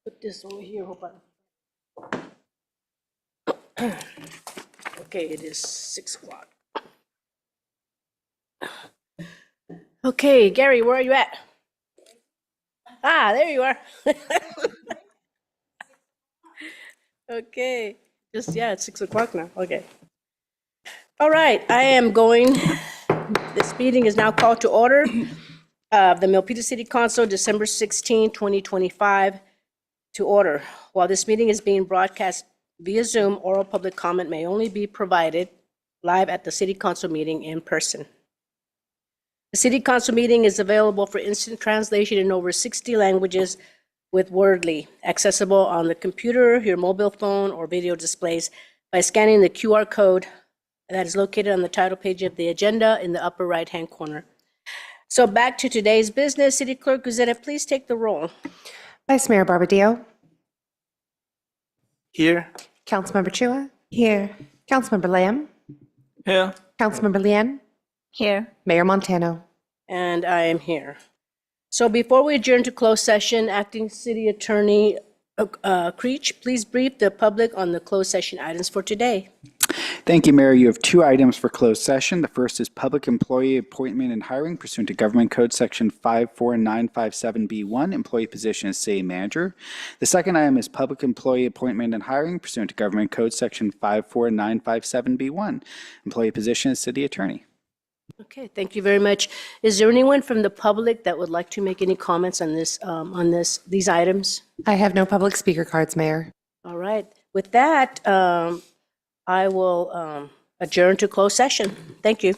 Put this over here, hope okay, it is 6 o'clock. Okay, Gary, where are you at? Ah, there you are. Okay, yeah, it's 6 o'clock now, okay. All right, this meeting is now called to order of the Milpitas City Council, December 16, 2025, to order. While this meeting is being broadcast via Zoom, oral public comment may only be provided live at the City Council meeting in person. The City Council meeting is available for instant translation in over 60 languages with Wordly, accessible on the computer, your mobile phone, or video displays by scanning the QR code that is located on the title page of the agenda in the upper right-hand corner. So back to today's business. City Clerk Guzetta, please take the roll. Vice Mayor Barbadillo. Here. Councilmember Chua. Here. Councilmember Lamb. Here. Councilmember Lien. Here. Mayor Montano. And I am here. So before we adjourn to closed session, Acting City Attorney Creech, please brief the public on the closed session items for today. Thank you, Mayor. You have 2 items for closed session. The first is public employee appointment and hiring pursuant to Government Code Section 54957B1, employee position as city manager. The second item is public employee appointment and hiring pursuant to Government Code Section 54957B1, employee position as city attorney. Okay, thank you very much. Is there anyone from the public that would like to make any comments on these items? I have no public speaker cards, Mayor. All right. With that, I will adjourn to closed session. Thank you.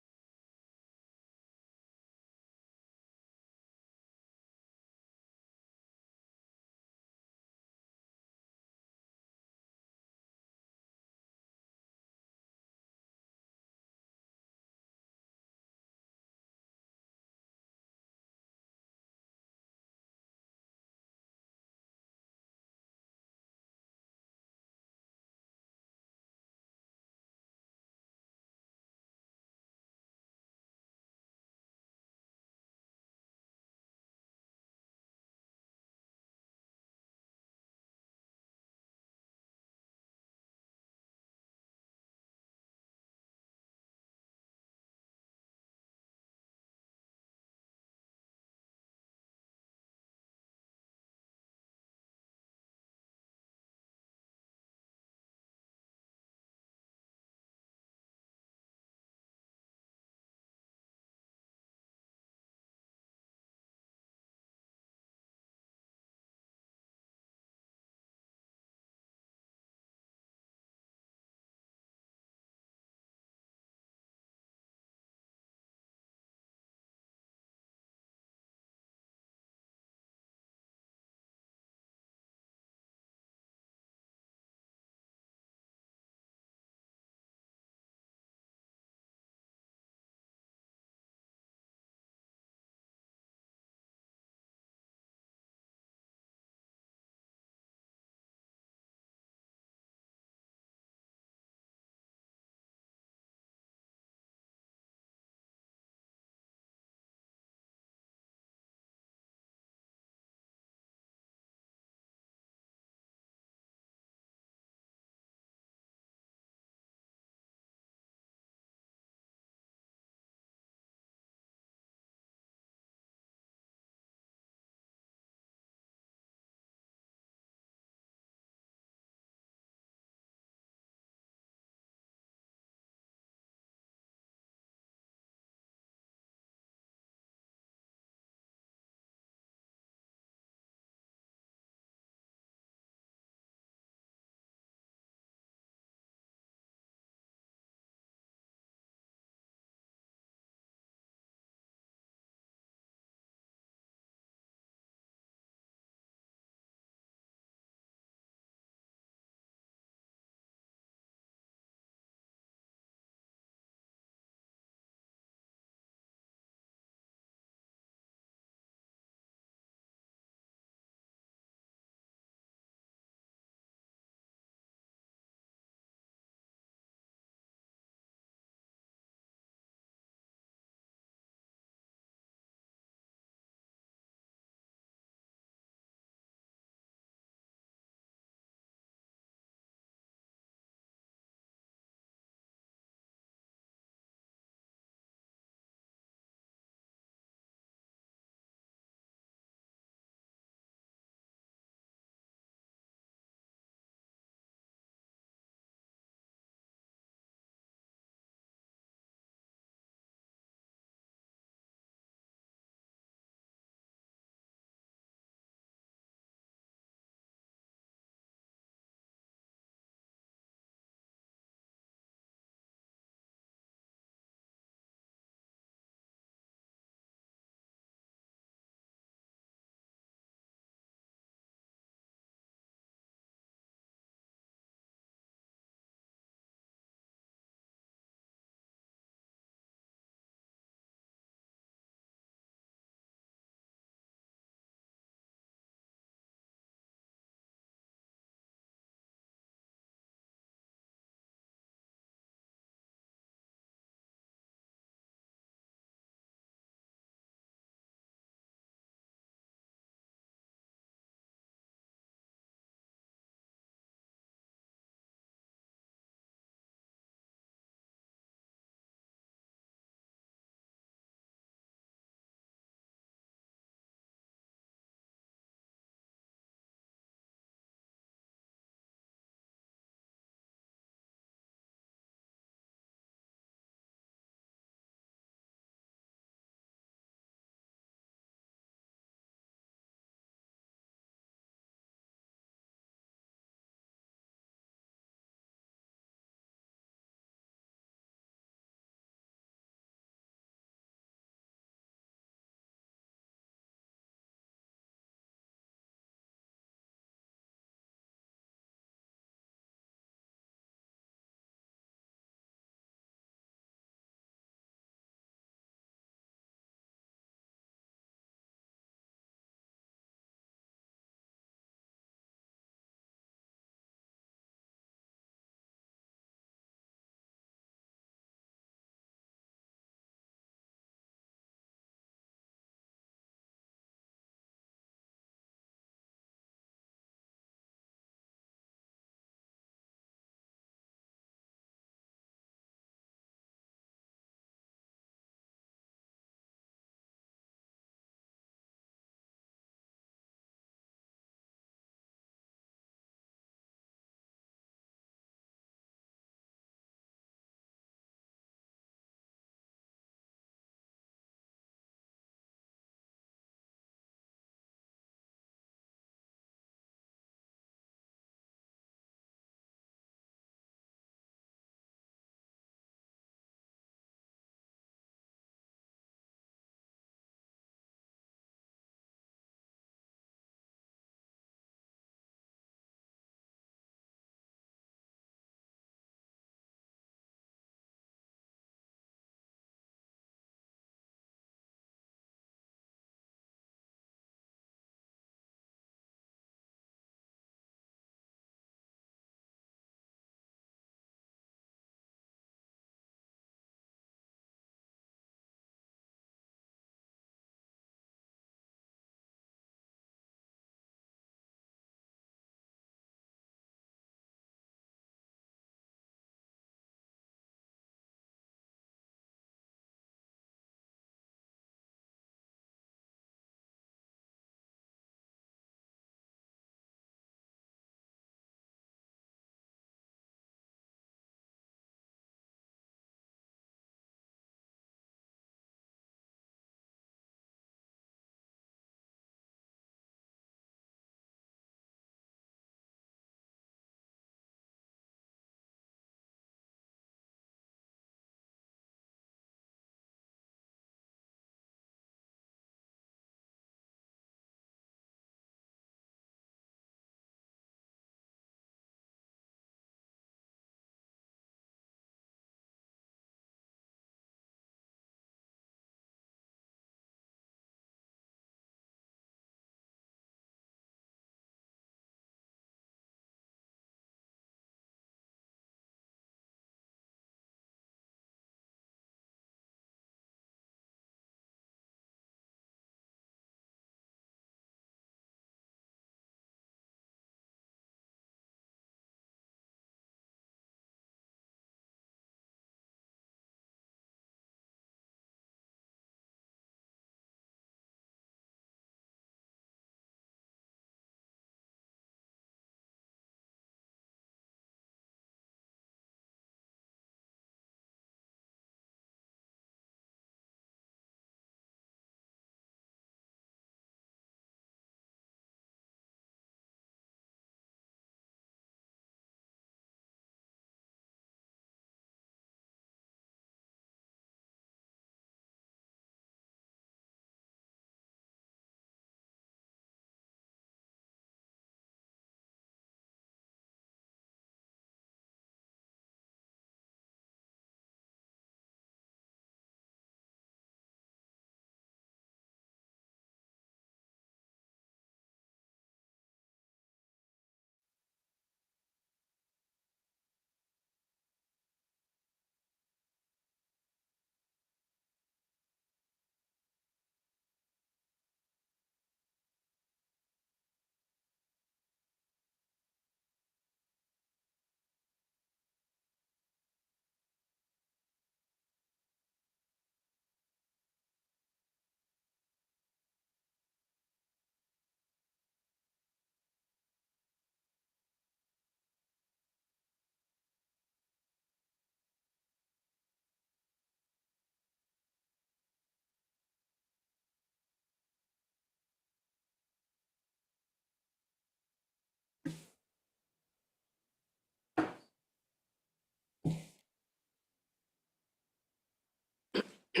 I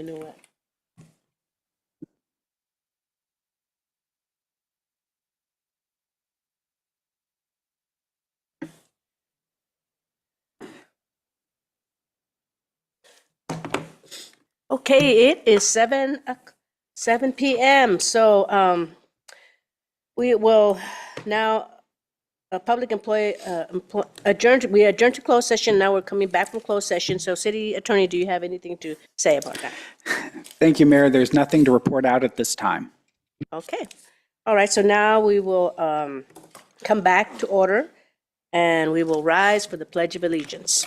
know it. Okay, it is 7 p.m. So we will now a public employee we adjourned to closed session. Now we're coming back from closed session. So City Attorney, do you have anything to say about that? Thank you, Mayor. There's nothing to report out at this time. Okay. All right. So now we will come back to order and we will rise for the Pledge of Allegiance.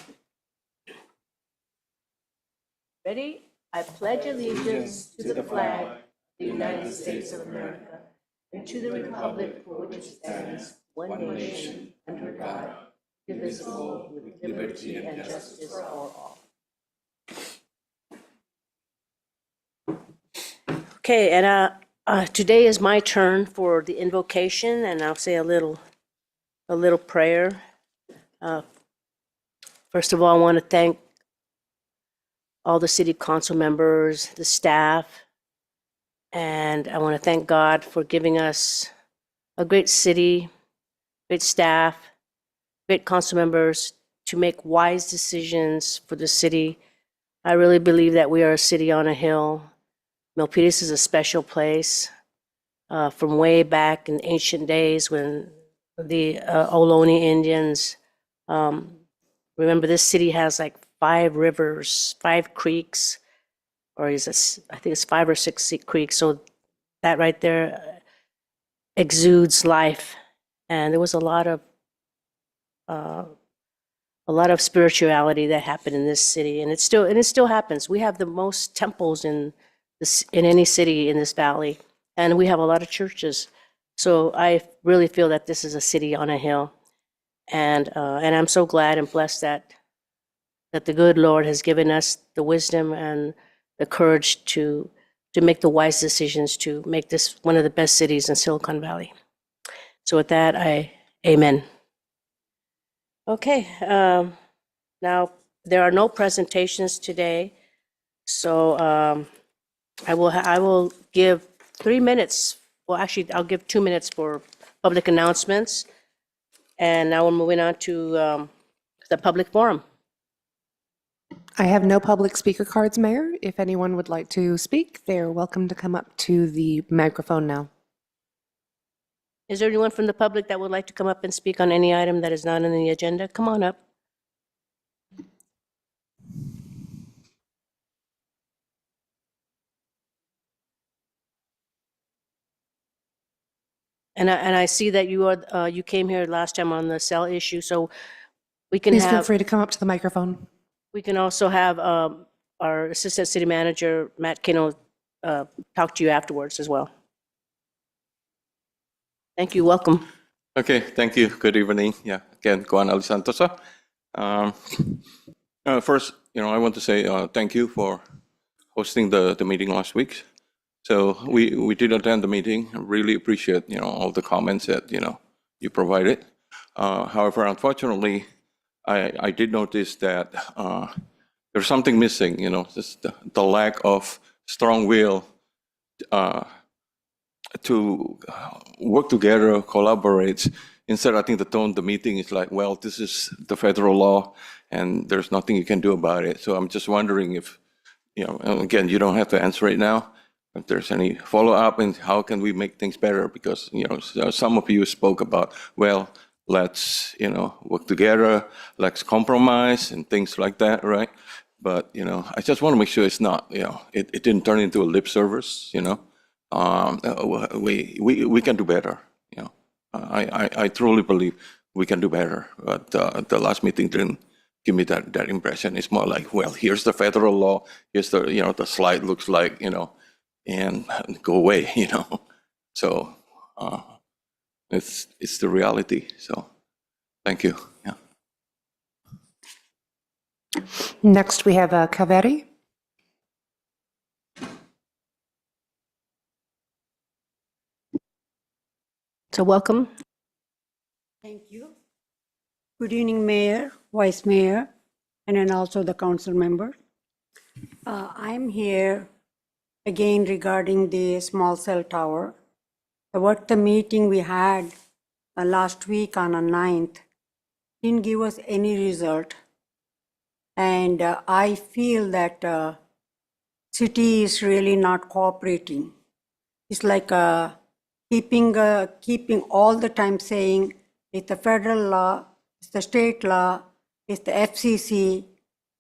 Ready? I pledge allegiance to the flag of the United States of America and to the republic for which it stands, one nation, under God, indivisible, with liberty and justice for all. Okay, and today is my turn for the invocation, and I'll say a little prayer. First of all, I want to thank all the city council members, the staff, and I want to thank God for giving us a great city, great staff, great council members to make wise decisions for the city. I really believe that we are a city on a hill. Milpitas is a special place from way back in ancient days when the Ohlone Indians, remember this city has like 5 rivers, 5 creeks, or I think it's 5 or 6 creeks. So that right there exudes life. And there was a lot of spirituality that happened in this city, and it still happens. We have the most temples in any city in this valley, and we have a lot of churches. So I really feel that this is a city on a hill, and I'm so glad and blessed that the good Lord has given us the wisdom and the courage to make the wise decisions to make this one of the best cities in Silicon Valley. So with that, amen. Okay, now there are no presentations today, so I will give 3 minutes. Well, actually, I'll give 2 minutes for public announcements, and now we're moving on to the public forum. I have no public speaker cards, Mayor. If anyone would like to speak, they're welcome to come up to the microphone now. Is there anyone from the public that would like to come up and speak on any item that is not on the agenda? Come on up. And I see that you came here last time on the cell issue, so we can Please feel have, free to come up to the microphone. we can also have our Assistant City Manager, Matt Kino, talk to you afterwards as well. Thank you, welcome. Okay, thank you. Good evening. Yeah, again, Juan Alisantosa. First, I want to say thank you for hosting the meeting last week. So we did attend the meeting. I really appreciate all the comments that you provided. However, unfortunately, I did notice that there's something missing. Just the lack of strong will to work together, collaborate. Instead, I think the tone of the meeting is like, well, this is the federal law, and there's nothing you can do about it. So I'm just wondering if, and again, you don't have to answer right now, if there's any follow-up and how can we make things better? Because, some of you spoke about, well, let's, work together, let's compromise and things like that, right? But, I just want to make sure it's not, it didn't turn into a lip service, we can do better. You know, I truly believe we can do better. But the last meeting didn't give me that impression. It's more like, well, here's the federal law. Here's the the slide looks like, and go away. So it's the reality. So thank you. Yeah. Next, we have Kaveri. So welcome. Thank you. Good evening, Mayor, Vice Mayor, and then also the council member. I'm here again regarding the small cell tower. What the meeting we had last week on the 9th didn't give us any result. And I feel that city is really not cooperating. It's like keeping all the time saying it's the federal law, it's the state law, it's the FCC,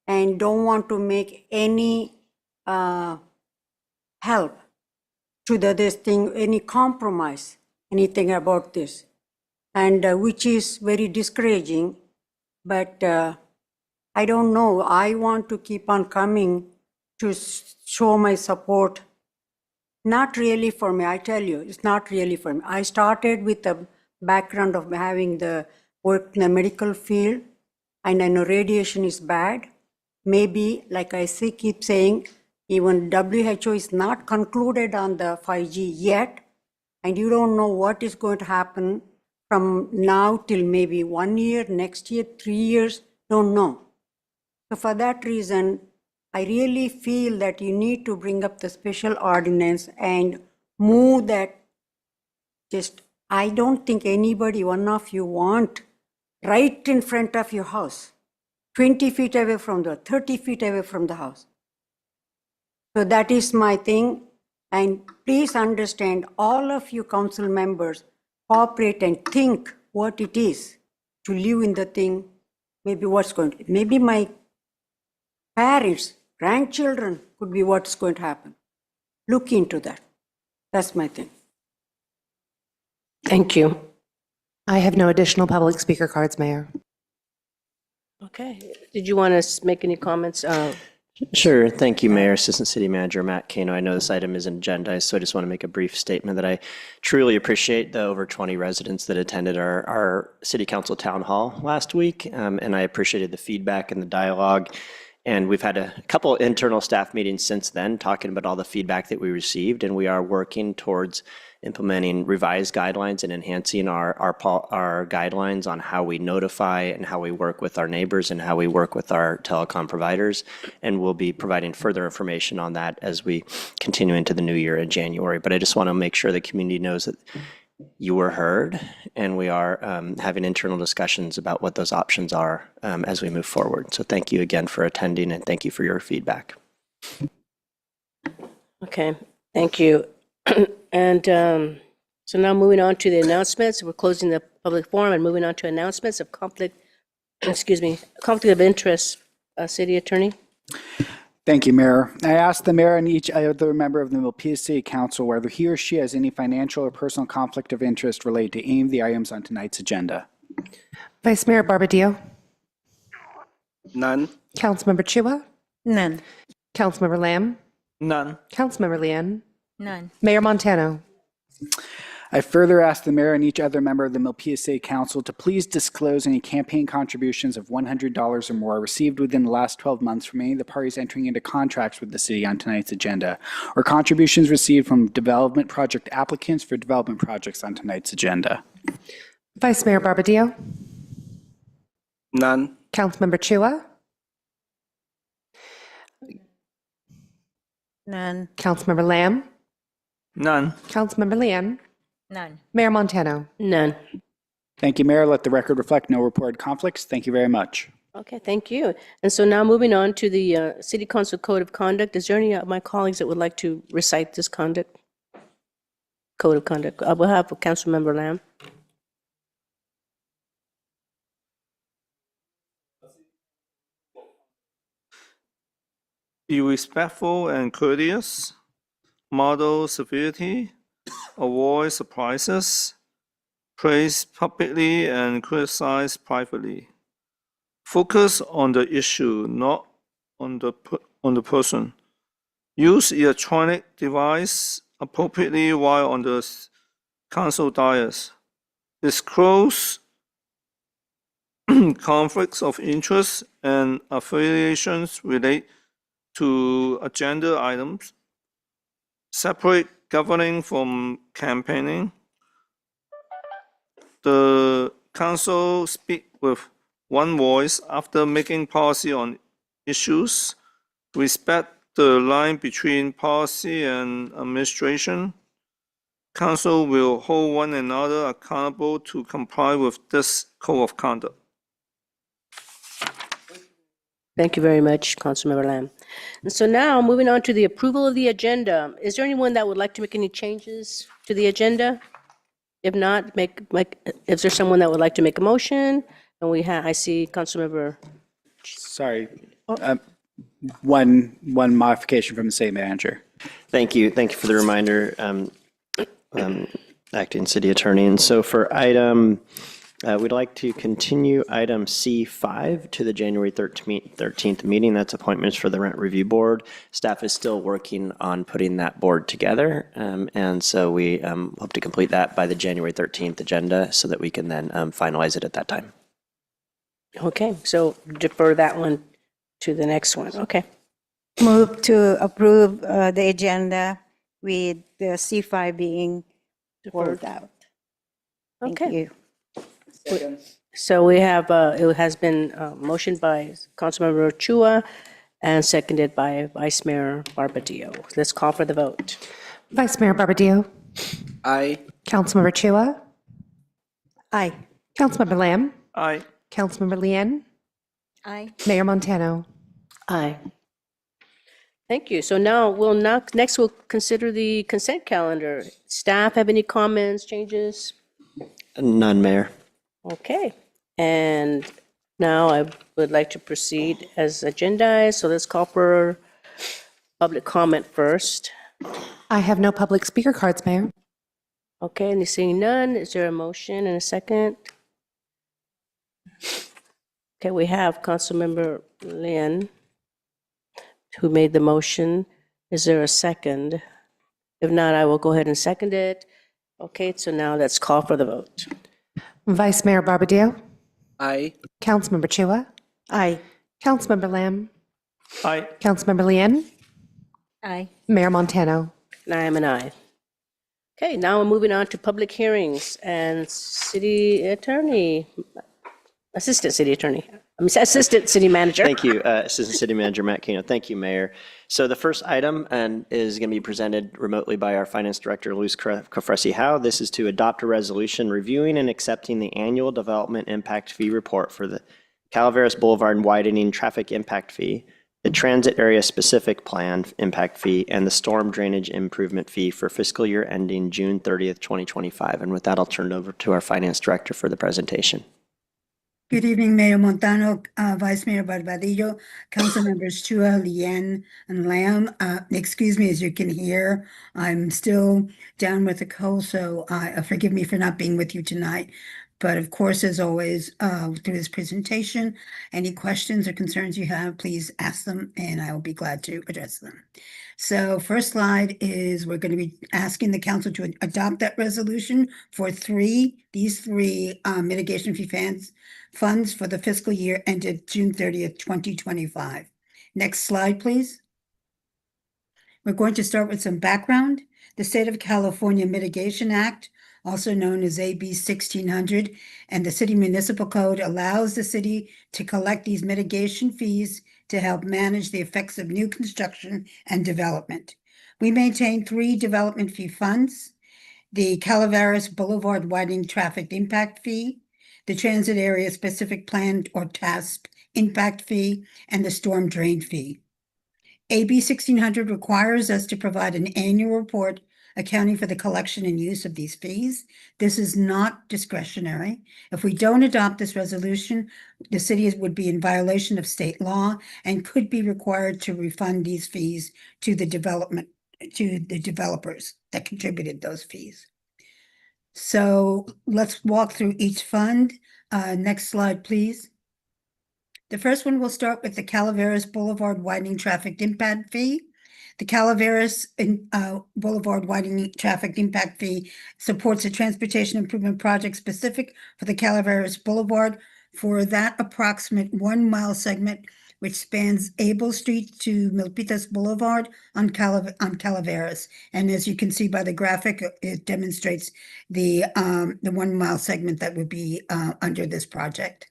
and don't want to make any help to this thing, any compromise, anything about this, and which is very discouraging. But I don't know. I want to keep on coming to show my support. Not really for me, I tell you, it's not really for me. I started with a background of having the work in the medical field, and I know radiation is bad. Maybe, like I keep saying, even WHO is not concluded on the 5G yet, and you don't know what is going to happen from now till maybe 1 year, next year, 3 years, don't know. So for that reason, I really feel that you need to bring up the special ordinance and move that. Just, I don't think anybody, one of you want right in front of your house, 20 feet away from 30 feet away from the house. So that is my thing. And please understand, all of you council members, cooperate and think what it is to live in the thing. Maybe what's going to, maybe my parents, grandchildren could be what's going to happen. Look into that. That's my thing. Thank you. I have no additional public speaker cards, Mayor. Okay. Did you want to make any comments? Sure. Thank you, Mayor, Assistant City Manager Matt Kano. I know this item isn't agendized, so I just want to make a brief statement that I truly appreciate the over 20 residents that attended our City Council Town Hall last week, and I appreciated the feedback and the dialogue. And we've had a couple internal staff meetings since then talking about all the feedback that we received, and we are working towards implementing revised guidelines and enhancing our guidelines on how we notify and how we work with our neighbors and how we work with our telecom providers. And we'll be providing further information on that as we continue into the new year in January. But I just want to make sure the community knows that you were heard, and we are having internal discussions about what those options are as we move forward. So thank you again for attending, and thank you for your feedback. Okay, thank you. And so now moving on to the announcements. We're closing the public forum and moving on to announcements of conflict of interest. City Attorney? Thank you, Mayor. I asked the mayor and each other member of the Milpitas City Council whether he or she has any financial or personal conflict of interest related to any of the items on tonight's agenda. Vice Mayor Barbadillo? None. Councilmember Chua? None. Councilmember Lamb? None. Councilmember Lian? None. Mayor Montano? I further asked the mayor and each other member of the Milpitas City Council to please disclose any campaign contributions of $100 or more received within the last 12 months from any of the parties entering into contracts with the city on tonight's agenda, or contributions received from development project applicants for development projects on tonight's agenda. Vice Mayor Barbadillo? None. Councilmember Chua? None. Councilmember Lamb? None. Councilmember Lian? None. Mayor Montano? None. Thank you, Mayor. Let the record reflect no reported conflicts. Thank you very much. Okay, thank you. And so now moving on to the City Council Code of Conduct. Is there any of my colleagues that would like to recite this code of conduct? I will have Councilmember Lamb. Be respectful and courteous. model severity, avoid surprises, praise publicly and criticize privately. Focus on the issue, not on the person. Use electronic device appropriately while on the council dais. Disclose conflicts of interest and affiliations relate to agenda items. Separate governing from campaigning. The council speak with one voice after making policy on issues. Respect the line between policy and administration. Council will hold one another accountable to comply with this code of conduct. Thank you very much, Councilmember Lamb. And so now, moving on to the approval of the agenda. Is there anyone that would like to make any changes to the agenda? If not, is there someone that would like to make a motion? And I see Councilmember, Sorry. One modification from the city manager. Thank you. Thank you for the reminder, Acting City Attorney. And so for item, we'd like to continue item C5 to the January 13th meeting. That's appointments for the Rent Review Board. Staff is still working on putting that board together. And so we hope to complete that by the January 13th agenda so that we can then finalize it at that time. okay, so defer that one to the next one, okay. Move to approve the agenda with the C5 being pulled out. Thank Okay. you. So we have, it has been motioned by Councilmember Chua and seconded by Vice Mayor Barbadillo. Let's call for the vote. Vice Mayor Barbadillo. Aye. Councilmember Chua. Aye. Councilmember Lamb. Aye. Councilmember Lien. Aye. Mayor Montano. Aye. Thank you. So now next we'll consider the consent calendar. Staff have any comments, changes? None, Mayor. Okay. And now I would like to proceed as agendized. So let's call for public comment first. I have no public speaker cards, Mayor. Okay, and seeing none, is there a motion and a second? Okay, we have Councilmember Lin, who made the motion. Is there a second? If not, I will go ahead and second it. Okay, so now let's call for the vote. Vice Mayor Barbadillo. Aye. Councilmember Chua. Aye. Councilmember Lamb. Aye. Councilmember Lien. Aye. Mayor Montano. And I am an aye. Okay, now we're moving on to public hearings and city attorney, assistant city attorney, assistant city manager. Thank you, Assistant City Manager Matt Kano. Thank you, Mayor. So the first item is going to be presented remotely by our Finance Director, Luis Cofresi-Howe. This is to adopt a resolution reviewing and accepting the annual development impact fee report for the Calaveras Boulevard widening traffic impact fee, the transit area specific plan impact fee, and the storm drainage improvement fee for fiscal year ending June 30th, 2025. And with that, I'll turn it over to our Finance Director for the presentation. Good evening, Mayor Montano, Vice Mayor Barbadillo, Council Members Chua, Lien, and Lamb. Excuse me, as you can hear, I'm still down with a cold, so forgive me for not being with you tonight. But of course, as always, through this presentation, any questions or concerns you have, please ask them, and I will be glad to address them. So first slide is we're going to be asking the council to adopt that resolution for these three mitigation fee funds for the fiscal year ended June 30th, 2025. Next slide, please. We're going to start with some background. The State of California Mitigation Act, also known as AB 1600, and the City Municipal Code allows the city to collect these mitigation fees to help manage the effects of new construction and development. We maintain three development fee funds: the Calaveras Boulevard Widening Traffic Impact Fee, the Transit Area Specific Plan or TASP Impact Fee, and the Storm Drain Fee. AB 1600 requires us to provide an annual report accounting for the collection and use of these fees. This is not discretionary. If we don't adopt this resolution, the city would be in violation of state law and could be required to refund these fees to the development to the developers that contributed those fees. So let's walk through each fund. Next slide, please. The first one will start with the Calaveras Boulevard Widening Traffic Impact Fee. The Calaveras Boulevard Widening Traffic Impact Fee supports a transportation improvement project specific for the Calaveras Boulevard for that approximate 1 mile segment which spans Able Street to Milpitas Boulevard on Calaveras. And as you can see by the graphic, it demonstrates the 1 mile segment that would be under this project.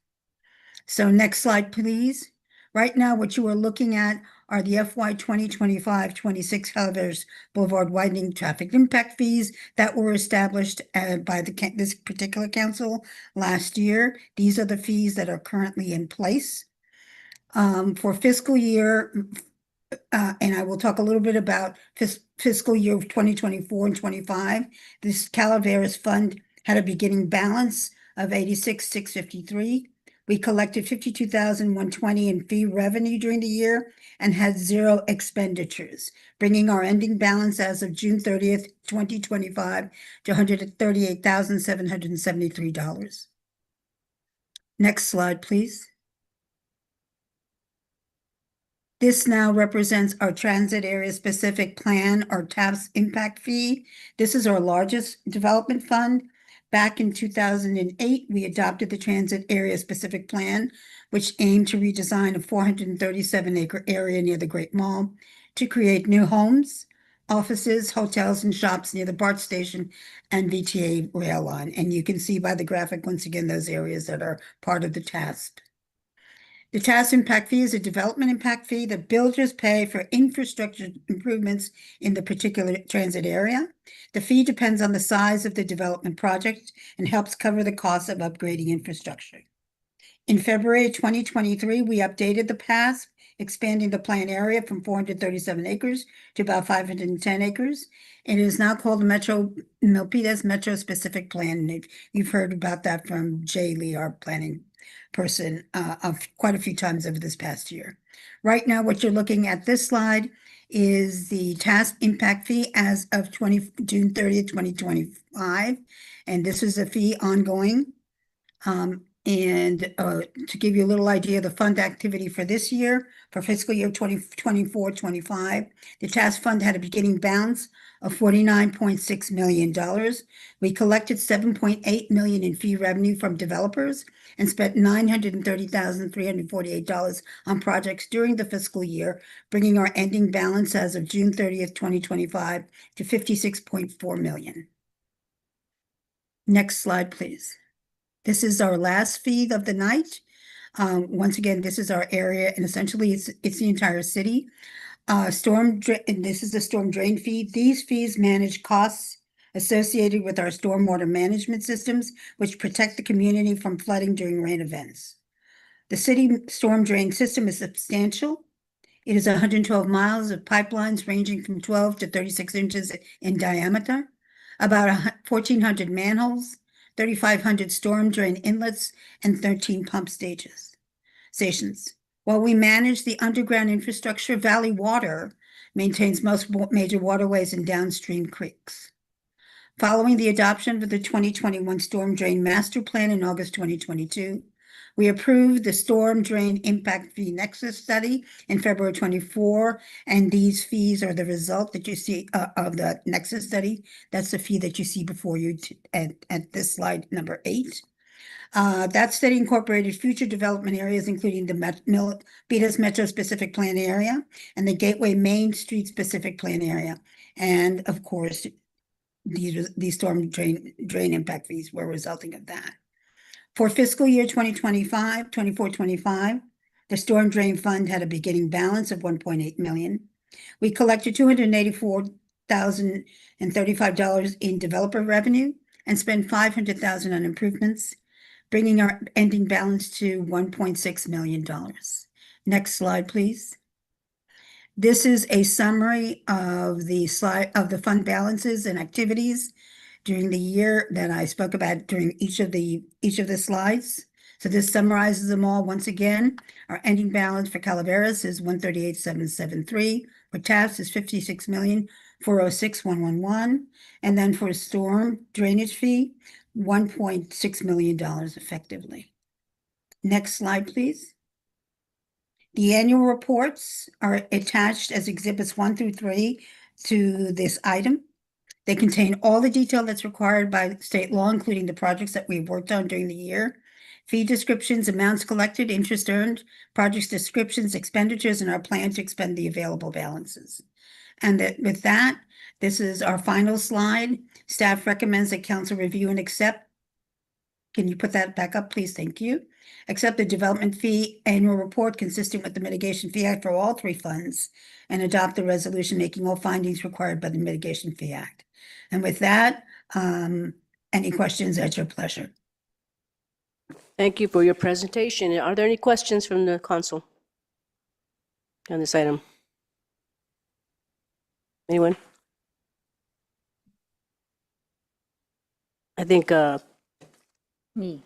So next slide, please. Right now, what you are looking at are the FY 2025-26 Calaveras Boulevard Widening Traffic Impact Fees that were established by this particular council last year. These are the fees that are currently in place. For fiscal year, and I will talk a little bit about fiscal year 2024 and 25, this Calaveras Fund had a beginning balance of $86,653. We collected $52,120 in fee revenue during the year and had 0 expenditures, bringing our ending balance as of June 30th, 2025 to $138,773. Next slide, please. This now represents our transit area specific plan, our TAPS impact fee. This is our largest development fund. Back in 2008, we adopted the transit area specific plan, which aimed to redesign a 437-acre area near the Great Mall to create new homes, offices, hotels, and shops near the BART station and VTA rail line. And you can see by the graphic, once again, those areas that are part of the TASP. The TAS impact fee is a development impact fee that builders pay for infrastructure improvements in the particular transit area. The fee depends on the size of the development project and helps cover the cost of upgrading infrastructure. In February 2023, we updated the PAS, expanding the plan area from 437 acres to about 510 acres. It is now called the Milpitas Metro Specific Plan. You've heard about that from Jay Lee, our planning person, quite a few times over this past year. Right now, what you're looking at this slide is the TASP impact fee as of June 30th, 2025. And this is a fee ongoing. To give you a little idea of the fund activity for this year, for fiscal year 2024-25, the TASP fund had a beginning balance of $49.6 million. We collected $7.8 million in fee revenue from developers and spent $930,348 on projects during the fiscal year, bringing our ending balance as of June 30th, 2025 to $56.4 million. Next slide, please. This is our last fee of the night. Once again, this is our area, and essentially it's the entire city. And this is the storm drain fee. These fees manage costs associated with our stormwater management systems, which protect the community from flooding during rain events. The city storm drain system is substantial. It is 112 miles of pipelines ranging from 12 to 36 inches in diameter, about 1,400 manholes, 3,500 storm drain inlets, and 13 pump stations. While we manage the underground infrastructure, Valley Water maintains most major waterways and downstream creeks. Following the adoption of the 2021 Storm Drain Master Plan in August 2022, we approved the Storm Drain Impact Fee Nexus Study in February 24, and these fees are the result that you see of the Nexus Study. That's the fee that you see before you at this slide number 8. That study incorporated future development areas, including the Milpitas Metro Specific Plan area and the Gateway Main Street Specific Plan area. And of course, these storm drain impact fees were resulting of that. For fiscal year 24-25, the Storm Drain Fund had a beginning balance of $1.8 million. We collected $284,035 in developer revenue and spent $500,000 on improvements, bringing our ending balance to $1.6 million. Next slide, please. This is a summary of the fund balances and activities during the year that I spoke about during each of the slides. So this summarizes them all once again. Our ending balance for Calaveras is $138,773. For TAPS is $56,449,000. 406,111. And then for storm drainage fee, $1.6 million effectively. Next slide, please. The annual reports are attached as exhibits 1 through 3 to this item. They contain all the detail that's required by state law, including the projects that we've worked on during the year, fee descriptions, amounts collected, interest earned, project descriptions, expenditures, and our plan to expend the available balances. And with that, this is our final slide. Staff recommends that council review and accept. Can you put that back up, please? Thank you. Accept the development fee annual report consistent with the mitigation fee act for all 3 funds and adopt the resolution making all findings required by the mitigation fee act. And with that, any questions at your pleasure. Thank you for your presentation. Are there any questions from the council on this item? Anyone? I think Me.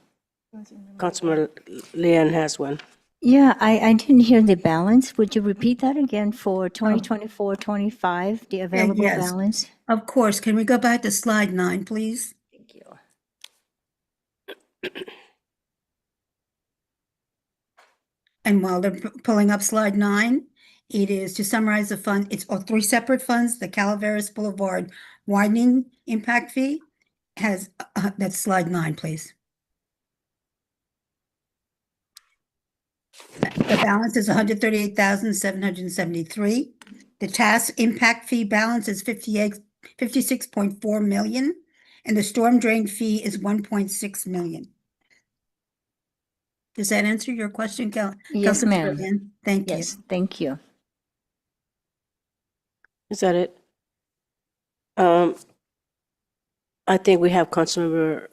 Councilman Leanne has one. Yeah, I didn't hear the balance. Would you repeat that again for 2024-25, the available yes. balance? Of course. Can we go back to slide 9, please? Thank you. And while they're pulling up slide 9, it is to summarize the fund. It's all 3 separate funds. The Calaveras Boulevard widening impact fee has, that's slide 9, please. The balance is 138,773. The task impact fee balance is 56.4 million, and the storm drain fee is 1.6 million. Does that answer your question, Yes, Councilmember ma'am. Lynn? Thank you. Yes, thank you. Is that it? I think we have Councilmember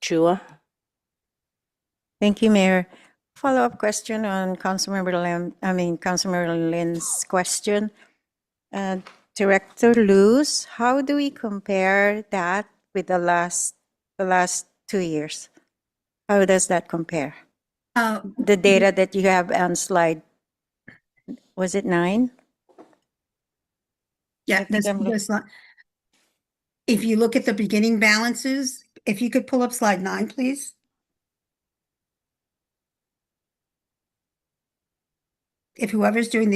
Chua. Thank you, Mayor. Follow-up question on Councilmember Lynn's question. Director Luz, how do we compare that with the last 2 years? How does that compare? The data that you have on slide, was it 9? Yeah, if you look at the beginning balances, if you could pull up slide 9, please. If whoever's doing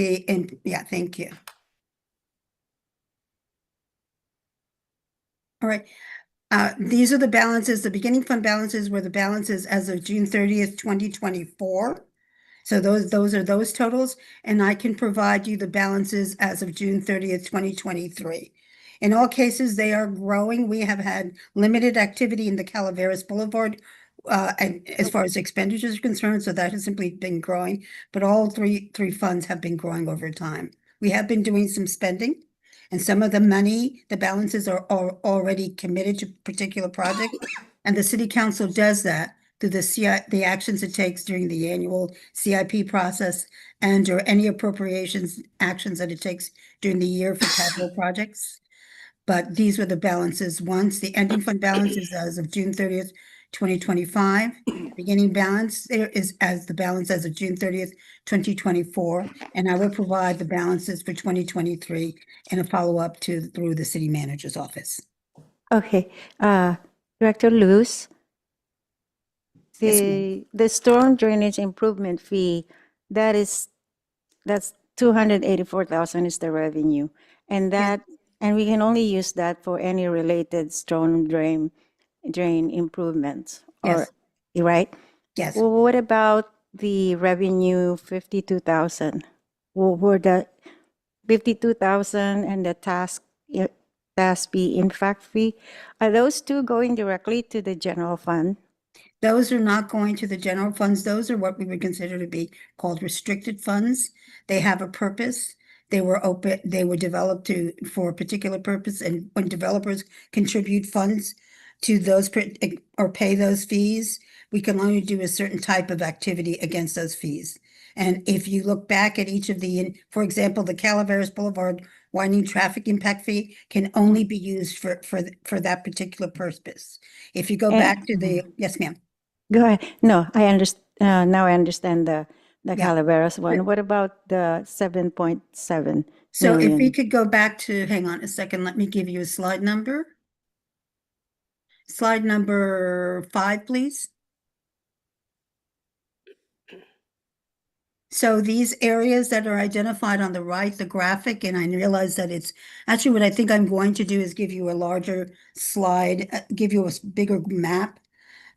yeah, thank you. All right. These are the balances. The beginning fund balances were the balances as of June 30th, 2024. So those are those totals, and I can provide you the balances as of June 30th, 2023. In all cases, they are growing. We have had limited activity in the Calaveras Boulevard and as far as expenditures are concerned, so that has simply been growing, but all three funds have been growing over time. We have been doing some spending, and some of the money, the balances are already committed to particular projects, and the city council does that through the actions it takes during the annual CIP process and or any appropriations actions that it takes during the year for capital projects. But these were the balances once. The ending fund balance is as of June 30th, 2025. Beginning balance there is as the balance as of June 30th, 2024. And I will provide the balances for 2023 in a follow-up through the city manager's office. Okay, Director Luz, Yes, ma'am. the storm drainage improvement fee, that's 284,000 is the revenue, and we can only use that for any related storm drain improvements. Yes. Right? Yes. Well, what about the revenue 52,000? Were the 52,000 and the task fee, impact fee, are those two going directly to the general fund? Those are not going to the general funds. Those are what we would consider to be called restricted funds. They have a purpose. They were developed for a particular purpose. And when developers contribute funds to those or pay those fees, we can only do a certain type of activity against those fees. And if you look back at each of for example, the Calaveras Boulevard widening traffic impact fee can only be used for that particular purpose. If you go back to yes, ma'am. Go ahead. No, I understand. Now I understand the Yeah. Calaveras one. What about the 7.7 So if we million. could go back to, hang on a second, let me give you a slide number. Slide number 5, please. So these areas that are identified on the right, the graphic, and I realize that it's, actually what I think I'm going to do is give you a larger slide, give you a bigger map,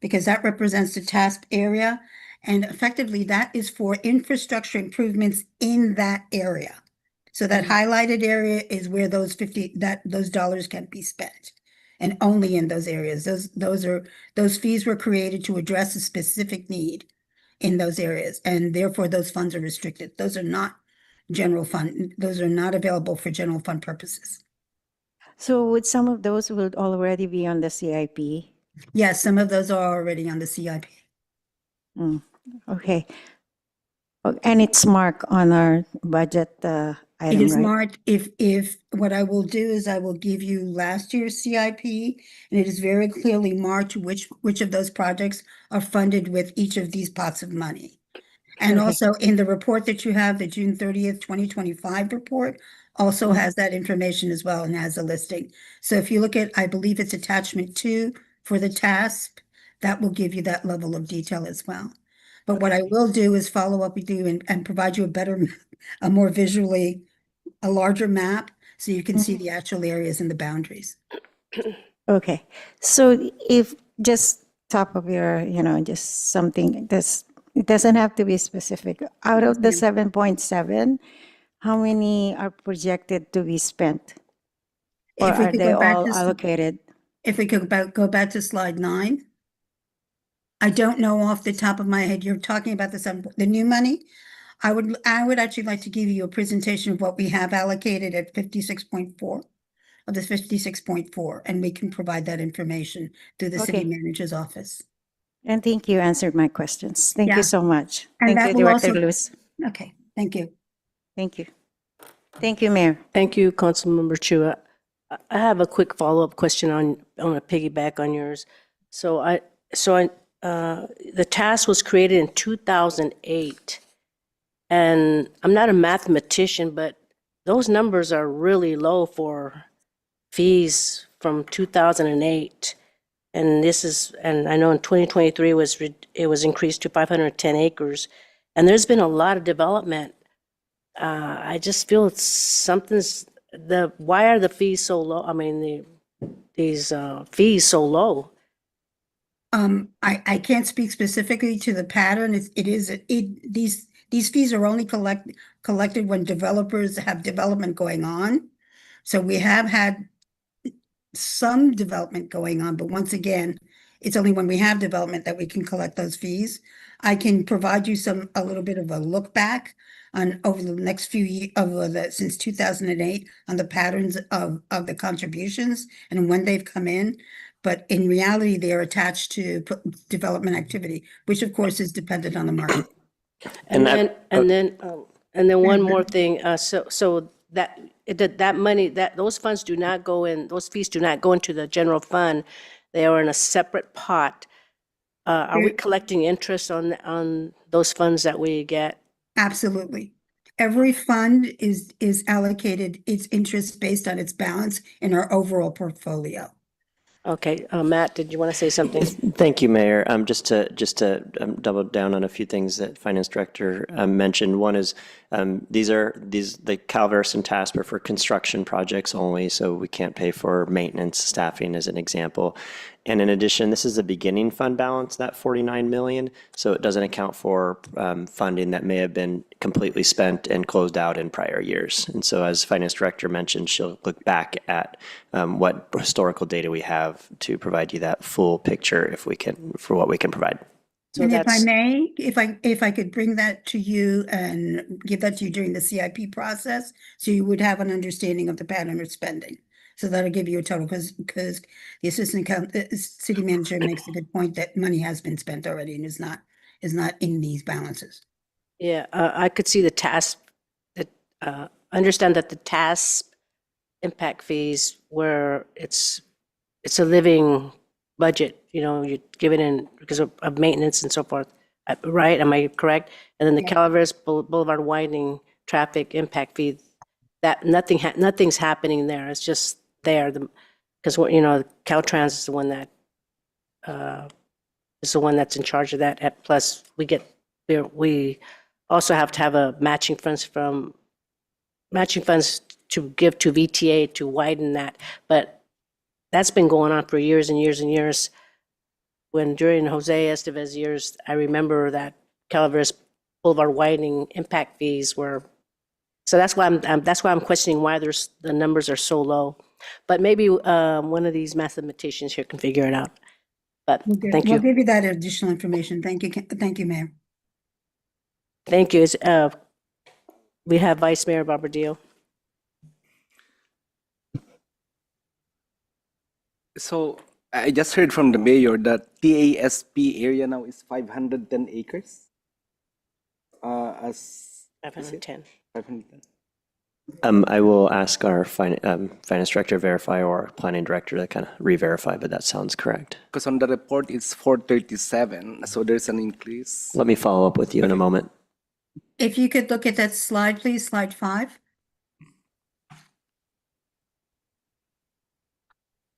because that represents the task area. And effectively, that is for infrastructure improvements in that area. So that highlighted area is where those those dollars can be spent. And only in those areas. Those fees were created to address a specific need in those areas, and therefore those funds are restricted. Those are not general fund, those are not available for general fund purposes. So would some of those will already be on the CIP? Yes, some of those are already on the CIP. Okay. And it's marked on our budget It item, is right? marked, if, what I will do is I will give you last year's CIP, and it is very clearly marked which of those projects are funded with each of these pots of money. And Okay. also in the report that you have, the June 30th, 2025 report, also has that information as well and has a listing. So if you look at, I believe it's attachment 2 for the TASP, that will give you that level of detail as well. But what I will do is follow up with you and provide you a better, a more visually, a larger map, so you can see the actual areas and the boundaries. Okay. So if just top of your, just something this, it doesn't have to be specific. Out of the 7.7, how many are projected to be spent? Or If we are could they go back all to, allocated? if we could go back to slide 9. I don't know off the top of my head, you're talking about the new money? I would actually like to give you a presentation of what we have allocated at 56.4, of the 56.4, and we can provide that information through the city Okay. manager's office. And think you answered my questions. Thank Yeah. you so much. And Thank that you, will Director also- Lewis. Okay, thank you. Thank you. Thank you, Mayor. Thank you, Councilmember Chua. I have a quick follow-up question on a piggyback on yours. The task was created in 2008, and I'm not a mathematician, but those numbers are really low for fees from 2008. And I know in 2023 it was increased to 510 acres, and there's been a lot of development. I just feel why are the fees so low? I mean, these fees so low? I can't speak specifically to the pattern. These fees are only collected when developers have development going on. So we have had some development going on, but once again, it's only when we have development that we can collect those fees. I can provide you a little bit of a look back on over the next few years, since 2008, on the patterns of the contributions and when they've come in. But in reality, they are attached to development activity, which of course is dependent on the market. And And then one more thing, so that money, those funds do not go in, those fees do not go into the general fund. They are in a separate pot. Are we collecting interest on those funds that we get? Absolutely. Every fund is allocated its interest based on its balance in our overall portfolio. Okay, Matt, did you want to say something? Thank you, Mayor. Just to double down on a few things that Finance Director mentioned. One is the Calverse and TASP are for construction projects only, so we can't pay for maintenance staffing as an example. And in addition, this is a beginning fund balance, that 49 million, so it doesn't account for funding that may have been completely spent and closed out in prior years. And so as Finance Director mentioned, she'll look back at what historical data we have to provide you that full picture for what we can provide. So And if I that's, may, if I could bring that to you and give that to you during the CIP process, so you would have an understanding of the pattern of spending. So that'll give you a total, because the city manager makes a good point that money has been spent already and is not in these balances. yeah, I could see the task, understand that the task impact fees where it's a living budget, you give it in because of maintenance and so forth, right? Am I correct? And then the Yeah. Calaveras Boulevard widening traffic impact fee, that nothing's happening there. It's just there. Because, you know, Caltrans is the one that that's in charge of that. Plus, we also have to have a matching funds to give to VTA to widen that. But that's been going on for years and years and years. When during Jose Estevez's years, I remember that Calaveras Boulevard widening impact fees were. So that's why I'm questioning why the numbers are so low. But maybe one of these mathematicians here can figure it out. But thank We'll you. give you that additional information. Thank you, Mayor. Thank you. We have Vice Mayor Barbadillo. So I just heard from the mayor that TASP area now is 510 acres. As 510. 510. I will ask our finance director to verify or planning director to kind of re-verify, but that sounds correct. Because on the report it's 437, so there's an increase. Let me follow up with you in a moment. If you could look at that slide, please, slide 5.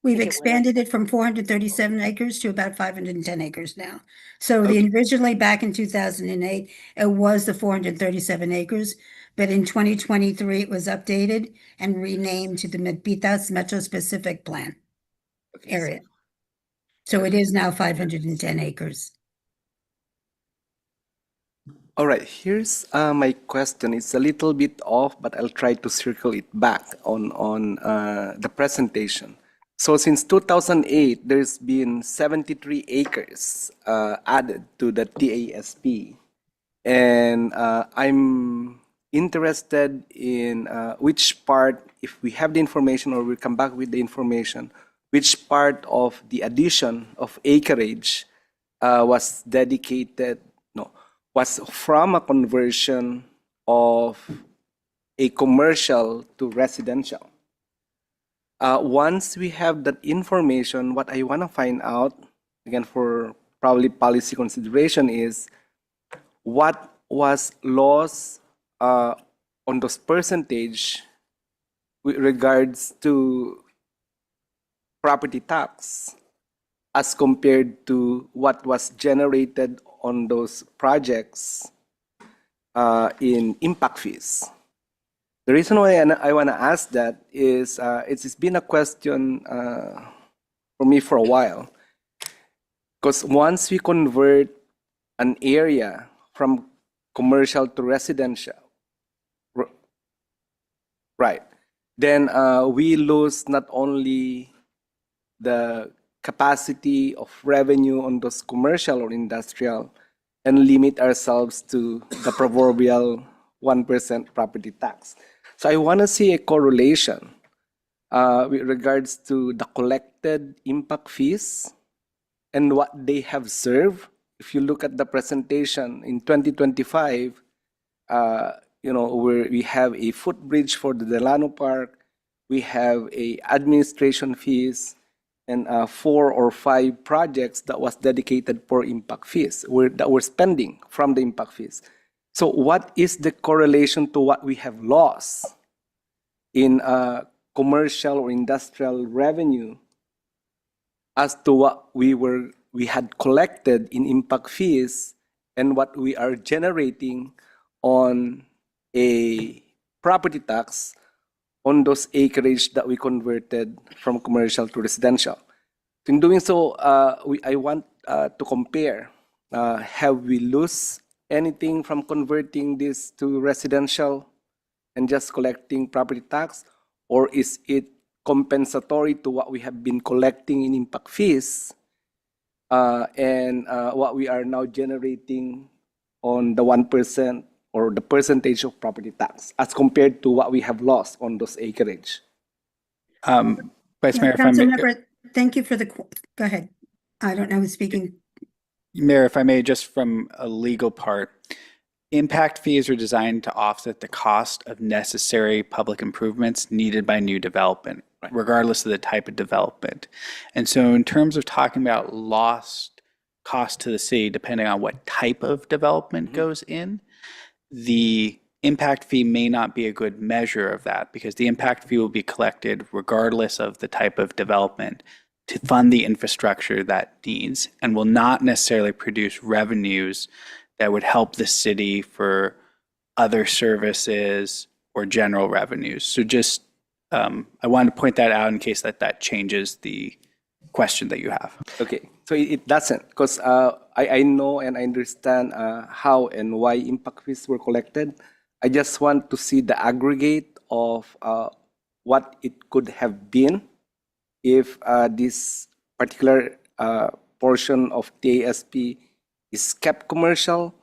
We've expanded it from 437 acres to about 510 acres now. So originally back in 2008, it was the 437 acres, but in 2023, it was updated and renamed to the Milpitas Metro Specific Plan area. So it is now 510 acres. All right, here's my question. It's a little bit off, but I'll try to circle it back on the presentation. So since 2008, there's been 73 acres added to the TASP. And I'm interested in which part, if we have the information or we come back with the information, which part of the addition of acreage was from a conversion of a commercial to residential. Once we have that information, what I want to find out, again for probably policy consideration, is what was lost on those percentage with regards to property tax as compared to what was generated on those projects in impact fees. The reason why I want to ask that is it's been a question for me for a while. Because once we convert an area from commercial to residential, right, then we lose not only the capacity of revenue on those commercial or industrial and limit ourselves to the proverbial 1% property tax. So I want to see a correlation with regards to the collected impact fees and what they have served. If you look at the presentation in 2025, where we have a footbridge for the Delano Park, we have a administration fees, and 4 or 5 projects that was dedicated for impact fees that we're spending from the impact fees. So what is the correlation to what we have lost in commercial or industrial revenue as to what we had collected in impact fees and what we are generating on a property tax on those acreage that we converted from commercial to residential? In doing so, I want to compare. Have we lost anything from converting this to residential and just collecting property tax? Or is it compensatory to what we have been collecting in impact fees and what we are now generating on the 1% or the percentage of property tax as compared to what we have lost on those acreage? Vice Mayor, if I may, Councilmember, thank you for go ahead. I don't know who's speaking. Mayor, if I may, just from a legal part, impact fees are designed to offset the cost of necessary public improvements needed by new development, regardless of the type of development. And so in terms of talking about lost cost to the city, depending on what type of development goes in, the impact fee may not be a good measure of that because the impact fee will be collected regardless of the type of development to fund the infrastructure that needs and will not necessarily produce revenues that would help the city for other services or general revenues. So just, I wanted to point that out in case that changes the question that you have. Okay, so it doesn't, because I know and I understand how and why impact fees were collected. I just want to see the aggregate of what it could have been if this particular portion of TASP is kept commercial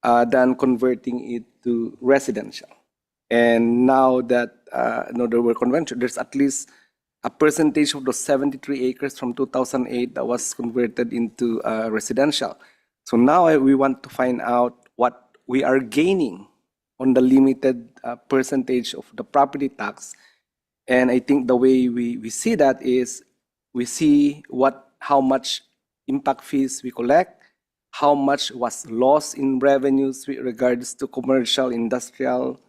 than converting it to residential. And now that there were convention, there's at least a percentage of those 73 acres from 2008 that was converted into residential. So now we want to find out what we are gaining on the limited percentage of the property tax. And I think the way we see that is we see how much impact fees we collect, how much was lost in revenues with regards to commercial, industrial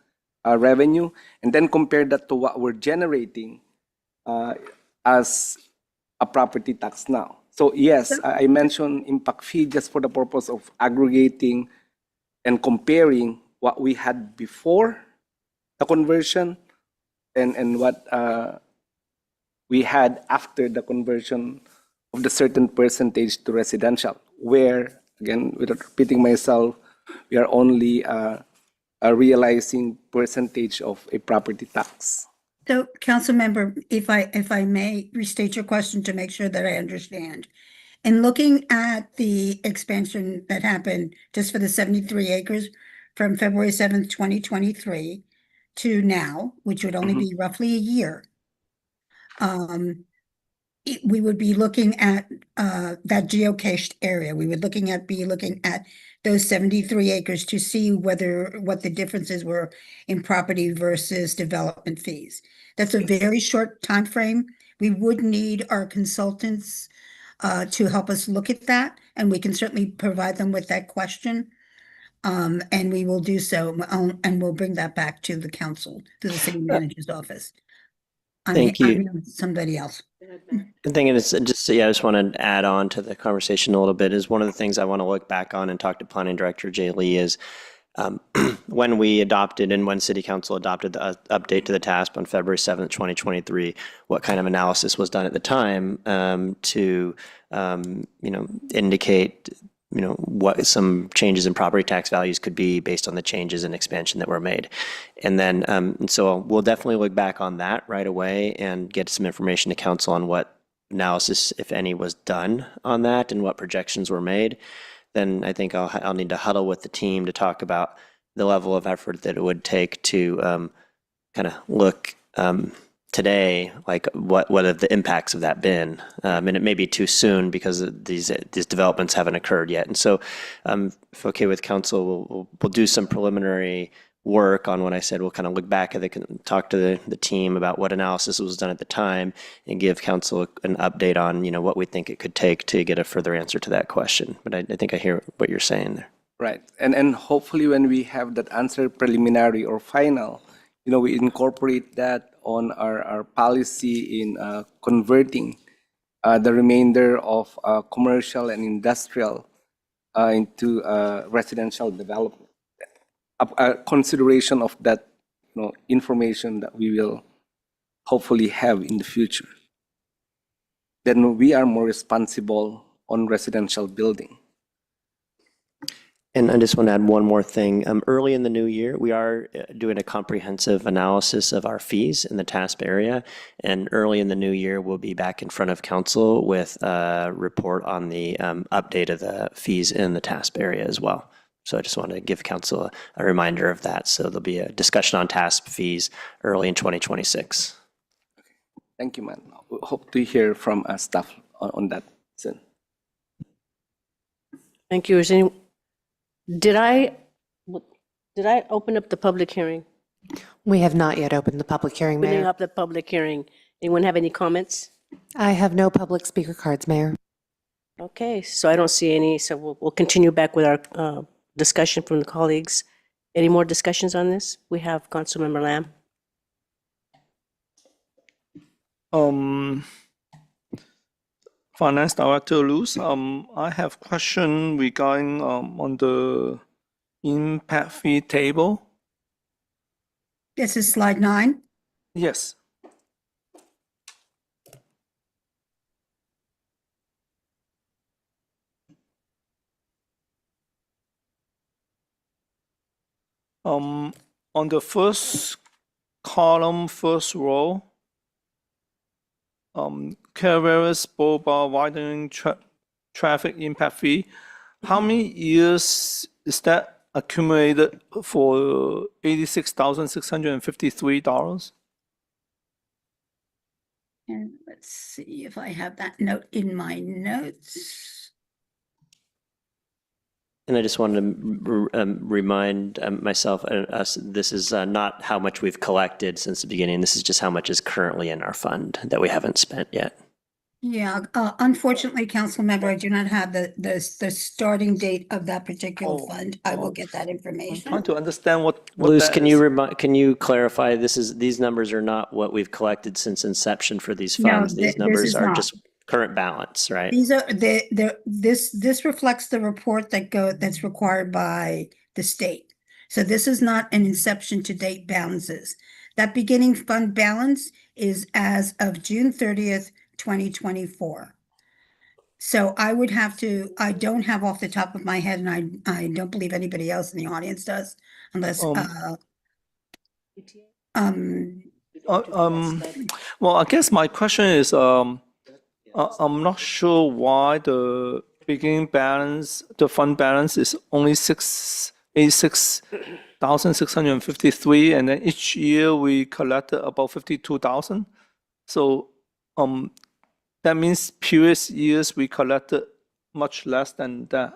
revenue, and then compare that to what we're generating as a property tax now. So yes, I mentioned impact fee just for the purpose of aggregating and comparing what we had before the conversion and what we had after the conversion of the certain percentage to residential, where, again, without repeating myself, we are only realizing percentage of a property tax. So, Councilmember, if I may restate your question to make sure that I understand. In looking at the expansion that happened just for the 73 acres from February 7th, 2023 to now, which would only be roughly a year, we would be looking at that geocached area. We would be looking at those 73 acres to see what the differences were in property versus development fees. That's a very short time frame. We would need our consultants to help us look at that, and we can certainly provide them with that question. And we will do so, and we'll bring that back to the council, to the city manager's office. Thank you. Somebody else. The thing is, I just want to add on to the conversation a little bit, is one of the things I want to look back on and talk to Planning Director Jay Lee is when we adopted and when City Council adopted the update to the TASP on February 7th, 2023, what kind of analysis was done at the time to indicate what some changes in property tax values could be based on the changes in expansion that were made. And then, so we'll definitely look back on that right away and get some information to council on what analysis, if any, was done on that and what projections were made. Then I think I'll need to huddle with the team to talk about the level of effort that it would take to kind of look today, like what have the impacts of that been? And it may be too soon because these developments haven't occurred yet. And so, if okay with council, we'll do some preliminary work on what I said. We'll kind of look back at talk to the team about what analysis was done at the time, and give council an update on what we think it could take to get a further answer to that question. But I think I hear what you're saying there. Right, and hopefully when we have that answer, preliminary or final, we incorporate that on our policy in converting the remainder of commercial and industrial into residential development. A consideration of that information that we will hopefully have in the future. Then we are more responsible on residential building. And I just want to add one more thing. Early in the new year, we are doing a comprehensive analysis of our fees in the TASP area. And early in the new year, we'll be back in front of council with a report on the update of the fees in the TASP area as well. So I just want to give council a reminder of that. So there'll be a discussion on TASP fees early in 2026. Thank you, man. We hope to hear from staff on that soon. Thank you. Did I open up the public hearing? We have not yet opened the public hearing, Opening Mayor. up the public hearing. Anyone have any comments? I have no public speaker cards, Mayor. Okay, so I don't see any, so we'll continue back with our discussion from the colleagues. Any more discussions on this? We have Councilmember Lamb. Finance Director Luz, I have question regarding on the impact fee table. This is slide 9. Yes. On the first column, first row, Calaveras Boulevard widening traffic impact fee. How many years is that accumulated for $86,653? And let's see if I have that note in my notes. And I just wanted to remind myself and us, this is not how much we've collected since the beginning. This is just how much is currently in our fund that we haven't spent yet. Yeah, unfortunately, council member, I do not have the starting date of that particular fund. I will get that I'm information. trying to understand what Luz, that can is. you can you clarify, these numbers are not what we've collected since inception for these No, funds? These this numbers is are not. just current balance, right? These are this reflects the report that's required by the state. So this is not an inception to date balances. That beginning fund balance is as of June 30th, 2024. So I would have to, I don't have off the top of my head, and I don't believe anybody else in the audience does, unless Well, I guess my question is, I'm not sure why the beginning balance, the fund balance is only $86,653, and then each year we collected about $52,000. So that means previous years we collected much less than that.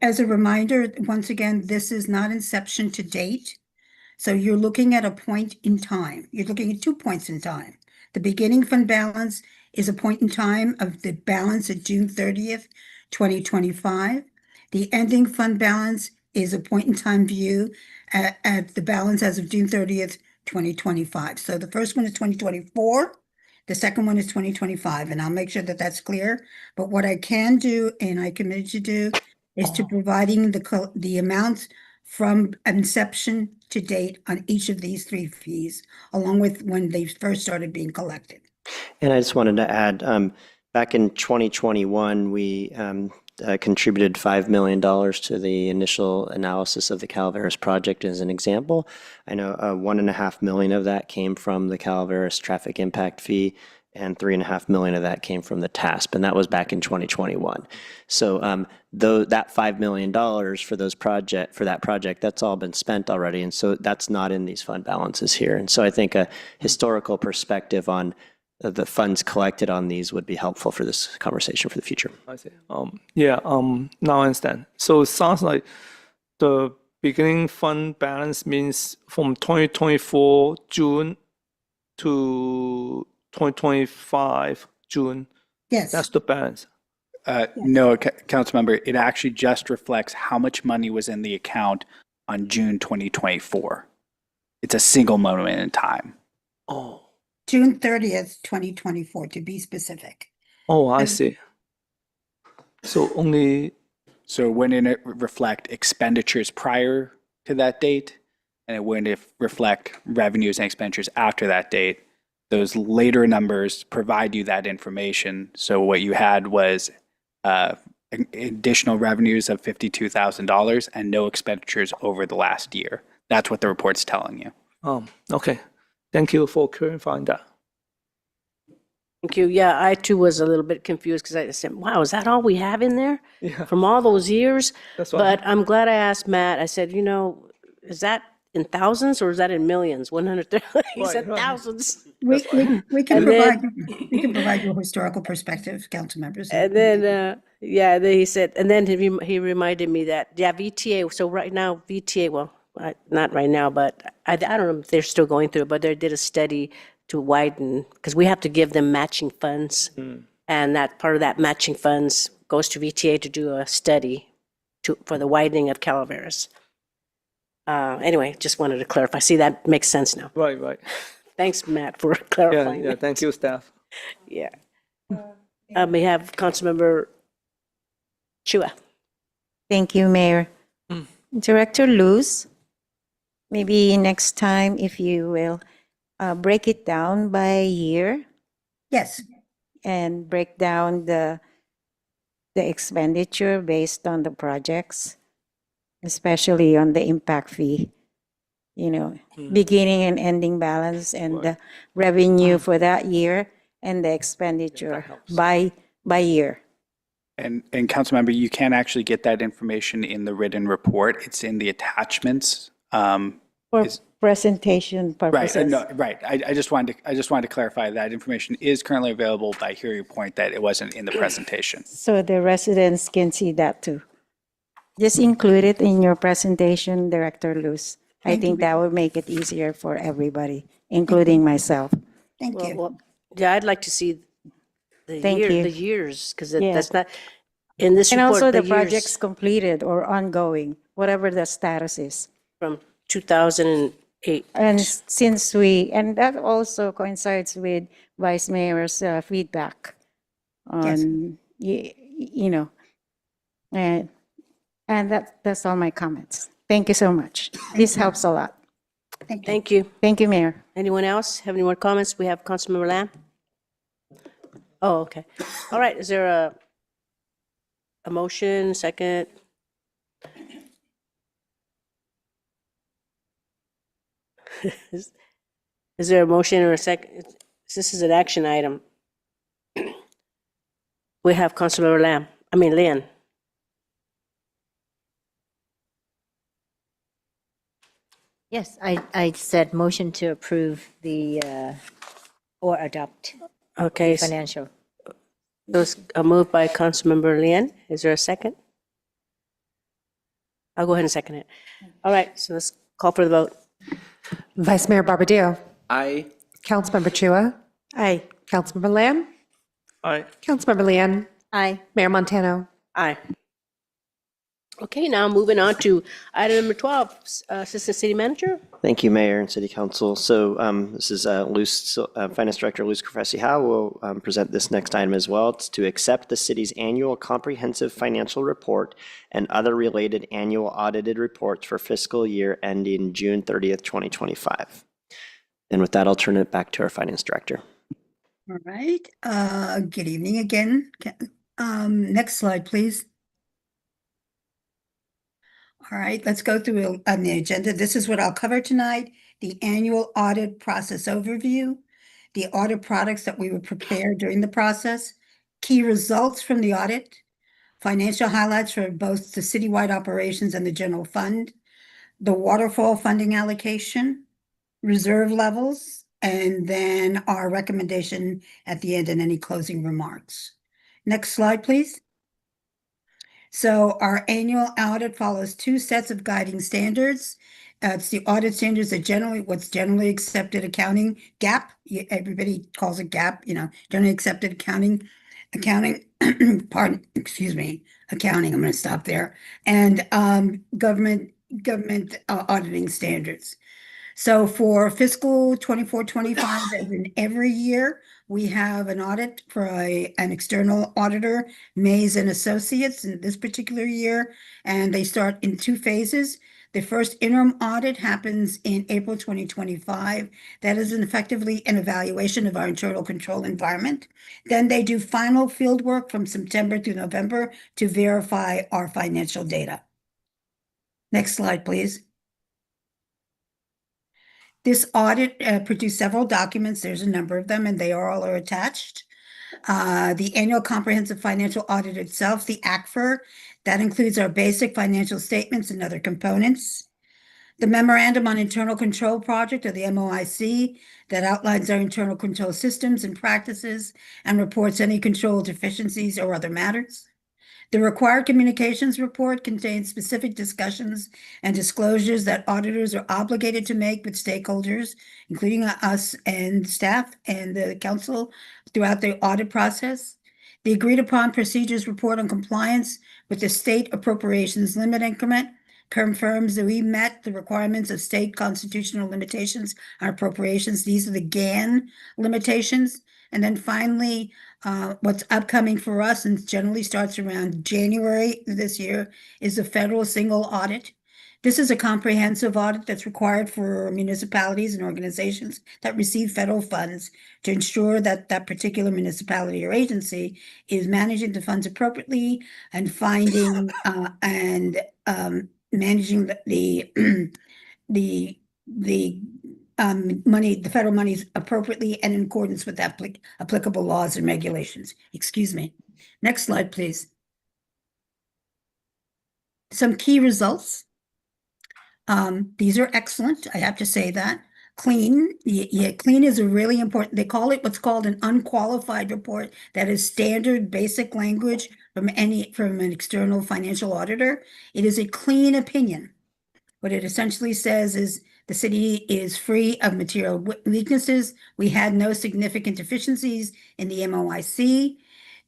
As a reminder, once again, this is not inception to date. So you're looking at a point in time. You're looking at 2 points in time. The beginning fund balance is a point in time of the balance at June 30th, 2025. The ending fund balance is a point in time view at the balance as of June 30th, 2025. So the first one is 2024. The second one is 2025, and I'll make sure that that's clear. But what I can do, and I committed to do, is to providing the amounts from inception to date on each of these 3 fees, along with when they first started being collected. And I just wanted to add, back in 2021, we contributed $5 million to the initial analysis of the Calaveras project as an example. I know $1.5 million of that came from the Calaveras traffic impact fee, and $3.5 million of that came from the TASP, and that was back in 2021. So though that $5 million for that project, that's all been spent already, and so that's not in these fund balances here. And so I think a historical perspective on the funds collected on these would be helpful for this conversation for the future. I see. Now I understand. So it sounds like the beginning fund balance means from 2024 June to 2025 June. Yes. That's the balance. No, Councilmember, it actually just reflects how much money was in the account on June 2024. It's a single moment in time. Oh. June 30th, 2024, to be specific. Oh, I see. So only. So wouldn't it reflect expenditures prior to that date? And it wouldn't reflect revenues and expenditures after that date. Those later numbers provide you that information. So what you had was additional revenues of $52,000 and no expenditures over the last year. That's what the report's telling you. Okay. Thank you for clarifying that. Thank you. Yeah, I too was a little bit confused because I said, wow, is that all we have in there from all those years? That's why. But I'm glad I asked Matt. I said, is that in thousands or is that in millions? 100. He said thousands. We can And provide you a historical perspective, council members. And then, then he said, and then he reminded me that, VTA. So right now, VTA, well, not right now, but I don't know if they're still going through it, but they did a study to widen, because we have to give them matching funds. And that part of that matching funds goes to VTA to do a study for the widening of Calaveras. Anyway, just wanted to clarify. See, that makes sense now. Right, right. Thanks, Matt, for Yeah, clarifying. yeah, thank you, staff. Yeah. We have Councilmember Chua. Thank you, Mayor. Director Luz, maybe next time if you will break it down by year Yes, and break down the expenditure based on the projects, especially on the impact fee, beginning and ending balance and the revenue for that year and the expenditure by year. And Councilmember, you can actually get that information in the written report. It's in the attachments. For presentation Right, purposes. no, right. I just wanted to clarify that information is currently available, but I hear your point that it wasn't in the presentation. So the residents can see that too. Just include it in your presentation, Director Luz. I think that would make it easier for everybody, including myself. thank you. Well, yeah, I'd like to see the Thank you. the years, because Yeah. that's not, in this And report, also the the projects years completed or ongoing, whatever the status is. from 2008. And and that also coincides with Vice Mayor's feedback on, and that's all my comments. Thank you so much. This helps a lot. Thank you. Thank you, Mayor. Anyone else have any more comments? We have Councilmember Lamb. Oh, okay. All right, is there a motion, second? Is there a motion or a second? This is an action item. We have Councilmember Lynn. Yes, I said motion to approve the, or adopt Okay, financial. those are moved by Councilmember Lynn. Is there a second? I'll go ahead and second it. All right, so let's call for the vote. Vice Mayor Barbadillo. I Councilmember Chua. Aye. Councilmember Lamb. Aye. Councilmember Leanne. Aye. Mayor Montano. Aye. Okay, now moving on to item number 12, Assistant City Manager. Thank you, Mayor and City Council. So this is Finance Director Luz Crefesi Howe will present this next item as well. It's to accept the city's annual comprehensive financial report and other related annual audited reports for fiscal year ending June 30th, 2025. And with that, I'll turn it back to our Finance Director. All right, good evening again. Next slide, please. All right, let's go through on the agenda. This is what I'll cover tonight. The annual audit process overview, the audit products that we would prepare during the process, key results from the audit, financial highlights for both the citywide operations and the general fund, the waterfall funding allocation, reserve levels, and then our recommendation at the end and any closing remarks. Next slide, please. So our annual audit follows two sets of guiding standards. It's the audit standards that what's generally accepted accounting, GAAP. Everybody calls it GAAP, generally accepted accounting, accounting. I'm going to stop there. And government auditing standards. So for fiscal 24-25, as in every year, we have an audit for an external auditor, Mays and Associates, in this particular year, and they start in two phases. The first interim audit happens in April 2025. That is effectively an evaluation of our internal control environment. Then they do final field work from September through November to verify our financial data. Next slide, please. This audit produced several documents. There's a number of them, and they all are attached. The annual comprehensive financial audit itself, the ACFR, that includes our basic financial statements and other components. The memorandum on internal control project, or the MOIC, that outlines our internal control systems and practices and reports any control deficiencies or other matters. The required communications report contains specific discussions and disclosures that auditors are obligated to make with stakeholders, including us and staff and the council throughout the audit process. The agreed upon procedures report on compliance with the state appropriations limit increment confirms that we met the requirements of state constitutional limitations on appropriations. These are the GAN limitations. And then finally, what's upcoming for us and generally starts around January this year is the federal single audit. This is a comprehensive audit that's required for municipalities and organizations that receive federal funds to ensure that that particular municipality or agency is managing the funds appropriately and finding and managing the money, the federal monies appropriately and in accordance with applicable laws and regulations. Excuse me. Next slide, please. Some key results. These are excellent. I have to say that. Clean, clean is a really important, they call it what's called an unqualified report that is standard basic language from an external financial auditor. It is a clean opinion. What it essentially says is the city is free of material weaknesses. We had no significant deficiencies in the MOIC.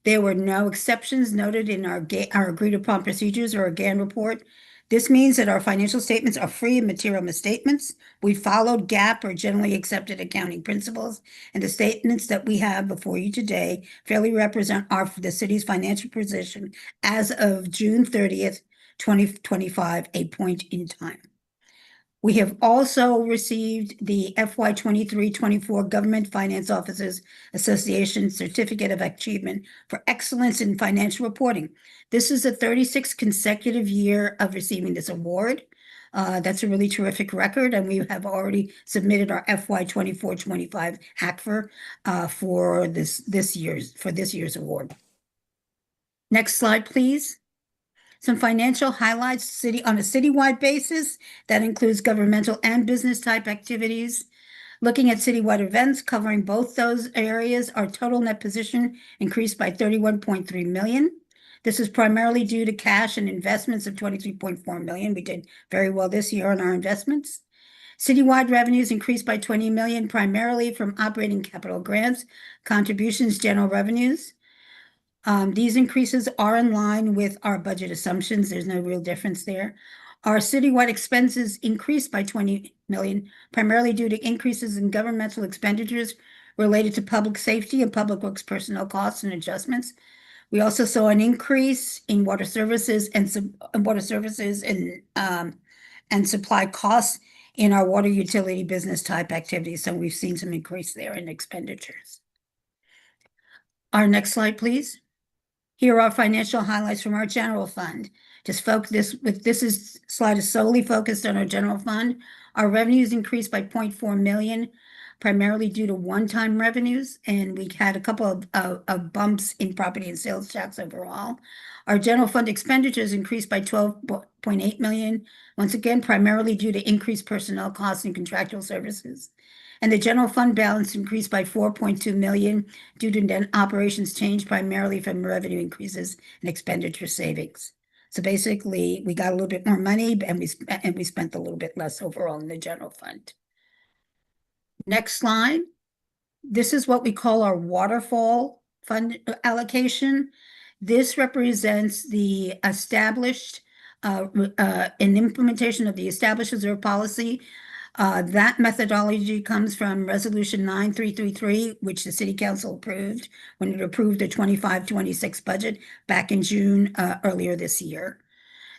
There were no exceptions noted in our agreed upon procedures or our GAN report. This means that our financial statements are free of material misstatements. We followed GAAP or generally accepted accounting principles, and the statements that we have before you today fairly represent the city's financial position as of June 30th, 2025, a point in time. We have also received the FY 23-24 Government Finance Officers Association Certificate of Achievement for Excellence in Financial Reporting. This is the 36th consecutive year of receiving this award. That's a really terrific record, and we have already submitted our FY 24-25 ACFR for this year's award. Next slide, please. Some financial highlights on a citywide basis that includes governmental and business type activities. Looking at citywide events covering both those areas, our total net position increased by 31.3 million. This is primarily due to cash and investments of 23.4 million. We did very well this year on our investments. Citywide revenues increased by 20 million, primarily from operating capital grants, contributions, general revenues. These increases are in line with our budget assumptions. There's no real difference there. Our citywide expenses increased by 20 million, primarily due to increases in governmental expenditures related to public safety and public works personnel costs and adjustments. We also saw an increase in water services and supply costs in our water utility business type activities. So we've seen some increase there in expenditures. Our next slide, please. Here are financial highlights from our general fund. Slide is solely focused on our general fund. Our revenues increased by 0.4 million, primarily due to one-time revenues, and we had a couple of bumps in property and sales tax overall. Our general fund expenditures increased by 12.8 million, once again, primarily due to increased personnel costs and contractual services. And the general fund balance increased by 4.2 million due to net operations change, primarily from revenue increases and expenditure savings. So basically, we got a little bit more money, and we spent a little bit less overall in the general fund. Next slide. This is what we call our waterfall fund allocation. This represents the established an implementation of the established reserve policy. That methodology comes from Resolution 9333, which the City Council approved when it approved the 25-26 budget back in June earlier this year.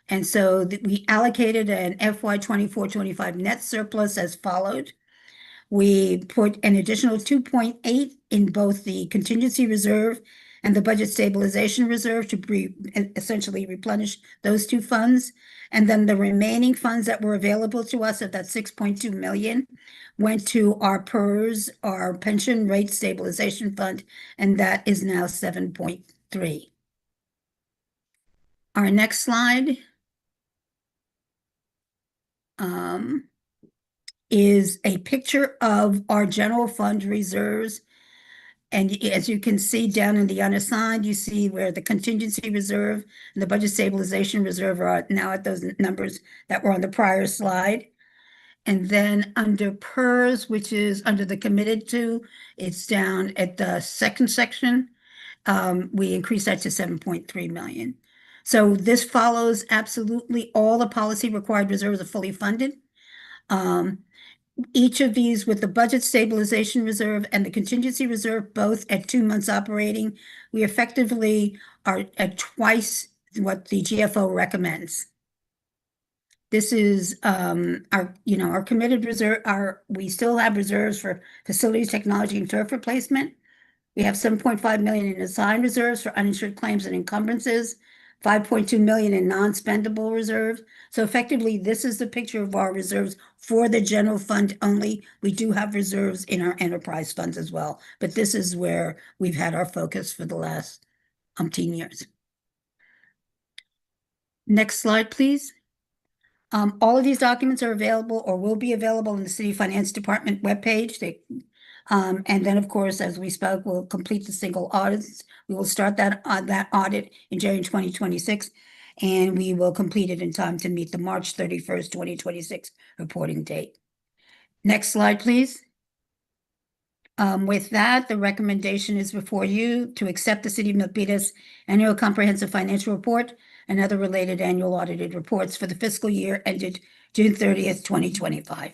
And so we allocated an FY 24-25 net surplus as followed. We put an additional 2.8 in both the contingency reserve and the budget stabilization reserve to essentially replenish those two funds. And then the remaining funds that were available to us of that 6.2 million went to our PERS, our pension rate stabilization fund, and that is now 7.3. Our next slide is a picture of our general fund reserves. And as you can see down in the unassigned, you see where the contingency reserve and the budget stabilization reserve are now at those numbers that were on the prior slide. And then under PERS, which is under the committed to, it's down at the second section. We increased that to 7.3 million. So this follows absolutely all the policy required reserves are fully funded. Each of these with the budget stabilization reserve and the contingency reserve, both at 2 months operating, we effectively are at twice what the GFO recommends. This is our committed reserve, we still have reserves for facilities, technology, and turf replacement. We have 7.5 million in assigned reserves for uninsured claims and encumbrances, 5.2 million in non-spendable reserves. So effectively, this is the picture of our reserves for the general fund only. We do have reserves in our enterprise funds as well, but this is where we've had our focus for the last umpteen years. Next slide, please. All of these documents are available or will be available in the City Finance Department webpage. And then, of course, as we spoke, we'll complete the single audits. We will start that audit in January 2026, and we will complete it in time to meet the March 31st, 2026 reporting date. Next slide, please. With that, the recommendation is before you to accept the City of Milpitas Annual Comprehensive Financial Report and other related annual audited reports for the fiscal year ended June 30th, 2025.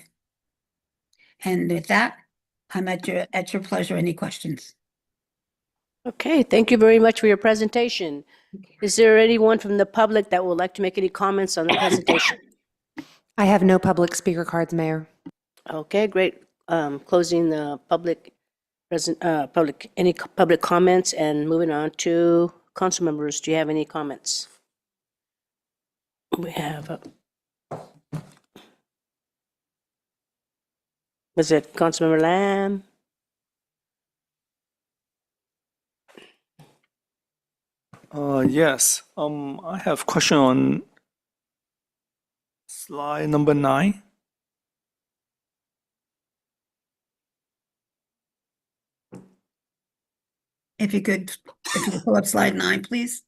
And with that, I'm at your pleasure. Any questions? Okay, thank you very much for your presentation. Is there anyone from the public that would like to make any comments on the presentation? I have no public speaker cards, Mayor. Okay, great. Closing the any public comments and moving on to council members. Do you have any comments? We have, was it Councilmember Lamb? Yes, I have question on slide number 9. If you could pull up slide 9, please.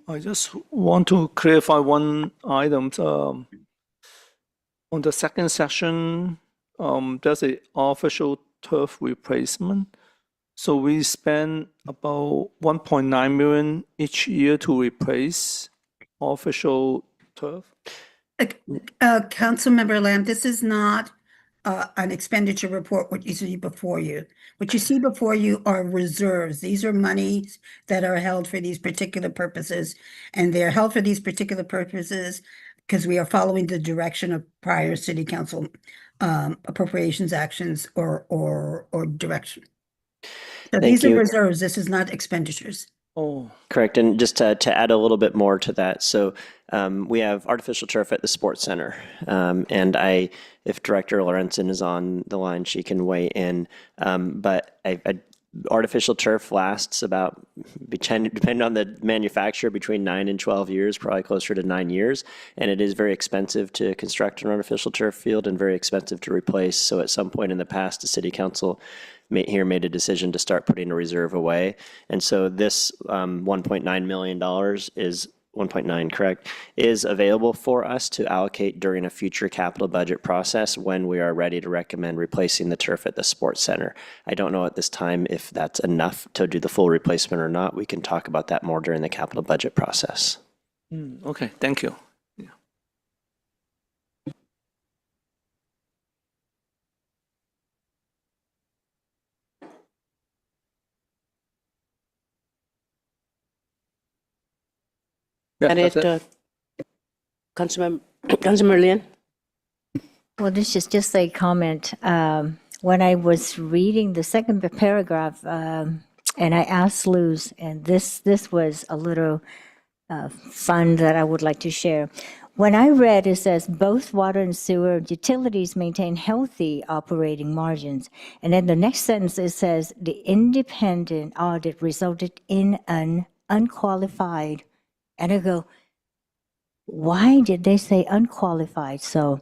I just want to clarify one item. On the second section, there's a official turf replacement. So we spend about 1.9 million each year to replace official turf. Councilmember Lamb, this is not an expenditure report, what you see before you. What you see before you are reserves. These are monies that are held for these particular purposes, and they're held for these particular purposes because we are following the direction of prior city council appropriations actions or direction. So these are reserves. This is not expenditures. Oh, Correct. And just to add a little bit more to that, so we have artificial turf at the sports center. And if Director Lorenzen is on the line, she can weigh in. But artificial turf lasts about, depending on the manufacturer, between 9 and 12 years, probably closer to 9 years. And it is very expensive to construct an artificial turf field and very expensive to replace. So at some point in the past, the city council made a decision to start putting a reserve away. And so this $1.9 million is 1.9, correct, is available for us to allocate during a future capital budget process when we are ready to recommend replacing the turf at the sports center. I don't know at this time if that's enough to do the full replacement or not. We can talk about that more during the capital budget process. okay, thank you. Yeah, And that's it. Councilmember Lin? Well, this is just a comment. When I was reading the second paragraph, and I asked Luz, and this was a little fun that I would like to share. When I read, it says both water and sewer utilities maintain healthy operating margins. And then the next sentence, it says the independent audit resulted in an unqualified. And I go, why did they say unqualified? So,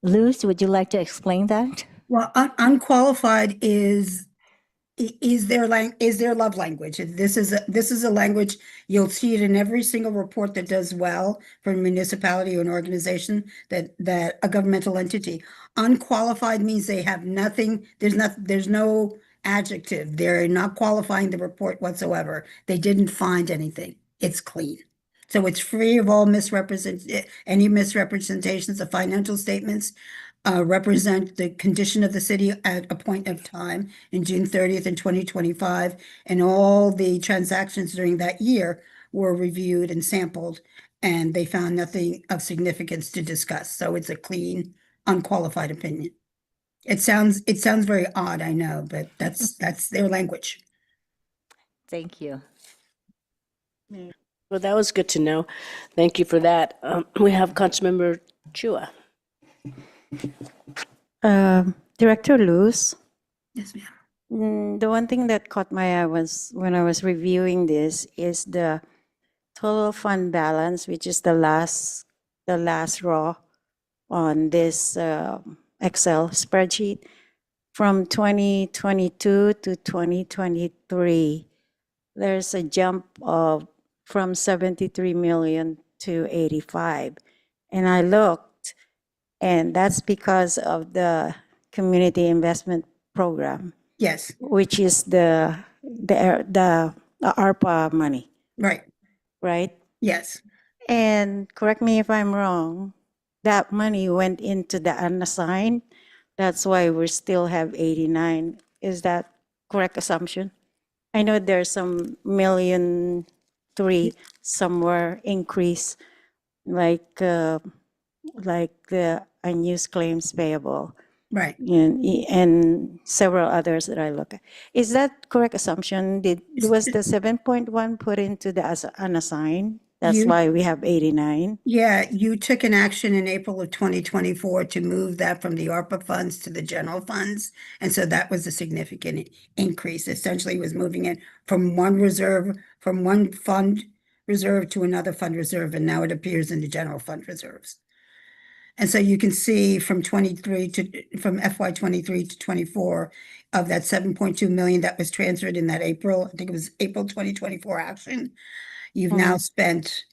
Luz, would you like to explain that? Well, unqualified is is their love language. This is a language, you'll see it in every single report that does well for a municipality or an organization that a governmental entity. Unqualified means they have nothing, there's no adjective. They're not qualifying the report whatsoever. They didn't find anything. It's clean. So it's free of all any misrepresentations. The financial statements represent the condition of the city at a point of time in June 30th in 2025, and all the transactions during that year were reviewed and sampled, and they found nothing of significance to discuss. So it's a clean, unqualified opinion. It sounds very odd, I know, but that's their language. Thank you. Well, that was good to know. Thank you for that. We have Councilmember Chua. Director Luz, Yes, ma'am. the one thing that caught my eye was when I was reviewing this is the total fund balance, which is the last row on this Excel spreadsheet from 2022 to 2023. There's a jump of from 73 million to 85. And I looked, and that's because of the community investment program, Yes, which is the ARPA money, right. right? Yes. And correct me if I'm wrong, that money went into the unassigned. That's why we still have 89. Is that correct assumption? I know there's some $1.3 million somewhere increase, like the unused claims payable. Right. And several others that I look at. Is that correct assumption? Was the 7.1 put into the unassigned? That's why we have 89? Yeah, you took an action in April of 2024 to move that from the ARPA funds to the general funds. And so that was a significant increase. Essentially, it was moving it from from one fund reserve to another fund reserve, and now it appears in the general fund reserves. And so you can see from FY 23 to 24 of that 7.2 million that was transferred in that April, I think it was April 2024 action. You've now spent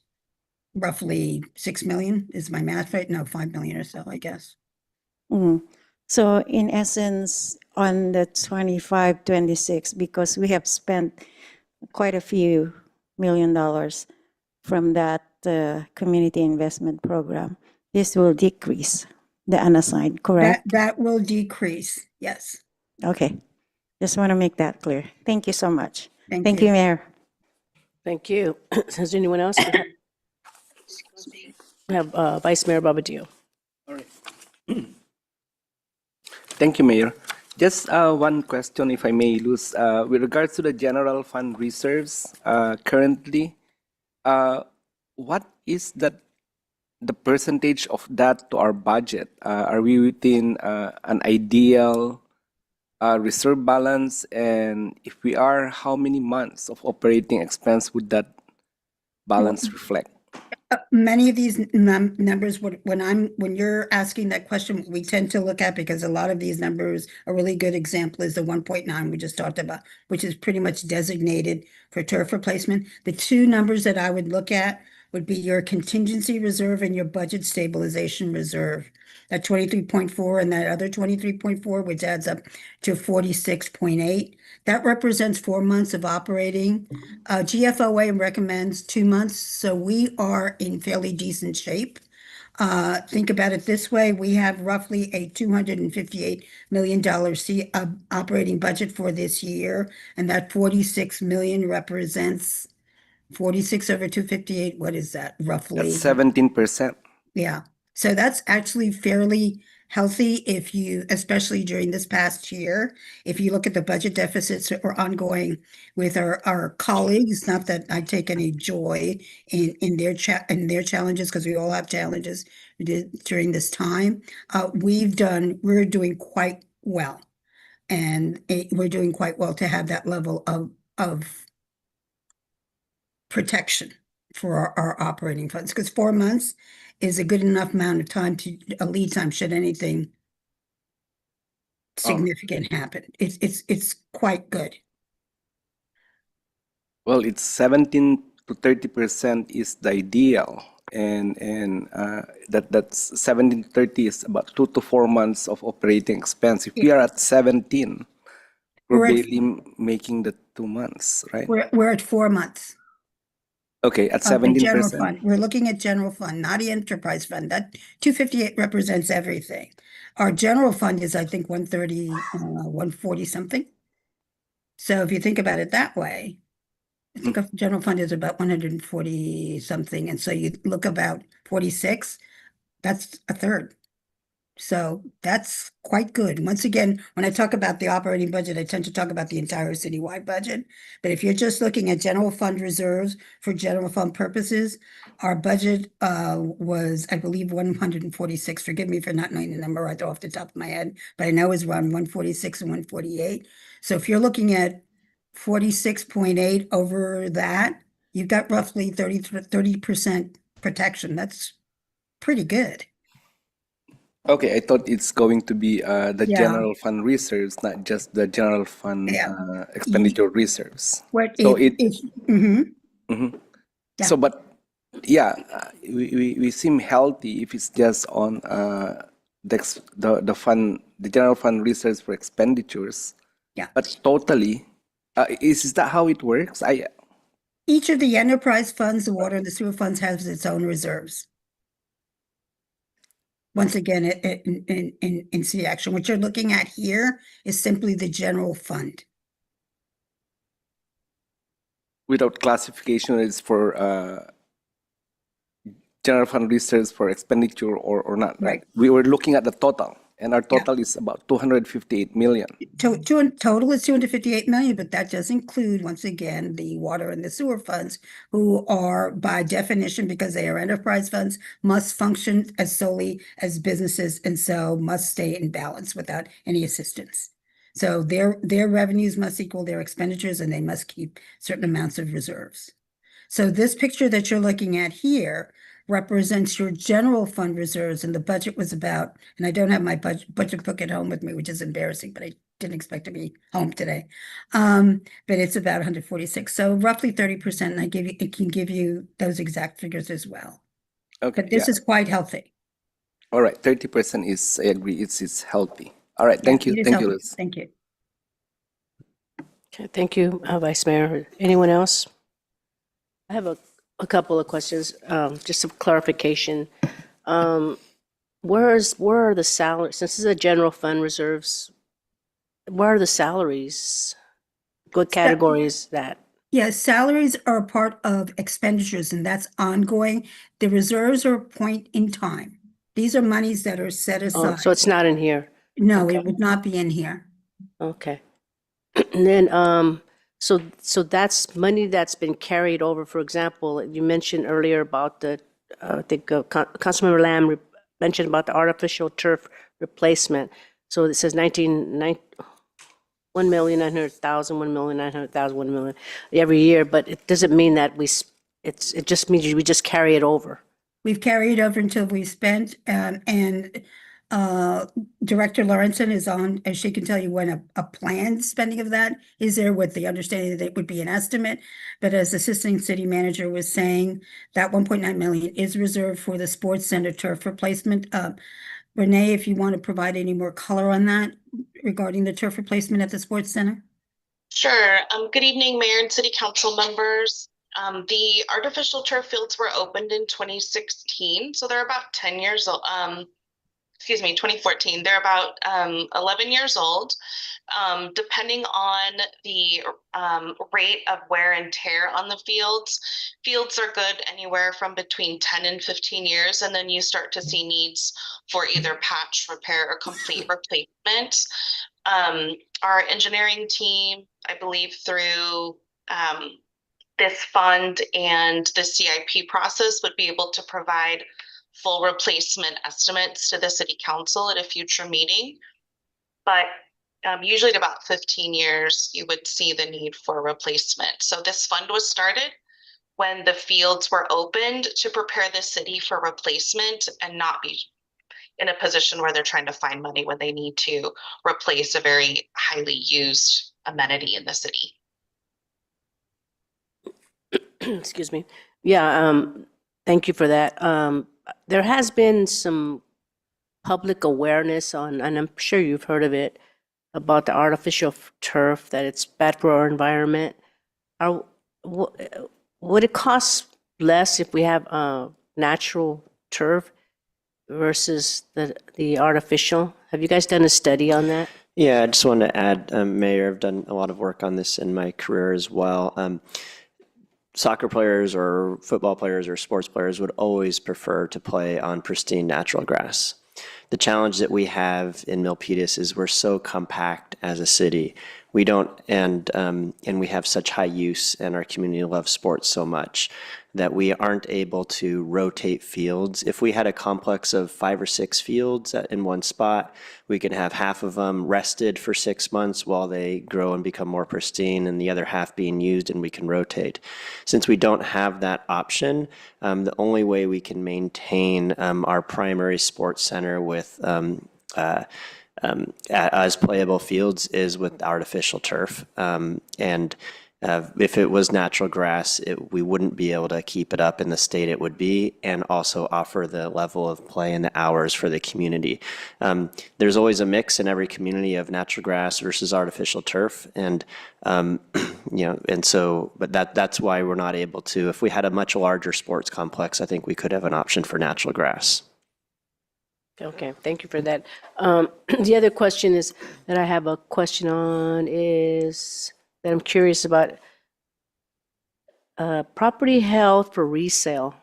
roughly 6 million, is my math right? No, 5 million or so, I guess. So in essence, on the 25, 26, because we have spent quite a few $1 million from that community investment program, this will decrease the unassigned, correct? That will decrease, yes. Okay, just want to make that clear. Thank you so much. Thank you, you. Mayor. Thank you. Has anyone else? We have Vice Mayor Babadillo. Thank you, Mayor. Just one question, if I may, Luz. With regards to the general fund reserves, currently, what is the percentage of that to our budget? Are we within an ideal reserve balance? And if we are, how many months of operating expense would that balance reflect? Many of these numbers, when you're asking that question, we tend to look at, because a lot of these numbers, a really good example is the 1.9 we just talked about, which is pretty much designated for turf replacement. The two numbers that I would look at would be your contingency reserve and your budget stabilization reserve. That 23.4 and that other 23.4, which adds up to 46.8. That represents 4 months of operating. GFOA recommends 2 months, so we are in fairly decent shape. Think about it this way: we have roughly a $258 million operating budget for this year, and that 46 million represents 46 over 258. What is that, roughly? That's 17%. Yeah. So that's actually fairly healthy especially during this past year. If you look at the budget deficits that are ongoing with our colleagues, not that I take any joy in their challenges, because we all have challenges during this time. We're doing quite well. And we're doing quite well to have that level of protection for our operating funds, because 4 months is a good enough amount of time a lead time should anything significant happen. It's quite good. Well, it's 17 to 30% is the ideal, and that's 17 to 30 is about 2 to 4 months of operating expense. If we are at 17, we're We're at- barely making the 2 months, right? We're at 4 months. Okay, at Of the general 17%. fund. We're looking at general fund, not the enterprise fund. That 258 represents everything. Our general fund is, I think, 130, 140 something. So if you think about it that way, I think our general fund is about 140 something. And so you look about 46, that's a third. So that's quite good. Once again, when I talk about the operating budget, I tend to talk about the entire citywide budget. But if you're just looking at general fund reserves for general fund purposes, our budget was, I believe, 146. Forgive me for not knowing the number right off the top of my head, but I know it's around 146 and 148. So if you're looking at 46.8 over that, you've got roughly 30% protection. That's pretty good. Okay, I thought it's going to be the Yeah. general fund reserves, not just the general fund Yeah. expenditure reserves. What So it's mhm. Yeah. So, but yeah, we seem healthy if it's just on the fund, the general fund reserves for expenditures. Yeah. But totally, is that how it works? Each of the enterprise funds, the water and the sewer funds has its own reserves. Once again, in city action, what you're looking at here is simply the general fund. Without classification, it's for general fund reserves for expenditure or not, right? We were looking at the total, and our total is about 258 million. Total is 258 million, but that does include, once again, the water and the sewer funds, who are by definition, because they are enterprise funds, must function as solely as businesses and so must stay in balance without any assistance. So their revenues must equal their expenditures and they must keep certain amounts of reserves. So this picture that you're looking at here represents your general fund reserves, and the budget was about, and I don't have my budget book at home with me, which is embarrassing, but I didn't expect to be home today. But it's about 146, so roughly 30%, and it can give you those exact figures as well. Okay, But this is quite healthy. All right, 30% is, I agree, it's healthy. All right, thank you, It is thank you, healthy. Liz. Thank you. Okay, thank you, Vice Mayor. Anyone else? I have a couple of questions, just some clarification. Where are the salaries, since this is a general fund reserves, where are the salaries? What categories that? Yes, salaries are a part of expenditures, and that's ongoing. The reserves are a point in time. These are monies that are set Oh, aside. so it's not in here? No, okay. it would not be in here. Okay. And then, so that's money that's been carried over. For example, you mentioned earlier about the, I think Councilmember Lamb mentioned about the artificial turf replacement. So it says 1,900,000, 1,900,000, 1 million every year, but it doesn't mean that it just means we just carry it over. We've carried over until we spent, and Director Lawrenson is on, and she can tell you when a planned spending of that is there, with the understanding that it would be an estimate. But as Assistant City Manager was saying, that 1.9 million is reserved for the sports center turf replacement. Renee, if you want to provide any more color on that regarding the turf replacement at the sports center. Sure. Good evening, Mayor and City Council members. The artificial turf fields were opened in 2016, so they're about 10 years old. 2014. They're about 11 years old. Depending on the rate of wear and tear on the fields are good anywhere from between 10 and 15 years, and then you start to see needs for either patch repair or complete replacement. Our engineering team, I believe through this fund and the CIP process, would be able to provide full replacement estimates to the City Council at a future meeting. But usually at about 15 years, you would see the need for replacement. So this fund was started when the fields were opened to prepare the city for replacement and not be in a position where they're trying to find money when they need to replace a very highly used amenity in the city. Excuse me. Yeah, thank you for that. There has been some public awareness on, and I'm sure you've heard of it, about the artificial turf, that it's bad for our environment. Would it cost less if we have natural turf versus the artificial? Have you guys done a study on that? Yeah, I just wanted to add, Mayor, I've done a lot of work on this in my career as well. Soccer players or football players or sports players would always prefer to play on pristine natural grass. The challenge that we have in Milpitas is we're so compact as a city. We don't, and we have such high use, and our community loves sports so much that we aren't able to rotate fields. If we had a complex of 5 or 6 fields in one spot, we could have half of them rested for 6 months while they grow and become more pristine, and the other half being used, and we can rotate. Since we don't have that option, the only way we can maintain our primary sports center with as playable fields is with artificial turf. If it was natural grass, we wouldn't be able to keep it up in the state it would be, and also offer the level of play and the hours for the community. There's always a mix in every community of natural grass versus artificial turf, and but that's why we're not able to. If we had a much larger sports complex, I think we could have an option for natural grass. Okay, thank you for that. The other question is that I have a question on is that I'm curious about property held for resale.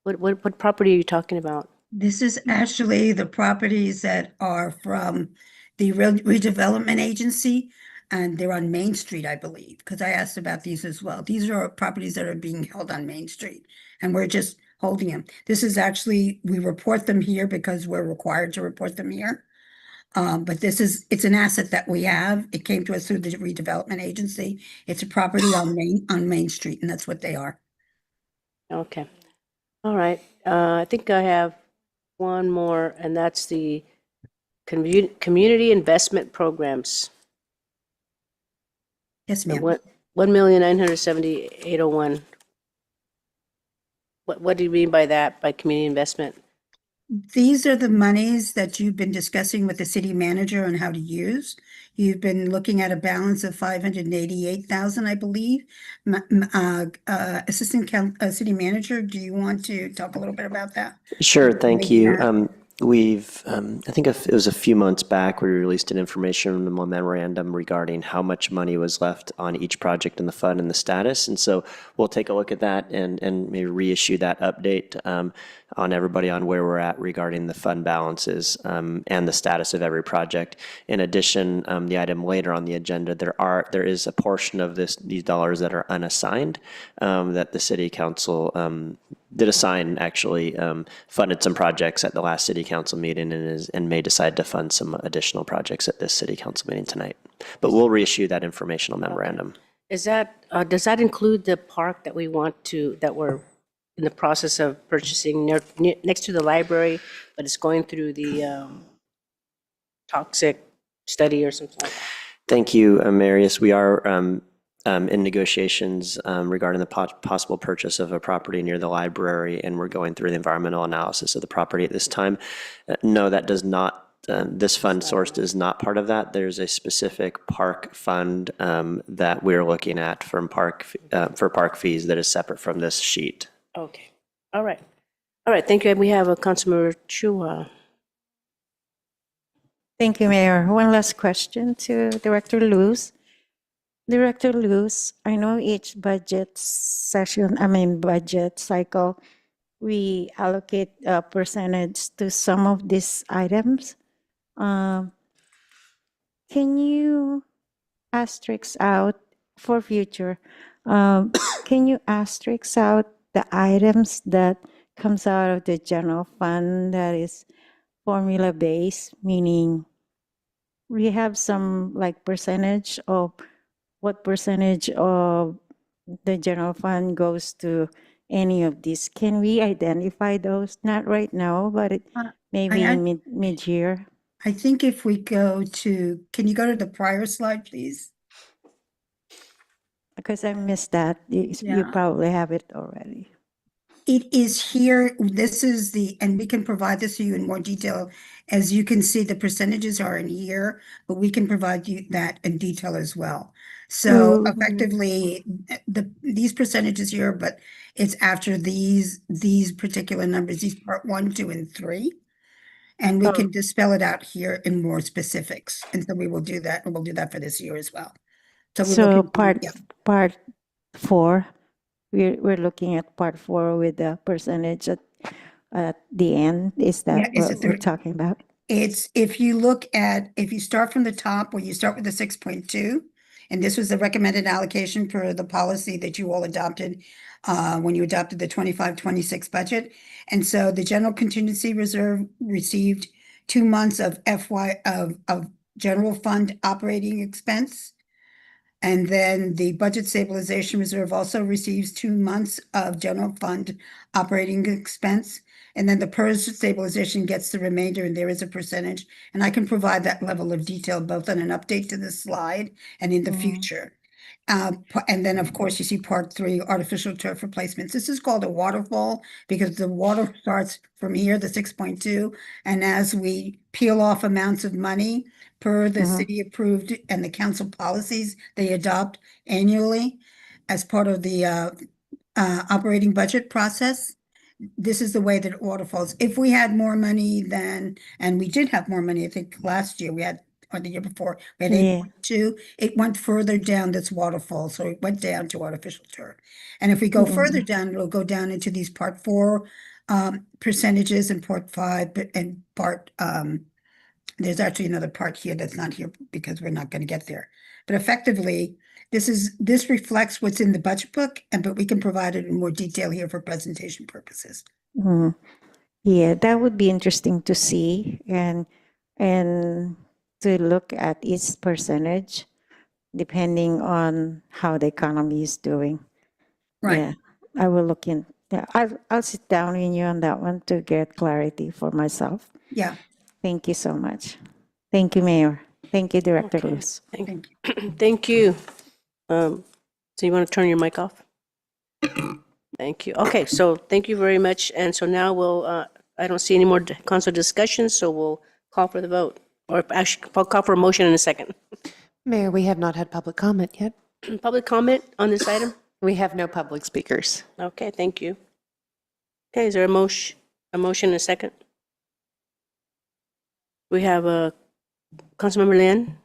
What property are you talking about? This is actually the properties that are from the redevelopment agency, and they're on Main Street, I believe, because I asked about these as well. These are properties that are being held on Main Street, and we're just holding them. This is actually, we report them here because we're required to report them here. But it's an asset that we have. It came to us through the redevelopment agency. It's a property on Main Street, and that's what they are. Okay, all right. I think I have one more, and that's the community investment programs. Yes, ma'am. 1,978,001. What do you mean by that, by community investment? These are the monies that you've been discussing with the city manager on how to use. You've been looking at a balance of 588,000, I believe. Assistant City Manager, do you want to talk a little bit about that? Sure, thank you. I think it was a few months back, we released an information memorandum regarding how much money was left on each project in the fund and the status. And so we'll take a look at that and maybe reissue that update on everybody on where we're at regarding the fund balances and the status of every project. In addition, the item later on the agenda, there is a portion of these dollars that are unassigned that the city council did assign, actually funded some projects at the last city council meeting and may decide to fund some additional projects at this city council meeting tonight. But we'll reissue that informational memorandum. Is that, does that include the park that that we're in the process of purchasing next to the library, but it's going through the toxic study or something like that? Thank you, Marius. We are in negotiations regarding the possible purchase of a property near the library, and we're going through the environmental analysis of the property at this time. No, that does not, this fund source is not part of that. There's a specific park fund that we're looking at for park fees that is separate from this sheet. Okay, all right. All right, thank you. We have a Councilmember Chua. Thank you, Mayor. One last question to Director Luz. Director Luz, I know each budget cycle, we allocate a percentage to some of these items. Can you asterisk out for future? Can you asterisk out the items that comes out of the general fund that is formula based, meaning we have some like percentage of what percentage of the general fund goes to any of these. Can we identify those? Not right now, but maybe I- in mid-year. I think if we go to, can you go to the prior slide, please? Because I missed that. You Yeah. probably have it already. It is here, this is the, and we can provide this to you in more detail. As you can see, the percentages are in here, but we can provide you that in detail as well. So effectively, these percentages here, but it's after these particular numbers, these part 1, 2, and 3. And we can just spell it out here in more specifics. And so we will do that, and we'll do that for this year as well. So we're So looking, part 4, we're looking at part 4 with the percentage at the end. Is that it's what we're talking about? It's, if you start from the top, where you start with the 6.2, and this was the recommended allocation for the policy that you all adopted when you adopted the 25-26 budget. And so the general contingency reserve received 2 months of of general fund operating expense. And then the budget stabilization reserve also receives 2 months of general fund operating expense. And then the PERS stabilization gets the remainder, and there is a percentage. And I can provide that level of detail both on an update to this slide and in the future. And then, of course, you see part 3, artificial turf replacements. This is called a waterfall because the water starts from here, the 6.2. And as we peel off amounts of money per the city approved and the council policies they adopt annually as part of the operating budget process, this is the way that it waterfalls. If we had more money than, and we did have more money, I think last year we had, or the year before, we had 8.2, it went further down this waterfall, so it went down to artificial turf. And if we go further down, it'll go down into these part 4 percentages and part 5, and part, there's actually another part here that's not here because we're not going to get there. But effectively, this reflects what's in the budget book, but we can provide it in more detail here for presentation purposes. Yeah, that would be interesting to see and to look at each percentage depending on how the economy is doing. Right. Yeah, I will look in. Yeah, I'll sit down with you on that one to get clarity for myself. Yeah. Thank you so much. Thank you, Mayor. Thank you, Director Lewis. Thank you. Thank you. So you want to turn your mic off? Thank you. Okay, so thank you very much. And so now we'll, I don't see any more council discussions, so we'll call for the vote. Or actually, I'll call for a motion in a second. Mayor, we have not had public comment yet. Public comment on this item? We have no public speakers. Okay, thank you. Okay, is there a motion in a second? We have Councilmember Lin.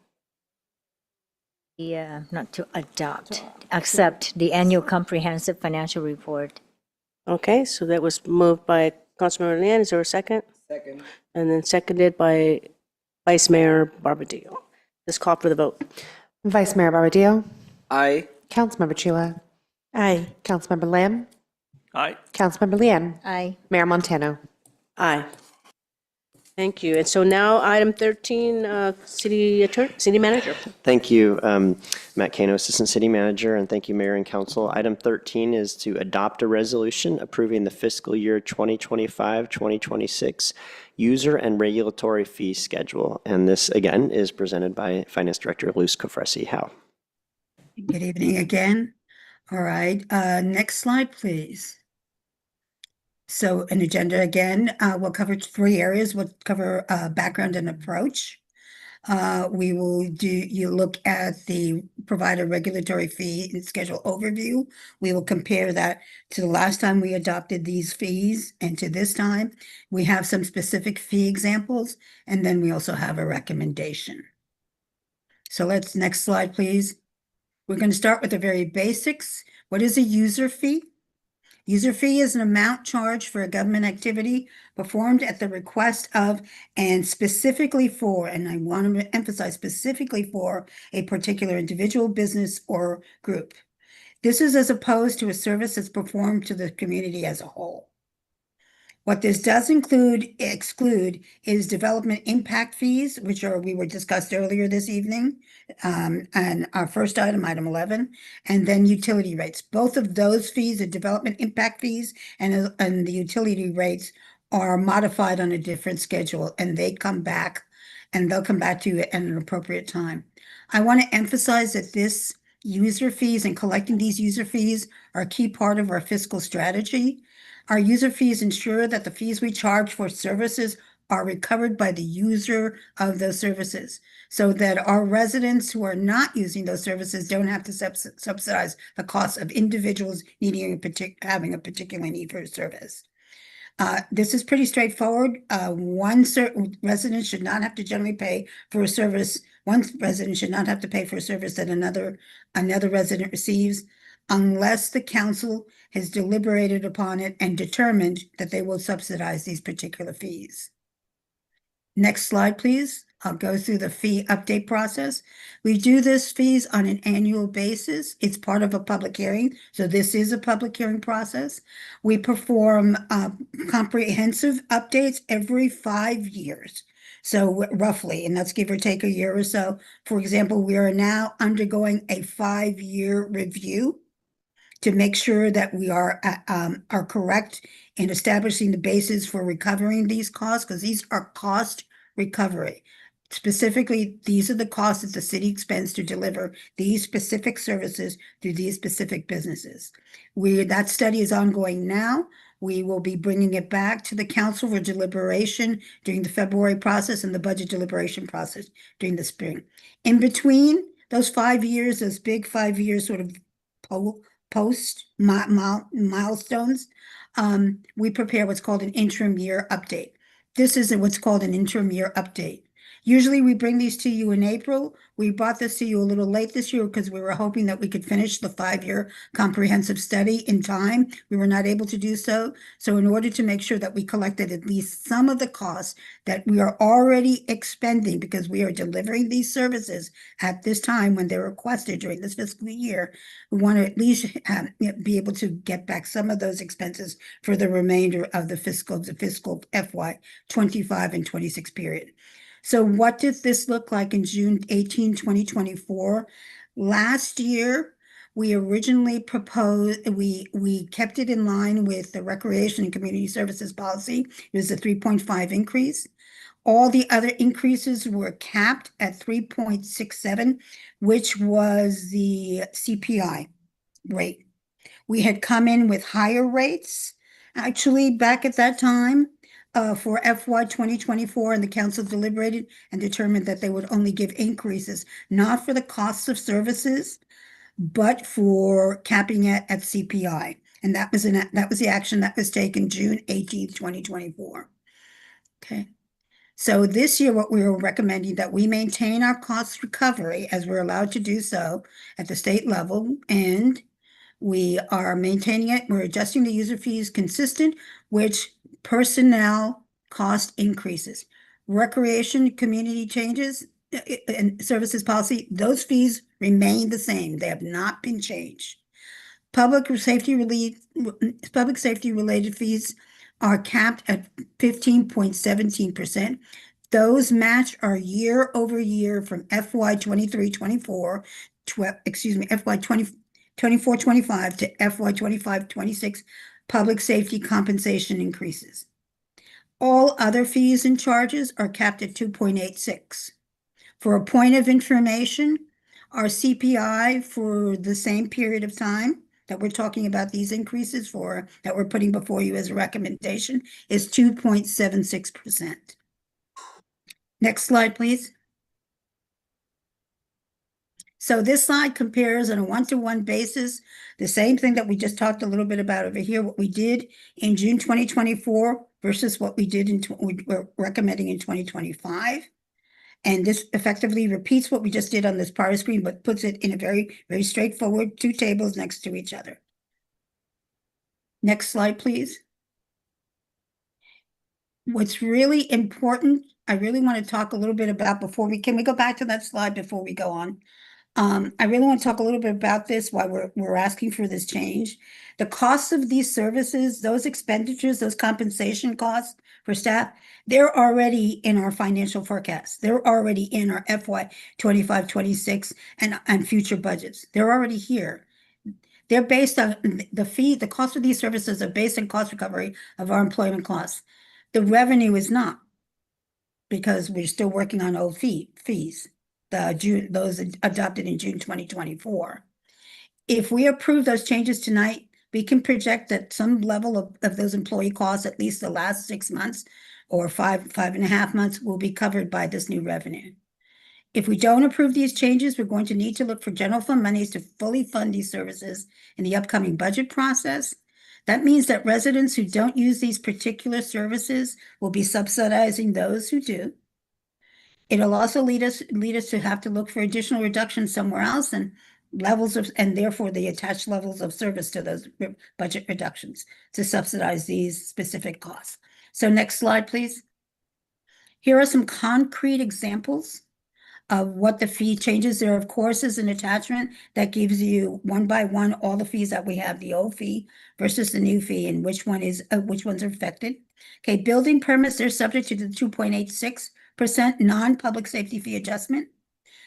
Yeah, not to adopt, accept the annual comprehensive financial report. Okay, so that was moved by Councilmember Lin. Is there a second? Second. And then seconded by Vice Mayor Barbadillo. Let's call for the vote. Vice Mayor Barbadillo. Aye. Councilmember Chua. Aye. Councilmember Lam. Aye. Councilmember Lian. Aye. Mayor Montano. Aye. Thank you. And so now item 13, City Manager. Thank you, Matt Kano, Assistant City Manager, and thank you, Mayor and Council. Item 13 is to adopt a resolution approving the fiscal year 2025-2026 user and regulatory fee schedule. And this, again, is presented by Finance Director Luz Kofresi Howe. Good evening again. All right, next slide, please. So an agenda again, we'll cover 3 areas. We'll cover background and approach. We will you look at the provider regulatory fee and schedule overview. We will compare that to the last time we adopted these fees and to this time. We have some specific fee examples, and then we also have a recommendation. So next slide, please. We're going to start with the very basics. What is a user fee? User fee is an amount charged for a government activity performed at the request of and specifically for, and I want to emphasize specifically for, a particular individual, business, or group. This is as opposed to a service that's performed to the community as a whole. What this does exclude is development impact fees, which we were discussed earlier this evening. And our first item, item 11, and then utility rates. Both of those fees, the development impact fees and the utility rates, are modified on a different schedule, and they'll come back to you at an appropriate time. I want to emphasize that this user fees and collecting these user fees are a key part of our fiscal strategy. Our user fees ensure that the fees we charge for services are recovered by the user of those services, so that our residents who are not using those services don't have to subsidize the cost of individuals having a particular need for a service. This is pretty straightforward. One resident should not have to generally pay for a service. One resident should not have to pay for a service that another resident receives, unless the council has deliberated upon it and determined that they will subsidize these particular fees. Next slide, please. I'll go through the fee update process. We do this fees on an annual basis. It's part of a public hearing, so this is a public hearing process. We perform comprehensive updates every 5 years. So roughly, and that's give or take a year or so. For example, we are now undergoing a 5-year review to make sure that we are correct in establishing the basis for recovering these costs, because these are cost recovery. Specifically, these are the costs that the city expends to deliver these specific services to these specific businesses. That study is ongoing now. We will be bringing it back to the council for deliberation during the February process and the budget deliberation process during the spring. In between those 5 years, those big 5 years sort of post milestones, we prepare what's called an interim year update. This is what's called an interim year update. Usually we bring these to you in April. We brought this to you a little late this year because we were hoping that we could finish the 5-year comprehensive study in time. We were not able to do so. So in order to make sure that we collected at least some of the costs that we are already expending, because we are delivering these services at this time when they're requested during this fiscal year, we want to at least be able to get back some of those expenses for the remainder of the fiscal FY 25 and 26 period. So what did this look like in June 18, 2024? Last year, we originally proposed, we kept it in line with the Recreation and Community Services Policy. It was a 3.5 increase. All the other increases were capped at 3.67, which was the CPI rate. We had come in with higher rates, actually, back at that time. For FY 2024, and the council deliberated and determined that they would only give increases, not for the costs of services, but for capping it at CPI. And that was the action that was taken June 18th, 2024. Okay. So this year, what we were recommending that we maintain our cost recovery as we're allowed to do so at the state level, and we are maintaining it. We're adjusting the user fees consistent, which personnel cost increases. Recreation, community changes, and services policy, those fees remain the same. They have not been changed. Public safety related fees are capped at 15.17%. Those match our year over year from FY 23-24 FY 24-25 to FY 25-26 public safety compensation increases. All other fees and charges are capped at 2.86. For a point of information, our CPI for the same period of time that we're talking about these increases for, that we're putting before you as a recommendation, is 2.76%. Next slide, please. So this slide compares on a one-to-one basis, the same thing that we just talked a little bit about over here, what we did in June 2024 versus what we did we're recommending in 2025. And this effectively repeats what we just did on this prior screen, but puts it in a very, very straightforward 2 tables next to each other. Next slide, please. What's really important, I really want to talk a little bit about can we go back to that slide before we go on? I really want to talk a little bit about this, why we're asking for this change. The costs of these services, those expenditures, those compensation costs for staff, they're already in our financial forecast. They're already in our FY 25, 26 and future budgets. They're already here. They're based on the cost of these services are based on cost recovery of our employment costs. The revenue is not, because we're still working on old fees, those adopted in June 2024. If we approve those changes tonight, we can project that some level of those employee costs, at least the last 6 months or 5.5 months, will be covered by this new revenue. If we don't approve these changes, we're going to need to look for general fund monies to fully fund these services in the upcoming budget process. That means that residents who don't use these particular services will be subsidizing those who do. It'll also lead us to have to look for additional reductions somewhere else and therefore the attached levels of service to those budget reductions to subsidize these specific costs. So next slide, please. Here are some concrete examples of what the fee changes. There, of course, is an attachment that gives you one by one all the fees that we have, the old fee versus the new fee, and which ones are affected. Okay, building permits, they're subject to the 2.86% non-public safety fee adjustment.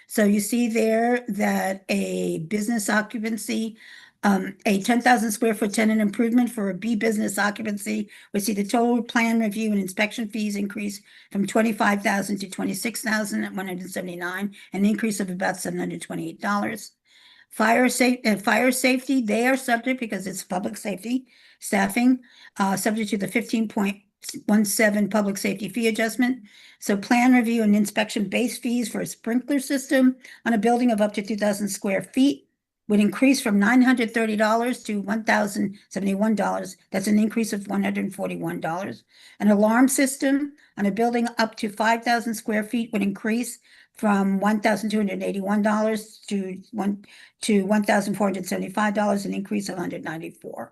So you see there that a business occupancy, a 10,000 square foot tenant improvement for a B business occupancy, we see the total plan review and inspection fees increase from 25,000 to 26,179, an increase of about $728. Fire safety, they are subject, because it's public safety staffing, subject to the 15.17 public safety fee adjustment. So plan review and inspection base fees for a sprinkler system on a building of up to 2,000 square feet would increase from $930 to $1,071. That's an increase of $141. An alarm system on a building up to 5,000 square feet would increase from $1,281 to $1,475, an increase of $194.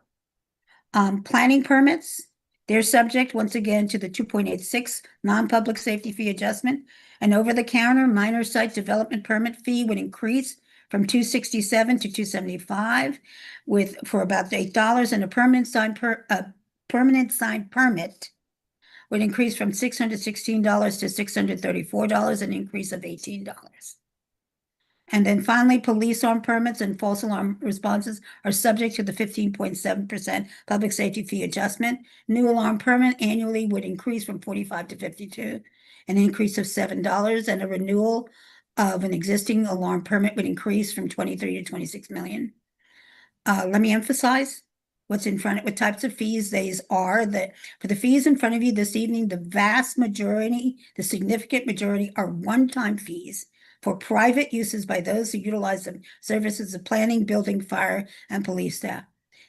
Planning permits, they're subject once again to the 2.86 non-public safety fee adjustment. An over-the-counter minor site development permit fee would increase from $267 to $275, for about $8, and a permanent sign permit would increase from $616 to $634, an increase of $18. And then finally, police alarm permits and false alarm responses are subject to the 15.7% public safety fee adjustment. New alarm permit annually would increase from 45 to 52, an increase of $7, and a renewal of an existing alarm permit would increase from 23 to 26 million. Let me emphasize what's in front, what types of fees these are. That for the fees in front of you this evening, the vast majority, the significant majority, are one-time fees for private uses by those who utilize the services of planning, building, fire, and police staff.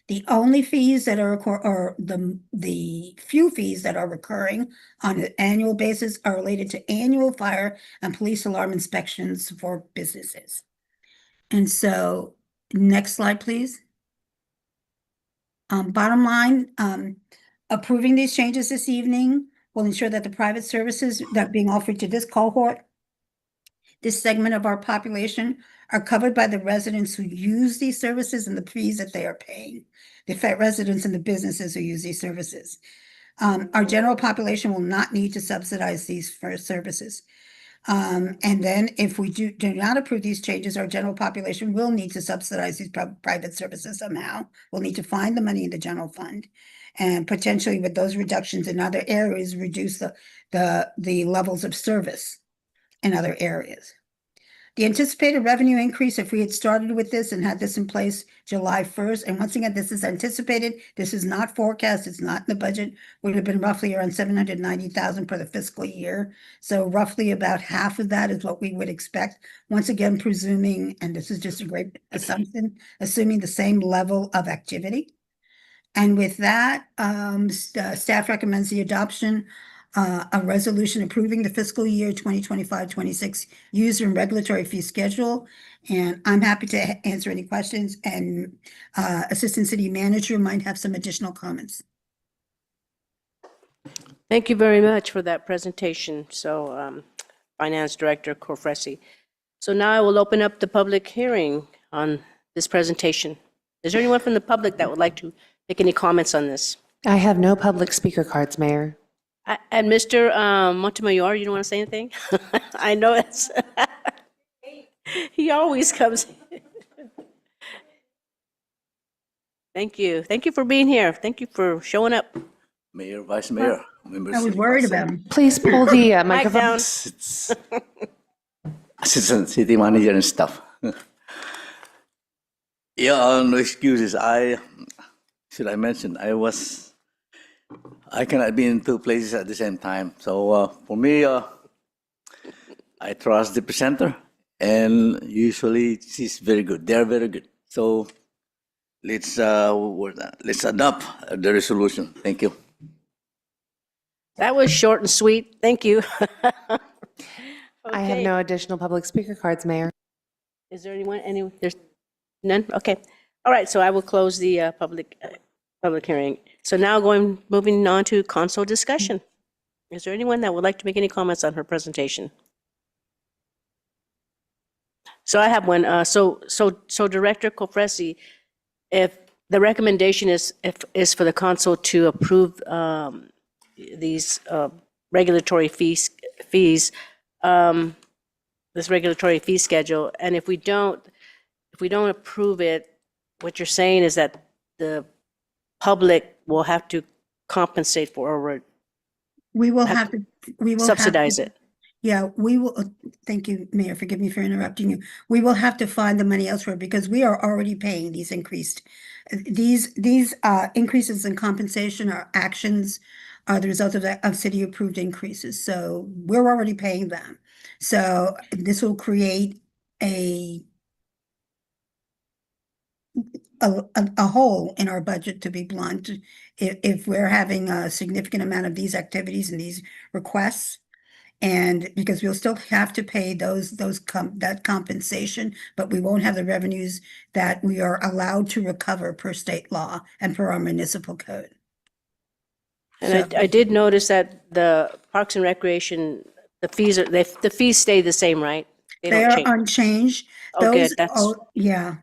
The only fees that are, or the few fees that are recurring on an annual basis are related to annual fire and police alarm inspections for businesses. And so, next slide, please. Bottom line, approving these changes this evening will ensure that the private services that are being offered to this cohort, this segment of our population, are covered by the residents who use these services and the fees that they are paying, the residents and the businesses who use these services. Our general population will not need to subsidize these first services. And then if we do not approve these changes, our general population will need to subsidize these private services somehow. We'll need to find the money in the general fund, and potentially with those reductions in other areas, reduce the levels of service in other areas. The anticipated revenue increase, if we had started with this and had this in place July 1st, and once again, this is anticipated, this is not forecast, it's not in the budget, would have been roughly around $790,000 for the fiscal year. So roughly about half of that is what we would expect. Once again, presuming, and this is just a great assumption, assuming the same level of activity. And with that, staff recommends the adoption a resolution approving the fiscal year 2025-26 user and regulatory fee schedule. And I'm happy to answer any questions, and Assistant City Manager might have some additional comments. Thank you very much for that presentation. So, Finance Director Corfresi. So now I will open up the public hearing on this presentation. Is there anyone from the public that would like to make any comments on this? I have no public speaker cards, Mayor. And Mr. Montemayor, you don't want to say anything? I know it's, he always comes. Thank you. Thank you for being here. Thank you for showing up. Mayor, Vice Mayor, members. I was City worried Council, about him. Please pull the Mic microphone. down. Assistant City Manager and staff. Yeah, no excuses. Should I mention, I cannot be in two places at the same time. So for me, I trust the presenter, and usually she's very good. They're very good. So let's adopt the resolution. Thank you. That was short and sweet. Thank you. I have Okay. no additional public speaker cards, Mayor. Is there anyone, there's none? Okay. All right, so I will close the public hearing. So now moving on to council discussion. Is there anyone that would like to make any comments on her presentation? So I have one. So Director Cofresi, if the recommendation is for the council to approve these regulatory fees, this regulatory fee schedule, and if we don't approve it, what you're saying is that the public will have to compensate for or We will have to, subsidize it. Yeah, we will, thank you, Mayor, forgive me for interrupting you. We will have to find the money elsewhere because we are already paying these increases in compensation are actions, are the result of city approved increases. So we're already paying them. So this will create a hole in our budget, to be blunt, if we're having a significant amount of these activities and these requests. And because we'll still have to pay that compensation, but we won't have the revenues that we are allowed to recover per state law and per our municipal code. And I did notice that the Parks and Recreation, the fees stay the same, right? They don't are change. unchanged. Okay, Those that's- are, yeah.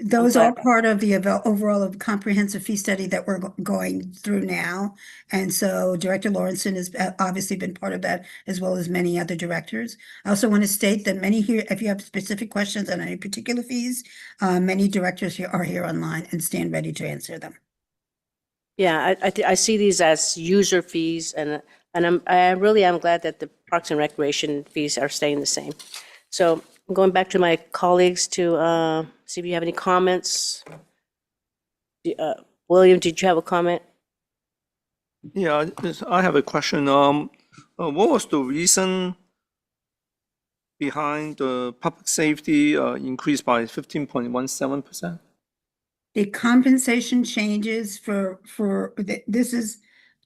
Those are glad. part of the overall comprehensive fee study that we're going through now. And so Director Lawrenson has obviously been part of that, as well as many other directors. I also want to state that many here, if you have specific questions on any particular fees, many directors here are here online and stand ready to answer them. Yeah, I see these as user fees, and I really am glad that the Parks and Recreation fees are staying the same. So I'm going back to my colleagues to see if you have any comments. William, did you have a comment? Yeah, I have a question. What was the reason behind the public safety increase by 15.17%? The compensation changes this is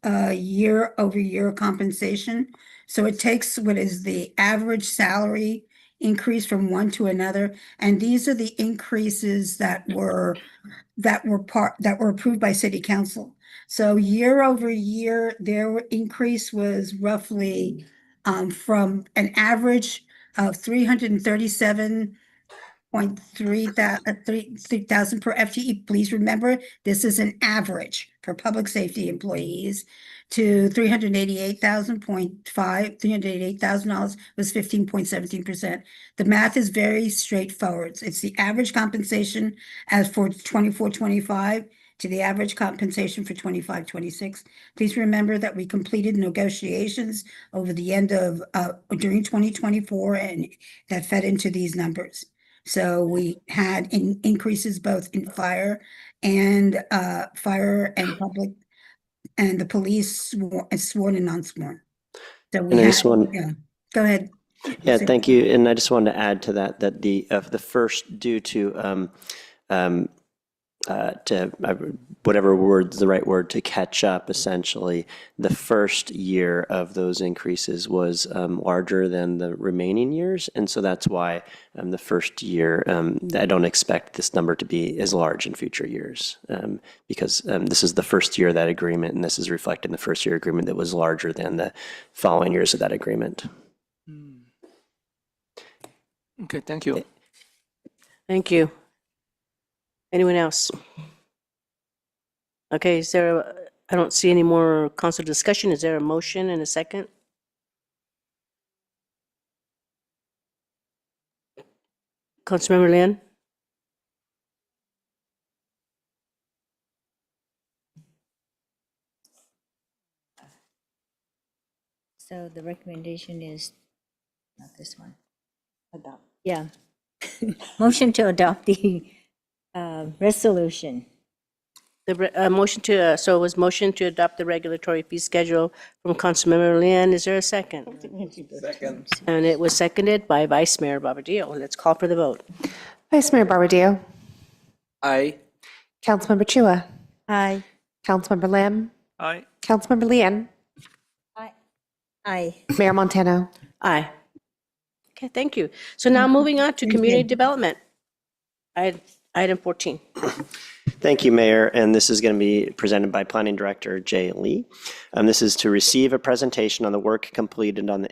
year-over-year compensation. So it takes what is the average salary increase from one to another, and these are the increases that were approved by City Council. So year over year, their increase was roughly from an average of 337,300 per FTE. Please remember, this is an average for public safety employees, to $388,000 was 15.17%. The math is very straightforward. It's the average compensation as for 24-25 to the average compensation for 25-26. Please remember that we completed negotiations over the end of during 2024, and that fed into these numbers. So we had increases both in fire and public, and the police sworn and non-sworn. So we And I had, just want- yeah, go ahead. Yeah, thank you. And I just wanted to add to that, that the first, due to whatever word's the right word, to catch up, essentially, the first year of those increases was larger than the remaining years. And so that's why the first year, I don't expect this number to be as large in future years, because this is the first year of that agreement, and this is reflected in the first year agreement that was larger than the following years of that agreement. Okay, thank you. Thank you. Anyone else? Okay, I don't see any more council discussion. Is there a motion and a second? Councilmember Lin? So the recommendation is not this one. Adopt. Yeah. Motion to adopt the resolution. Motion to, so it was motion to adopt the regulatory fee schedule from Councilmember Lin. Is there a second? Second. And it was seconded by Vice Mayor Barbadillo. Let's call for the vote. Vice Mayor Barbadillo, Aye. Councilmember Chua, Aye. Councilmember Lim, Aye. Councilmember Lian, Aye. Mayor Montano. Aye. Okay, thank you. So now moving on to community development. Item 14. Thank you, Mayor. And this is going to be presented by Planning Director Jay Lee. This is to receive a presentation on the work completed on the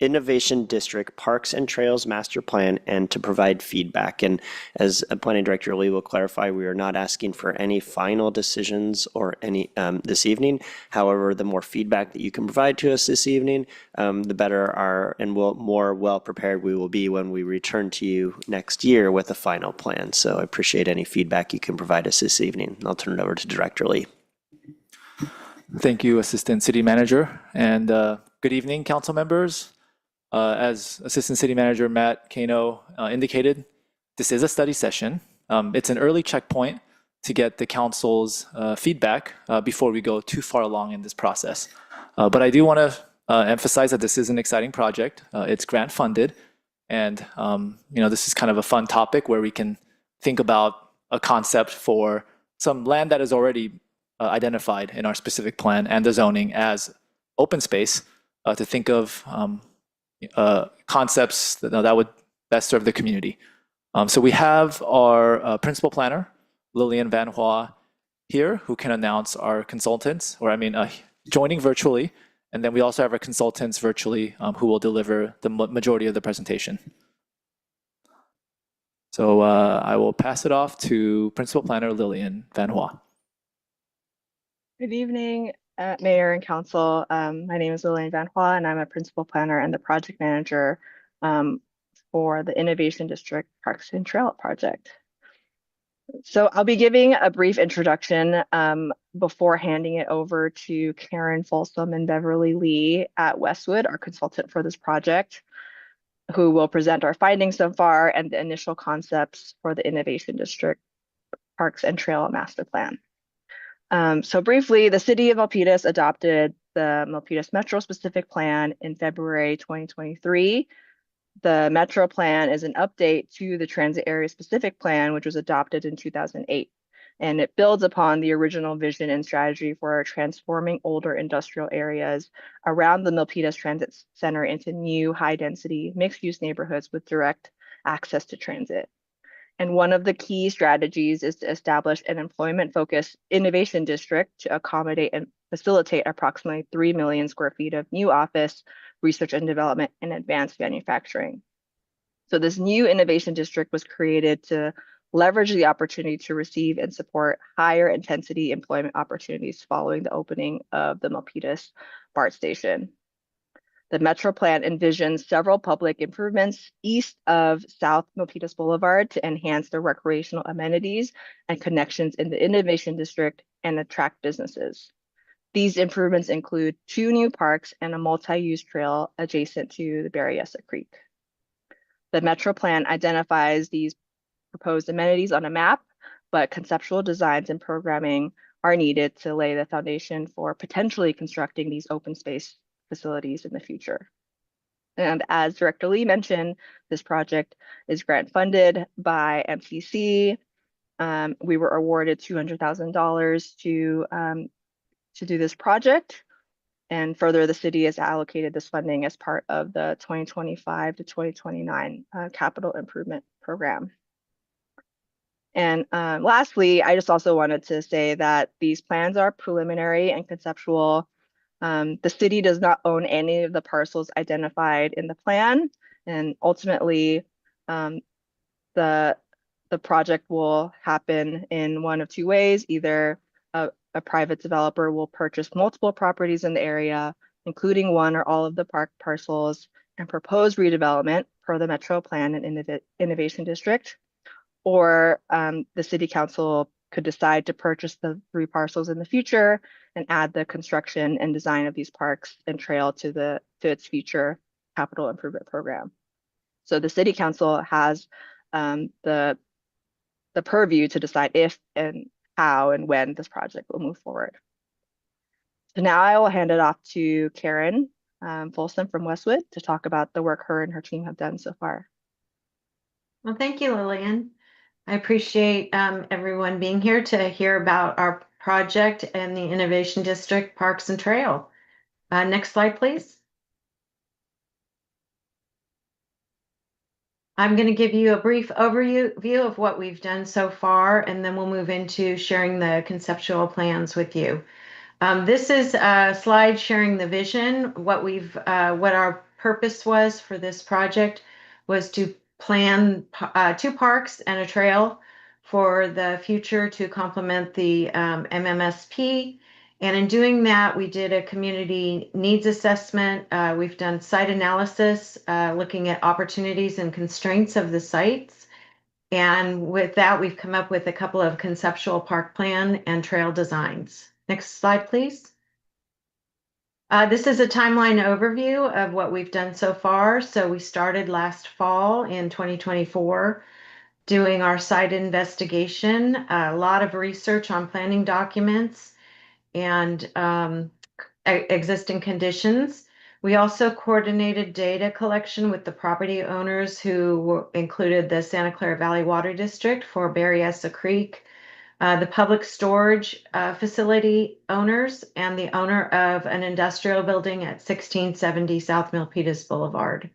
Innovation District Parks and Trails Master Plan and to provide feedback. And as Planning Director Lee will clarify, we are not asking for any final decisions or any this evening. However, the more feedback that you can provide to us this evening, the better more well prepared we will be when we return to you next year with a final plan. So I appreciate any feedback you can provide us this evening. I'll turn it over to Director Lee. Thank you, Assistant City Manager, and good evening, council members. As Assistant City Manager Matt Kano indicated, this is a study session. It's an early checkpoint to get the council's feedback before we go too far along in this process. But I do want to emphasize that this is an exciting project. It's grant funded, and this is kind of a fun topic where we can think about a concept for some land that is already identified in our specific plan and the zoning as open space to think of concepts that would best serve the community. So we have our principal planner, Lillian Van Hoa, here, who can announce our consultants, joining virtually. And then we also have our consultants virtually who will deliver the majority of the presentation. So I will pass it off to Principal Planner Lillian Van Hoa. Good evening, Mayor and Council. My name is Lillian Van Hoa, and I'm a Principal Planner and the Project Manager for the Innovation District Parks and Trail Project. So I'll be giving a brief introduction before handing it over to Karen Folsom and Beverly Lee at Westwood, our consultant for this project, who will present our findings so far and the initial concepts for the Innovation District Parks and Trail Master Plan. So briefly, the city of Milpitas adopted the Milpitas Metro Specific Plan in February 2023. The Metro Plan is an update to the Transit Area Specific Plan, which was adopted in 2008. And it builds upon the original vision and strategy for transforming older industrial areas around the Milpitas Transit Center into new high-density mixed-use neighborhoods with direct access to transit. And one of the key strategies is to establish an employment-focused innovation district to accommodate and facilitate approximately 3 million square feet of new office, research and development, and advanced manufacturing. So this new innovation district was created to leverage the opportunity to receive and support higher intensity employment opportunities following the opening of the Milpitas BART station. The Metro Plan envisions several public improvements east of South Milpitas Boulevard to enhance the recreational amenities and connections in the Innovation District and attract businesses. These improvements include 2 new parks and a multi-use trail adjacent to the Berryessa Creek. The Metro Plan identifies these proposed amenities on a map, but conceptual designs and programming are needed to lay the foundation for potentially constructing these open space facilities in the future. And as Director Lee mentioned, this project is grant funded by MTC. We were awarded $200,000 to do this project. And further, the city has allocated this funding as part of the 2025 to 2029 capital improvement program. And lastly, I just also wanted to say that these plans are preliminary and conceptual. The city does not own any of the parcels identified in the plan, and ultimately, the project will happen in one of two ways. Either a private developer will purchase multiple properties in the area, including one or all of the park parcels, and propose redevelopment per the Metro Plan and Innovation District, or the city council could decide to purchase the 3 parcels in the future and add the construction and design of these parks and trail to its future capital improvement program. So the city council has the purview to decide if and how and when this project will move forward. So now I will hand it off to Karen Folsom from Westwood to talk about the work her and her team have done so far. Well, thank you, Lillian. I appreciate everyone being here to hear about our project and the Innovation District Parks and Trail. Next slide, please. I'm going to give you a brief overview of what we've done so far, and then we'll move into sharing the conceptual plans with you. This is a slide sharing the vision. What our purpose was for this project was to plan 2 parks and a trail for the future to complement the MMSP. And in doing that, we did a community needs assessment. We've done site analysis, looking at opportunities and constraints of the sites. And with that, we've come up with a couple of conceptual park plan and trail designs. Next slide, please. This is a timeline overview of what we've done so far. So we started last fall in 2024 doing our site investigation, a lot of research on planning documents and existing conditions. We also coordinated data collection with the property owners who included the Santa Clara Valley Water District for Berryessa Creek, the public storage facility owners, and the owner of an industrial building at 1670 South Milpitas Boulevard.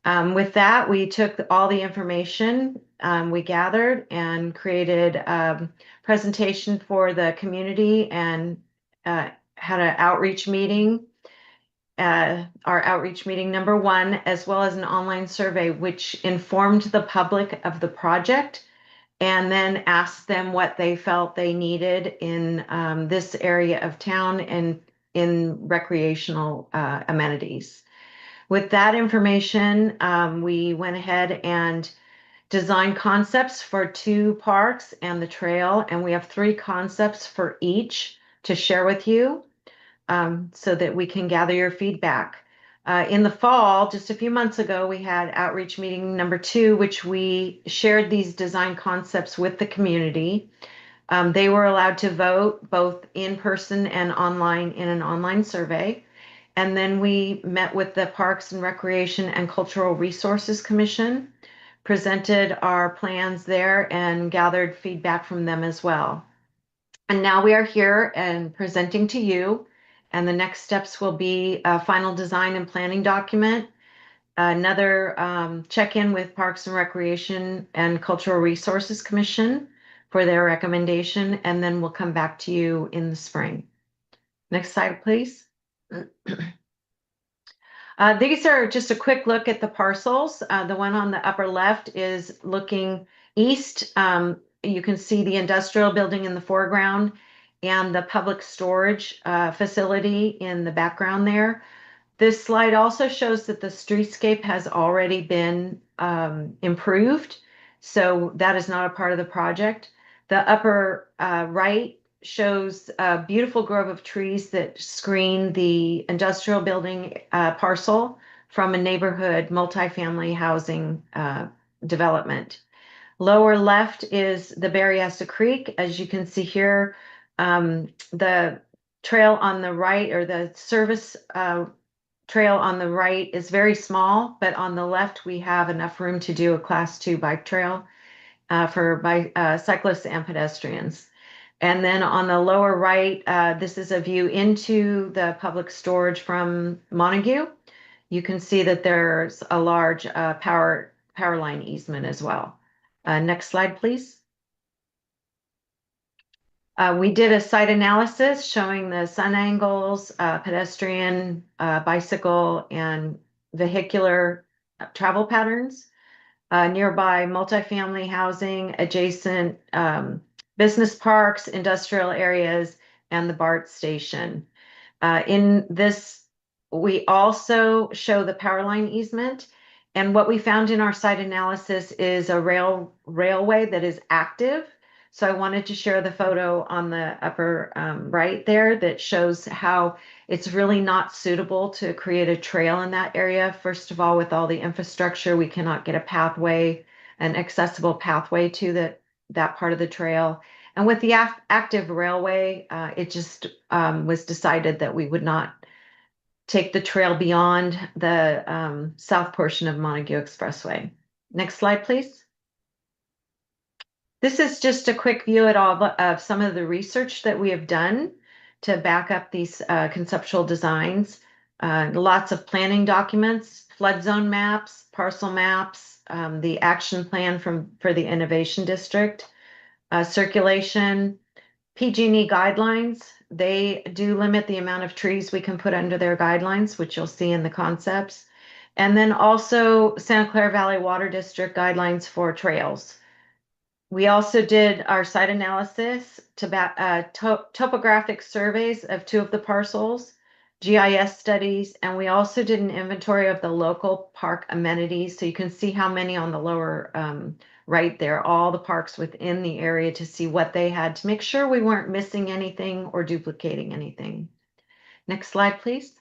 With that, we took all the information we gathered and created a presentation for the community and had an outreach meeting, our outreach meeting number 1, as well as an online survey, which informed the public of the project and then asked them what they felt they needed in this area of town and in recreational amenities. With that information, we went ahead and designed concepts for 2 parks and the trail, and we have 3 concepts for each to share with you so that we can gather your feedback. In the fall, just a few months ago, we had outreach meeting number 2, which we shared these design concepts with the community. They were allowed to vote both in person and online in an online survey. And then we met with the Parks and Recreation and Cultural Resources Commission, presented our plans there, and gathered feedback from them as well. And now we are here and presenting to you. And the next steps will be a final design and planning document, another check-in with Parks and Recreation and Cultural Resources Commission for their recommendation, and then we'll come back to you in the spring. Next slide, please. These are just a quick look at the parcels. The one on the upper left is looking east. You can see the industrial building in the foreground and the public storage facility in the background there. This slide also shows that the streetscape has already been improved, so that is not a part of the project. The upper right shows a beautiful grove of trees that screen the industrial building parcel from a neighborhood multifamily housing development. Lower left is the Berryessa Creek. As you can see here, the trail on the right, or the service trail on the right, is very small, but on the left we have enough room to do a Class 2 bike trail for cyclists and pedestrians. And then on the lower right, this is a view into the public storage from Montague. You can see that there's a large power line easement as well. Next slide, please. We did a site analysis showing the sun angles, pedestrian, bicycle, and vehicular travel patterns, nearby multifamily housing, adjacent business parks, industrial areas, and the BART station. In this, we also show the power line easement. And what we found in our site analysis is a railway that is active. So I wanted to share the photo on the upper right there that shows how it's really not suitable to create a trail in that area. First of all, with all the infrastructure, we cannot get a pathway, an accessible pathway to that part of the trail. And with the active railway, it just was decided that we would not take the trail beyond the south portion of Montague Expressway. Next slide, please. This is just a quick view of some of the research that we have done to back up these conceptual designs. Lots of planning documents, flood zone maps, parcel maps, the action plan for the Innovation District, circulation, PG&E guidelines. They do limit the amount of trees we can put under their guidelines, which you'll see in the concepts. And then also Santa Clara Valley Water District guidelines for trails. We also did our site analysis to topographic surveys of 2 of the parcels, GIS studies, and we also did an inventory of the local park amenities. So you can see how many on the lower right there, all the parks within the area, to see what they had to make sure we weren't missing anything or duplicating anything. Next slide, please.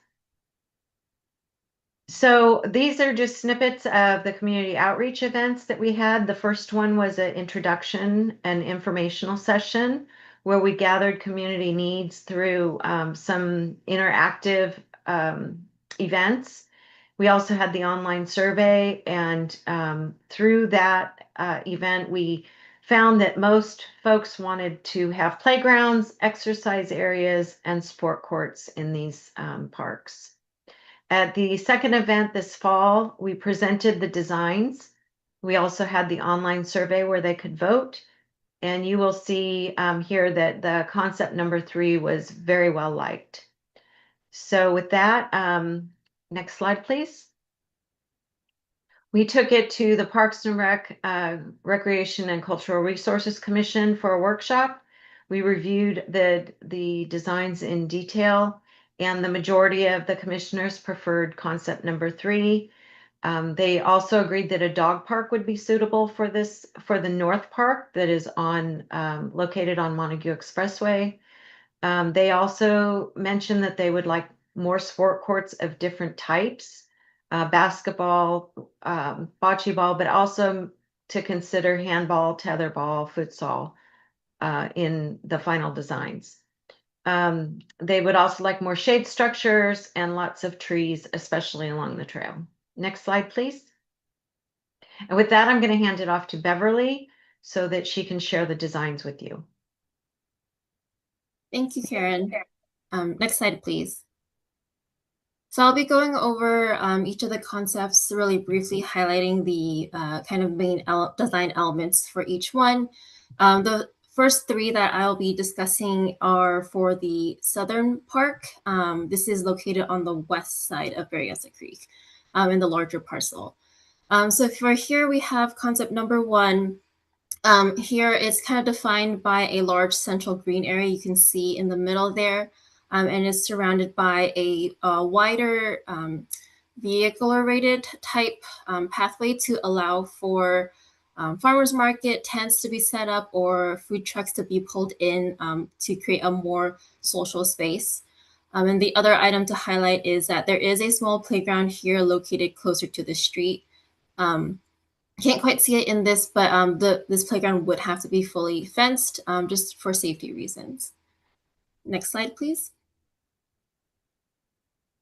So these are just snippets of the community outreach events that we had. The first one was an introduction and informational session where we gathered community needs through some interactive events. We also had the online survey, and through that event, we found that most folks wanted to have playgrounds, exercise areas, and sport courts in these parks. At the second event this fall, we presented the designs. We also had the online survey where they could vote. And you will see here that the concept number 3 was very well liked. So with that, next slide, please. We took it to the Parks and Recreation and Cultural Resources Commission for a workshop. We reviewed the designs in detail, and the majority of the commissioners preferred concept number 3. They also agreed that a dog park would be suitable for the North Park that is located on Montague Expressway. They also mentioned that they would like more sport courts of different types, basketball, bocce ball, but also to consider handball, tetherball, futsal in the final designs. They would also like more shade structures and lots of trees, especially along the trail. Next slide, please. And with that, I'm going to hand it off to Beverly so that she can share the designs with you. Thank you, Karen. Next slide, please. So I'll be going over each of the concepts really briefly, highlighting the kind of main design elements for each one. The first 3 that I'll be discussing are for the southern park. This is located on the west side of Berryessa Creek in the larger parcel. So for here, we have concept number 1. Here it's kind of defined by a large central green area you can see in the middle there. And is surrounded by a wider vehicle-rated type pathway to allow for farmers market tents to be set up or food trucks to be pulled in to create a more social space. And the other item to highlight is that there is a small playground here located closer to the street. Can't quite see it in this, but this playground would have to be fully fenced just for safety reasons. Next slide, please.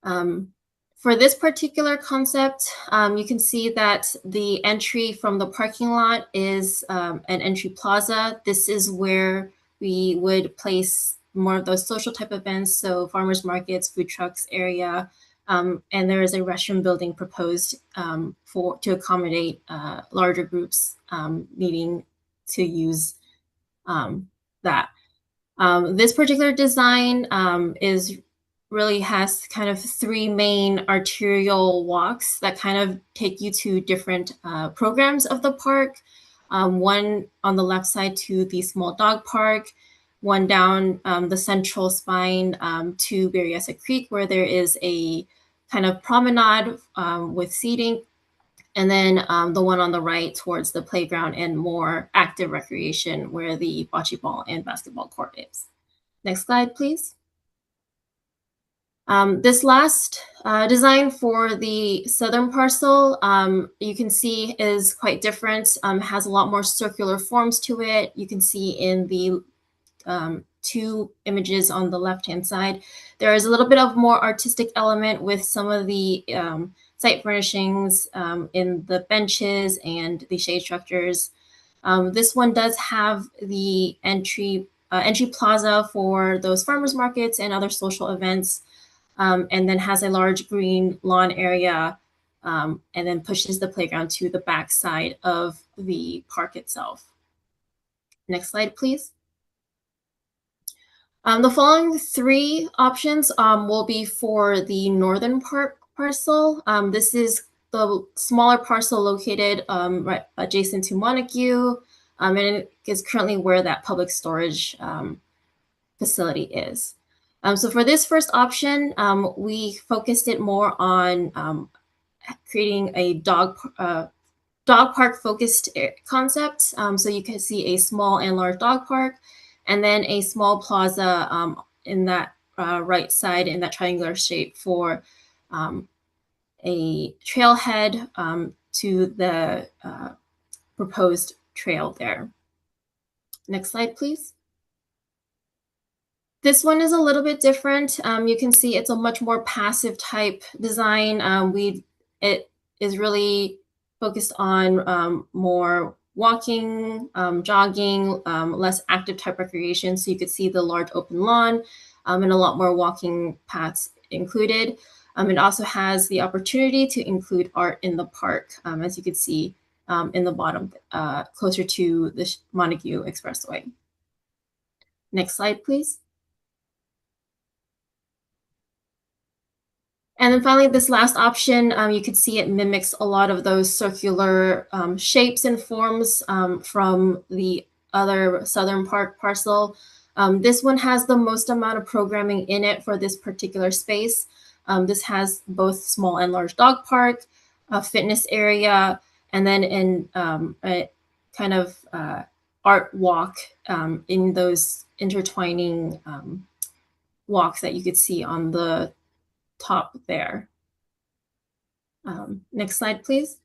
For this particular concept, you can see that the entry from the parking lot is an entry plaza. This is where we would place more of those social type events, so farmers markets, food trucks area, and there is a restroom building proposed to accommodate larger groups needing to use that. This particular design really has kind of three main arterial walks that kind of take you to different programs of the park. One on the left side to the small dog park, one down the central spine to Berryessa Creek, where there is a kind of promenade with seating, and then the one on the right towards the playground and more active recreation where the bocce ball and basketball court is. Next slide, please. This last design for the southern parcel, you can see is quite different, has a lot more circular forms to it. You can see in the two images on the left-hand side, there is a little bit of more artistic element with some of the site furnishings in the benches and the shade structures. This one does have the entry plaza for those farmers markets and other social events, and then has a large green lawn area, and then pushes the playground to the back side of the park itself. Next slide, please. The following three options will be for the northern parcel. This is the smaller parcel located right adjacent to Montague, and it is currently where that public storage facility is. So for this first option, we focused it more on creating a dog park focused concept. So you can see a small and large dog park, and then a small plaza in that right side in that triangular shape for a trailhead to the proposed trail there. Next slide, please. This one is a little bit different. You can see it's a much more passive type design. It is really focused on more walking, jogging, less active type recreation. So you could see the large open lawn and a lot more walking paths included. It also has the opportunity to include art in the park, as you can see in the bottom, closer to the Montague Expressway. Next slide, please. And then finally, this last option, you can see it mimics a lot of those circular shapes and forms from the other southern park parcel. This one has the most amount of programming in it for this particular space. This has both small and large dog park, a fitness area, and then in a kind of art walk in those intertwining walks that you could see on the top there. Next slide, please.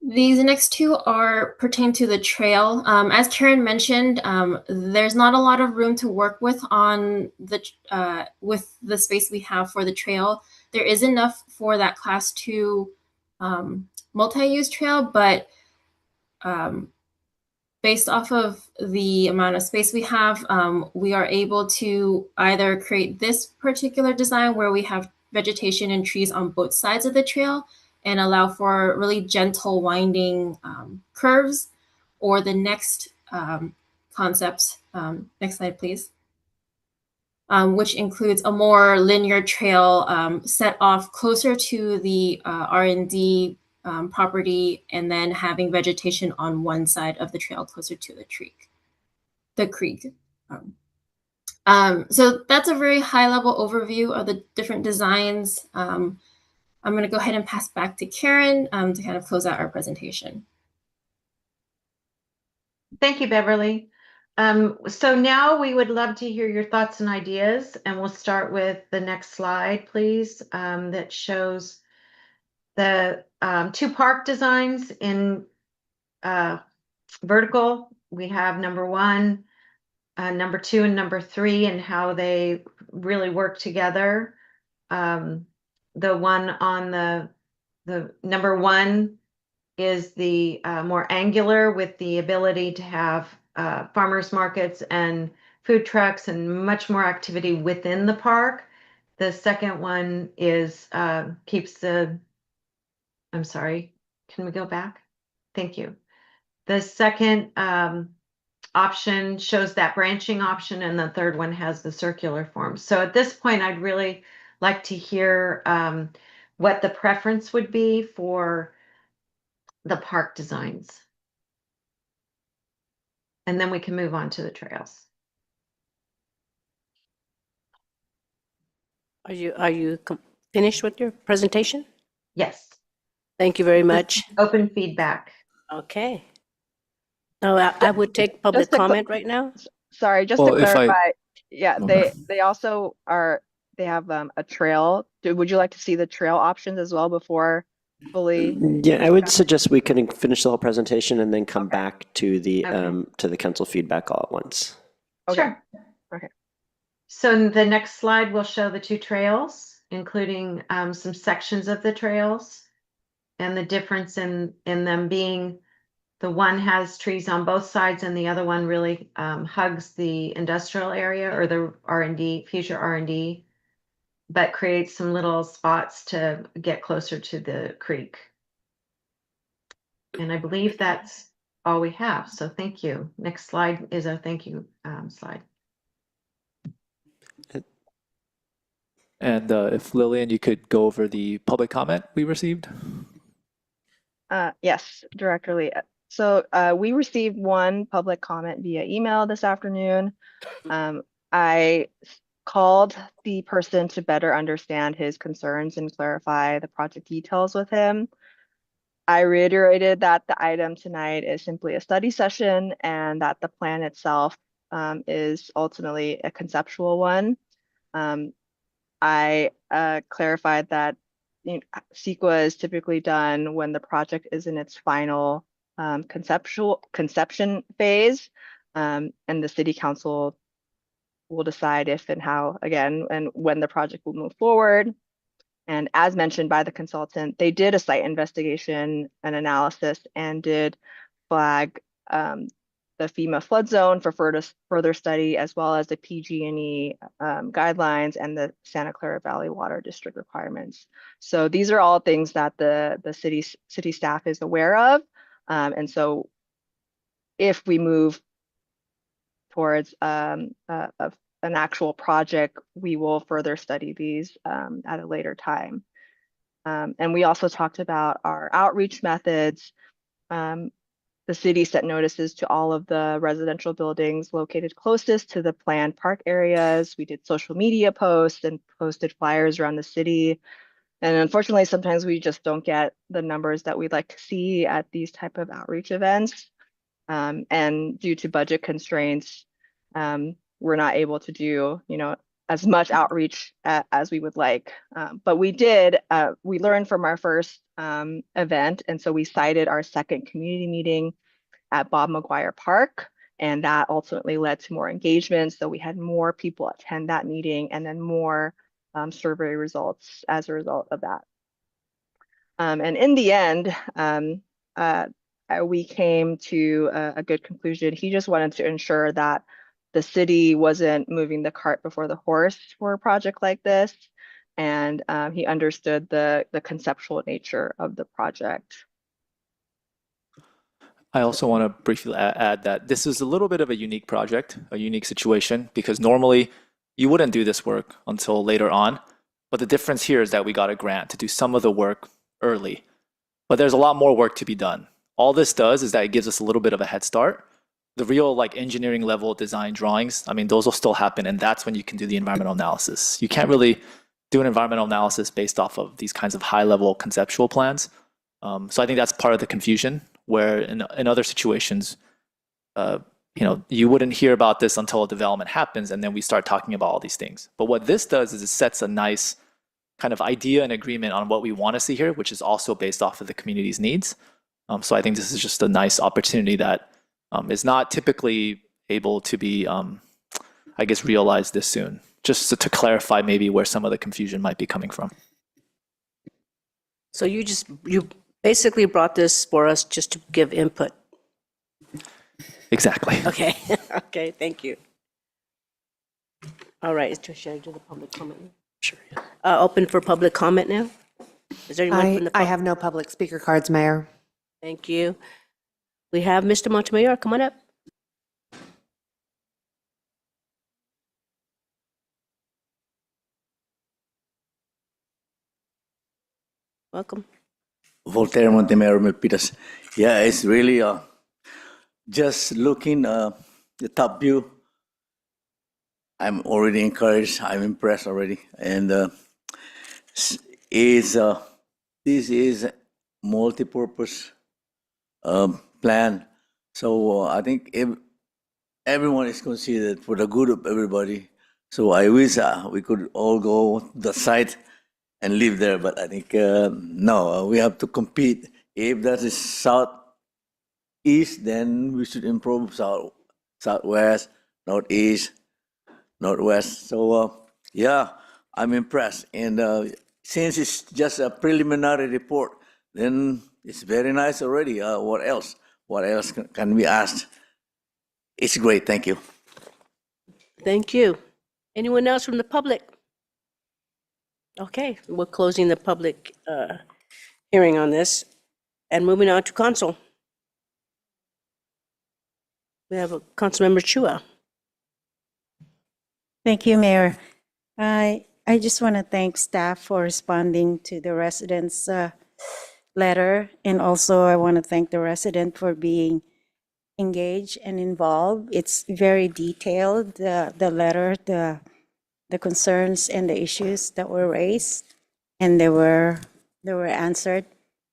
These next two pertain to the trail. As Karen mentioned, there's not a lot of room to work with on with the space we have for the trail. There is enough for that Class 2 multi-use trail, but based off of the amount of space we have, we are able to either create this particular design where we have vegetation and trees on both sides of the trail and allow for really gentle winding curves, or the next concept, next slide please, which includes a more linear trail set off closer to the R&D property, and then having vegetation on one side of the trail closer to the creek. So that's a very high level overview of the different designs. I'm going to go ahead and pass back to Karen to kind of close out our presentation. Thank you, Beverly. So now we would love to hear your thoughts and ideas, and we'll start with the next slide, please, that shows the two park designs in vertical. We have number 1, number 2, and number 3, and how they really work together. The one on the number 1 is the more angular, with the ability to have farmers markets and food trucks and much more activity within the park. The second one is keeps the, I'm sorry, can we go back? Thank you. The second option shows that branching option, and the third one has the circular form. So at this point, I'd really like to hear what the preference would be for the park designs. And then we can move on to the trails. Are you finished with your presentation? Yes. Thank you very much. Open feedback. Okay. No, I would take public comment right now. Sorry, just Well, to if I- clarify, yeah, Okay. they also are, they have a trail. Would you like to see the trail options as well before fully? Yeah, I would suggest we can finish the whole presentation and then come back to the Okay. council feedback all at once. Okay. Sure. Okay. So the next slide will show the two trails, including some sections of the trails and the difference in them being the one has trees on both sides and the other one really hugs the industrial area or the R&D, future R&D, but creates some little spots to get closer to the creek. And I believe that's all we have. So thank you. Next slide is our thank you slide. And if Lillian, you could go over the public comment we received. Yes, directly. So we received one public comment via email this afternoon. I called the person to better understand his concerns and clarify the project details with him. I reiterated that the item tonight is simply a study session and that the plan itself is ultimately a conceptual one. I clarified that CEQA is typically done when the project is in its final conception phase, and the city council will decide if and how, again, and when the project will move forward. And as mentioned by the consultant, they did a site investigation and analysis and did flag the FEMA flood zone for further study, as well as the PG&E guidelines and the Santa Clara Valley Water District requirements. So these are all things that the city staff is aware of. And so if we move towards an actual project, we will further study these at a later time. And we also talked about our outreach methods. The city sent notices to all of the residential buildings located closest to the planned park areas. We did social media posts and posted flyers around the city. And unfortunately, sometimes we just don't get the numbers that we'd like to see at these type of outreach events. And due to budget constraints, we're not able to do, as much outreach as we would like. But we learned from our first event. And so we cited our second community meeting at Bob McGuire Park. And that ultimately led to more engagement. So we had more people attend that meeting and then more survey results as a result of that. And in the end, we came to a good conclusion. He just wanted to ensure that the city wasn't moving the cart before the horse for a project like this. And he understood the conceptual nature of the project. I also want to briefly add that this is a little bit of a unique project, a unique situation, because normally you wouldn't do this work until later on. But the difference here is that we got a grant to do some of the work early. But there's a lot more work to be done. All this does is that it gives us a little bit of a head start. The real engineering level design drawings, I mean, those will still happen, and that's when you can do the environmental analysis. You can't really do an environmental analysis based off of these kinds of high-level conceptual plans. So I think that's part of the confusion, where in other situations, you wouldn't hear about this until a development happens, and then we start talking about all these things. But what this does is it sets a nice kind of idea and agreement on what we want to see here, which is also based off of the community's needs. So I think this is just a nice opportunity that is not typically able to be, I guess, realized this soon. Just to clarify maybe where some of the confusion might be coming from. So you basically brought this for us just to give input. Exactly. Okay. Okay, thank you. All right, should I do the public comment now? Sure. Yeah. Open for public comment now? Is there anyone from the I have no public speaker cards, Mayor. Thank you. We have Mr. Montemayor, come on up. Welcome. Voltaire Montemero Milpitas. Yeah, it's really just looking the top view. I'm already encouraged. I'm impressed already, and is this is multi-purpose plan. So I think everyone is considered for the good of everybody. So I wish we could all go to the site and live there, but I think no, we have to compete. If that is southeast, then we should improve southwest, northeast, northwest. So yeah, I'm impressed. And since it's just a preliminary report, then it's very nice already. What else? What else can be asked? It's great. Thank you. Thank you. Anyone else from the public? Okay, we're closing the public hearing on this and moving on to council. We have a Councilmember Chua. Thank you, Mayor. I just want to thank staff for responding to the residents' letter. And also I want to thank the resident for being engaged and involved. It's very detailed, the letter, the concerns and the issues that were raised. And they were answered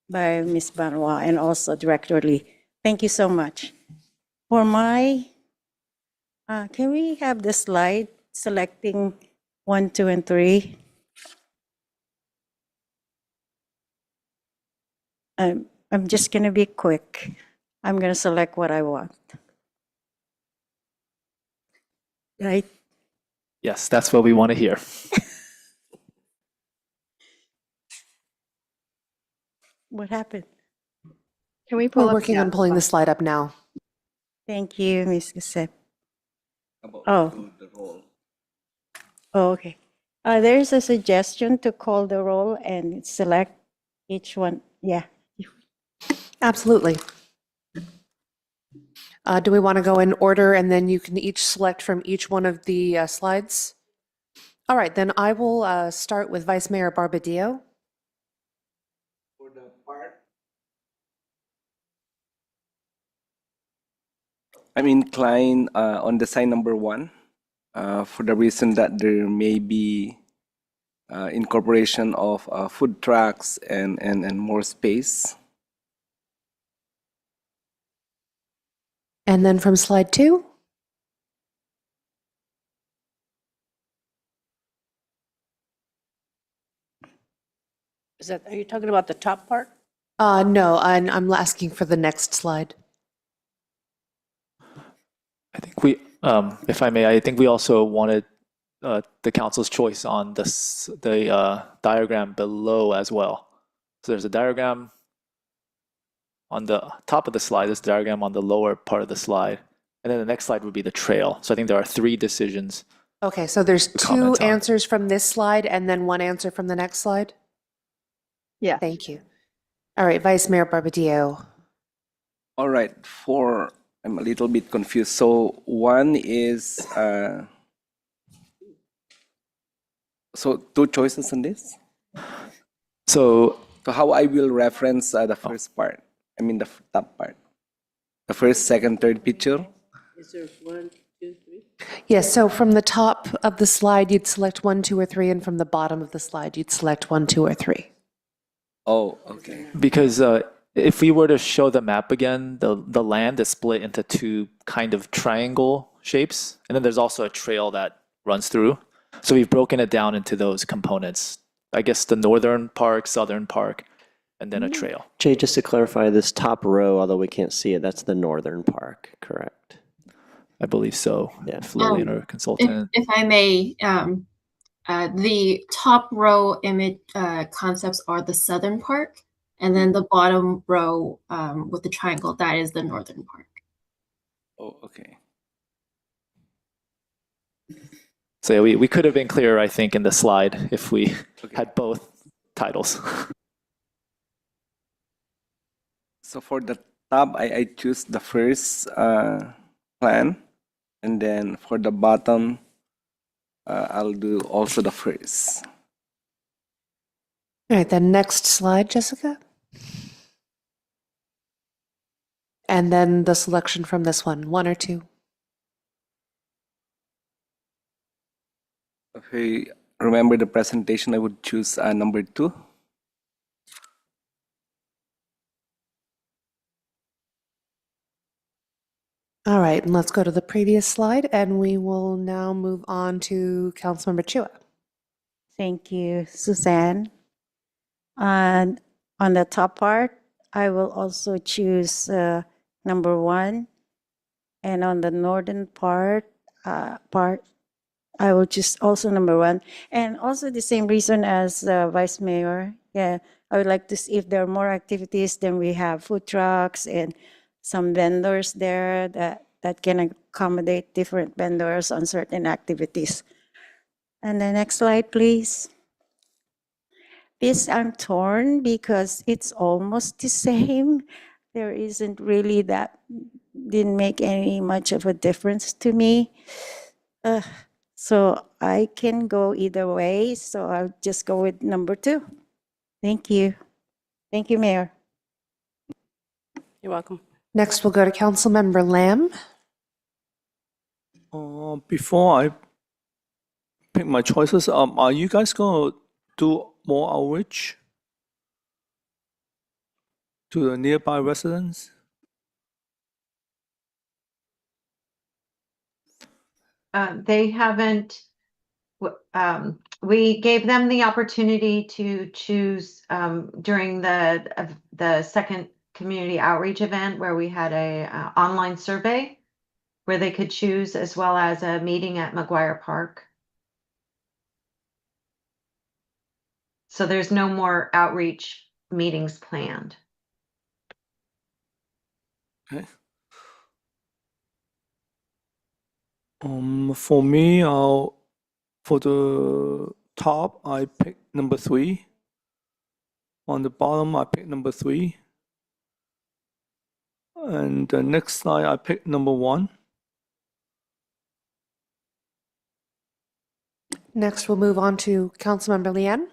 by Ms. Banwa and also Director Lee. Thank you so much. For my, can we have the slide selecting 1, 2, and 3? I'm just going to be quick. I'm going to select what I want. Right? Yes, that's what we want to hear. What happened? Can we pull We're up working on pulling the slide up now. Thank you, Ms. Gisep. Oh. Oh, okay. There's a suggestion to call the roll and select each one. Yeah. Absolutely. Do we want to go in order and then you can each select from each one of the slides? All right, then I will start with Vice Mayor Barbadillo. For the part, I'm inclined on the sign number 1 for the reason that there may be incorporation of food trucks and more space. And then from slide 2. Are you talking about the top part? No, I'm asking for the next slide. I think we, if I may, I think we also wanted the council's choice on the diagram below as well. So there's a diagram on the top of the slide, this diagram on the lower part of the slide, and then the next slide would be the trail. So I think there are 3 decisions. Okay, so there's 2 comment on. answers from this slide and then 1 answer from the next slide? Yeah. Thank you. All right, Vice Mayor Barbadillo. All right, I'm a little bit confused. So 1 is, so 2 choices on this? So how I will reference the first part, I mean the top part. The first, second, third picture? Is there 1, 2, 3? Yes, so from the top of the slide, you'd select 1, 2, or 3, and from the bottom of the slide, you'd select 1, 2, or 3. Oh, okay. because if we were to show the map again, the land is split into 2 kind of triangle shapes, and then there's also a trail that runs through. So we've broken it down into those components. I guess the northern park, southern park, and then a trail. Jay, just to clarify, this top row, although we can't see it, that's the northern park, correct? I believe so. Yeah. If Lillian, our consultant. If I may, the top row image concepts are the southern park, and then the bottom row with the triangle, that is the northern park. Oh, okay. So yeah, we could have been clearer, I think, in the slide if we had both titles. So for the top, I choose the first plan, and then for the bottom, I'll do also the first. All right, then next slide, Jessica. And then the selection from this one or two. If I remember the presentation, I would choose number 2. All right, and let's go to the previous slide, and we will now move on to Councilmember Chua. Thank you, Suzanne. And on the top part, I will also choose number 1. And on the northern part, I will choose also number 1. And also the same reason as Vice Mayor. Yeah, I would like to see if there are more activities, then we have food trucks and some vendors there that can accommodate different vendors on certain activities. And the next slide, please. This I'm torn because it's almost the same. There isn't really didn't make any much of a difference to me. So I can go either way. So I'll just go with number 2. Thank you. Thank you, Mayor. You're welcome. Next, we'll go to Councilmember Lamb. Before I pick my choices, are you guys going to do more outreach to the nearby residents? They haven't, we gave them the opportunity to choose during the second community outreach event where we had a online survey where they could choose, as well as a meeting at McGuire Park. So there's no more outreach meetings planned. Okay. For me, for the top, I pick number 3. On the bottom, I pick number 3. And the next slide, I pick number 1. Next, we'll move on to Councilmember Leanne.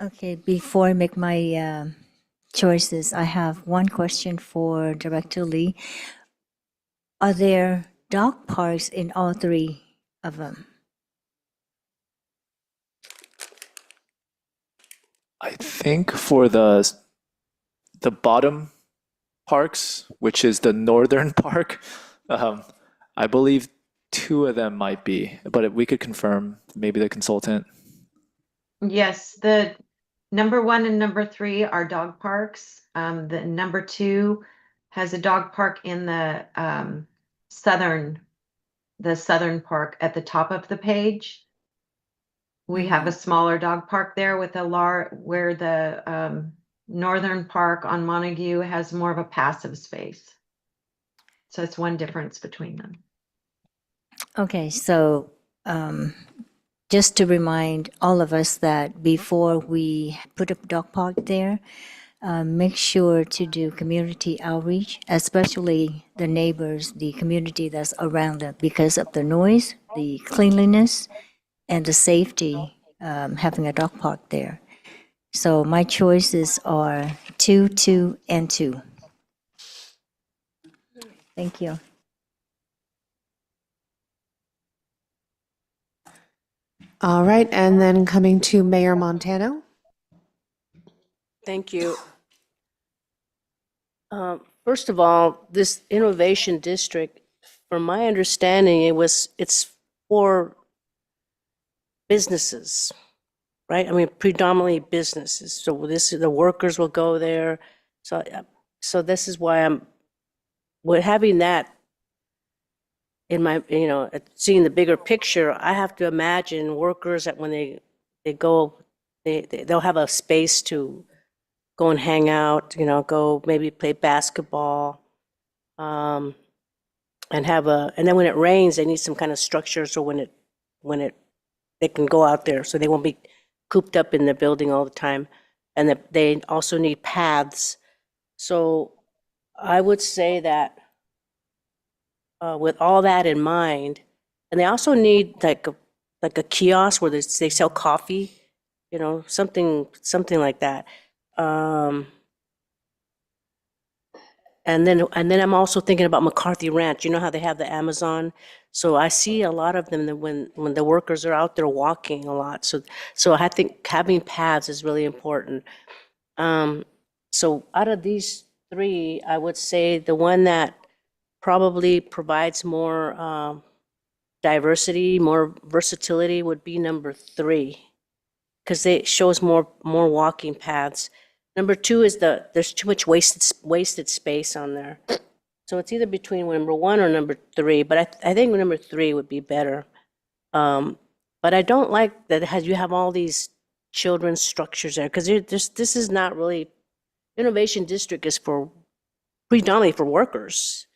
Okay, before I make my choices, I have one question for Director Lee. Are there dog parks in all 3 of them? I think for the bottom parks, which is the northern park, I believe 2 of them might be, but we could confirm, maybe the consultant. Yes, the number 1 and number 3 are dog parks. The number 2 has a dog park in the southern park at the top of the page. We have a smaller dog park there with where the northern park on Montague has more of a passive space. So it's one difference between them. Okay, so just to remind all of us that before we put a dog park there, make sure to do community outreach, especially the neighbors, the community that's around them, because of the noise, the cleanliness, and the safety, having a dog park there. So my choices are 2, 2, and 2. Thank you. All right, and then coming to Mayor Montano. Thank you. First of all, this innovation district, from my understanding, it's for businesses, right? I mean, predominantly businesses. So the workers will go there. So this is why with having that in my, seeing the bigger picture, I have to imagine workers that when they go, they'll have a space to go and hang out, go maybe play basketball, and and then when it rains, they need some kind of structure so they can go out there, so they won't be cooped up in the building all the time, and that they also need paths. So I would say that with all that in mind, and they also need like like a kiosk where they sell coffee, you know, something like that. And then I'm also thinking about McCarthy Ranch. You know how they have the Amazon? So I see a lot of them that when the workers are out there walking a lot. So I think having paths is really important. So out of these three, I would say the one that probably provides more diversity, more versatility would be number 3, because it shows more walking paths. Number 2 is there's too much wasted space on there. So it's either between number 1 or number 3, but I think number 3 would be better. But I don't like that you have all these children's structures there, because this is not really, Innovation District is predominantly for workers.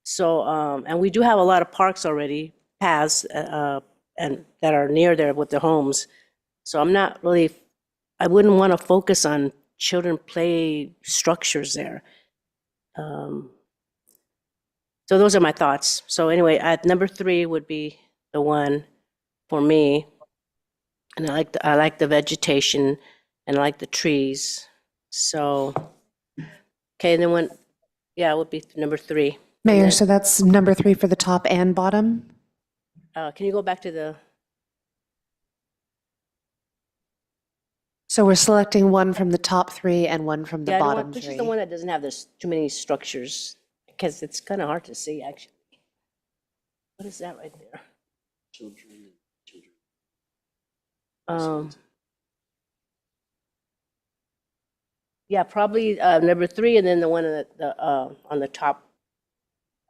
So, and we do have a lot of parks already, paths, and that are near there with the homes. So I wouldn't want to focus on children play structures there. So those are my thoughts. So anyway, at number 3 would be the one for me. And I like the vegetation and I like the trees. So, okay, and then it would be number 3. Mayor, so that's number 3 for the top and bottom? Can you go back to the? So we're selecting one from the top 3 and one from the bottom 3. Which is the one that doesn't have too many structures, because it's kind of hard to see, actually. What is that right there? Yeah, probably number 3, and then the one on the top.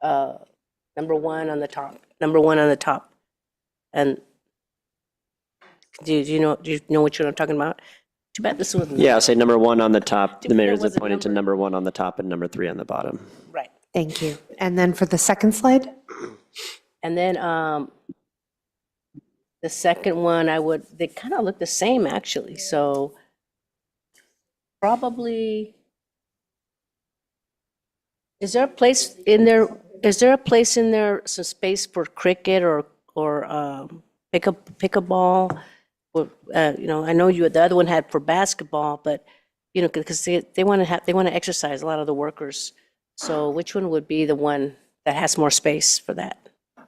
Number 1 on the top. Number 1 on the top. And do you know what I'm talking about? Too bad this wasn't. Yeah, I'll say number 1 on the top. The bad mayor's it wasn't appointed to number 1 on the top and number 3 on the bottom. Right. Thank you. And then for the second slide? And then the second one, they kind of look the same, actually. So probably, is there a place in there, some space for cricket or pick a ball? Or, I know the other one had for basketball, but because they want to exercise, a lot of the workers. So which one would be the one that has more space for that? I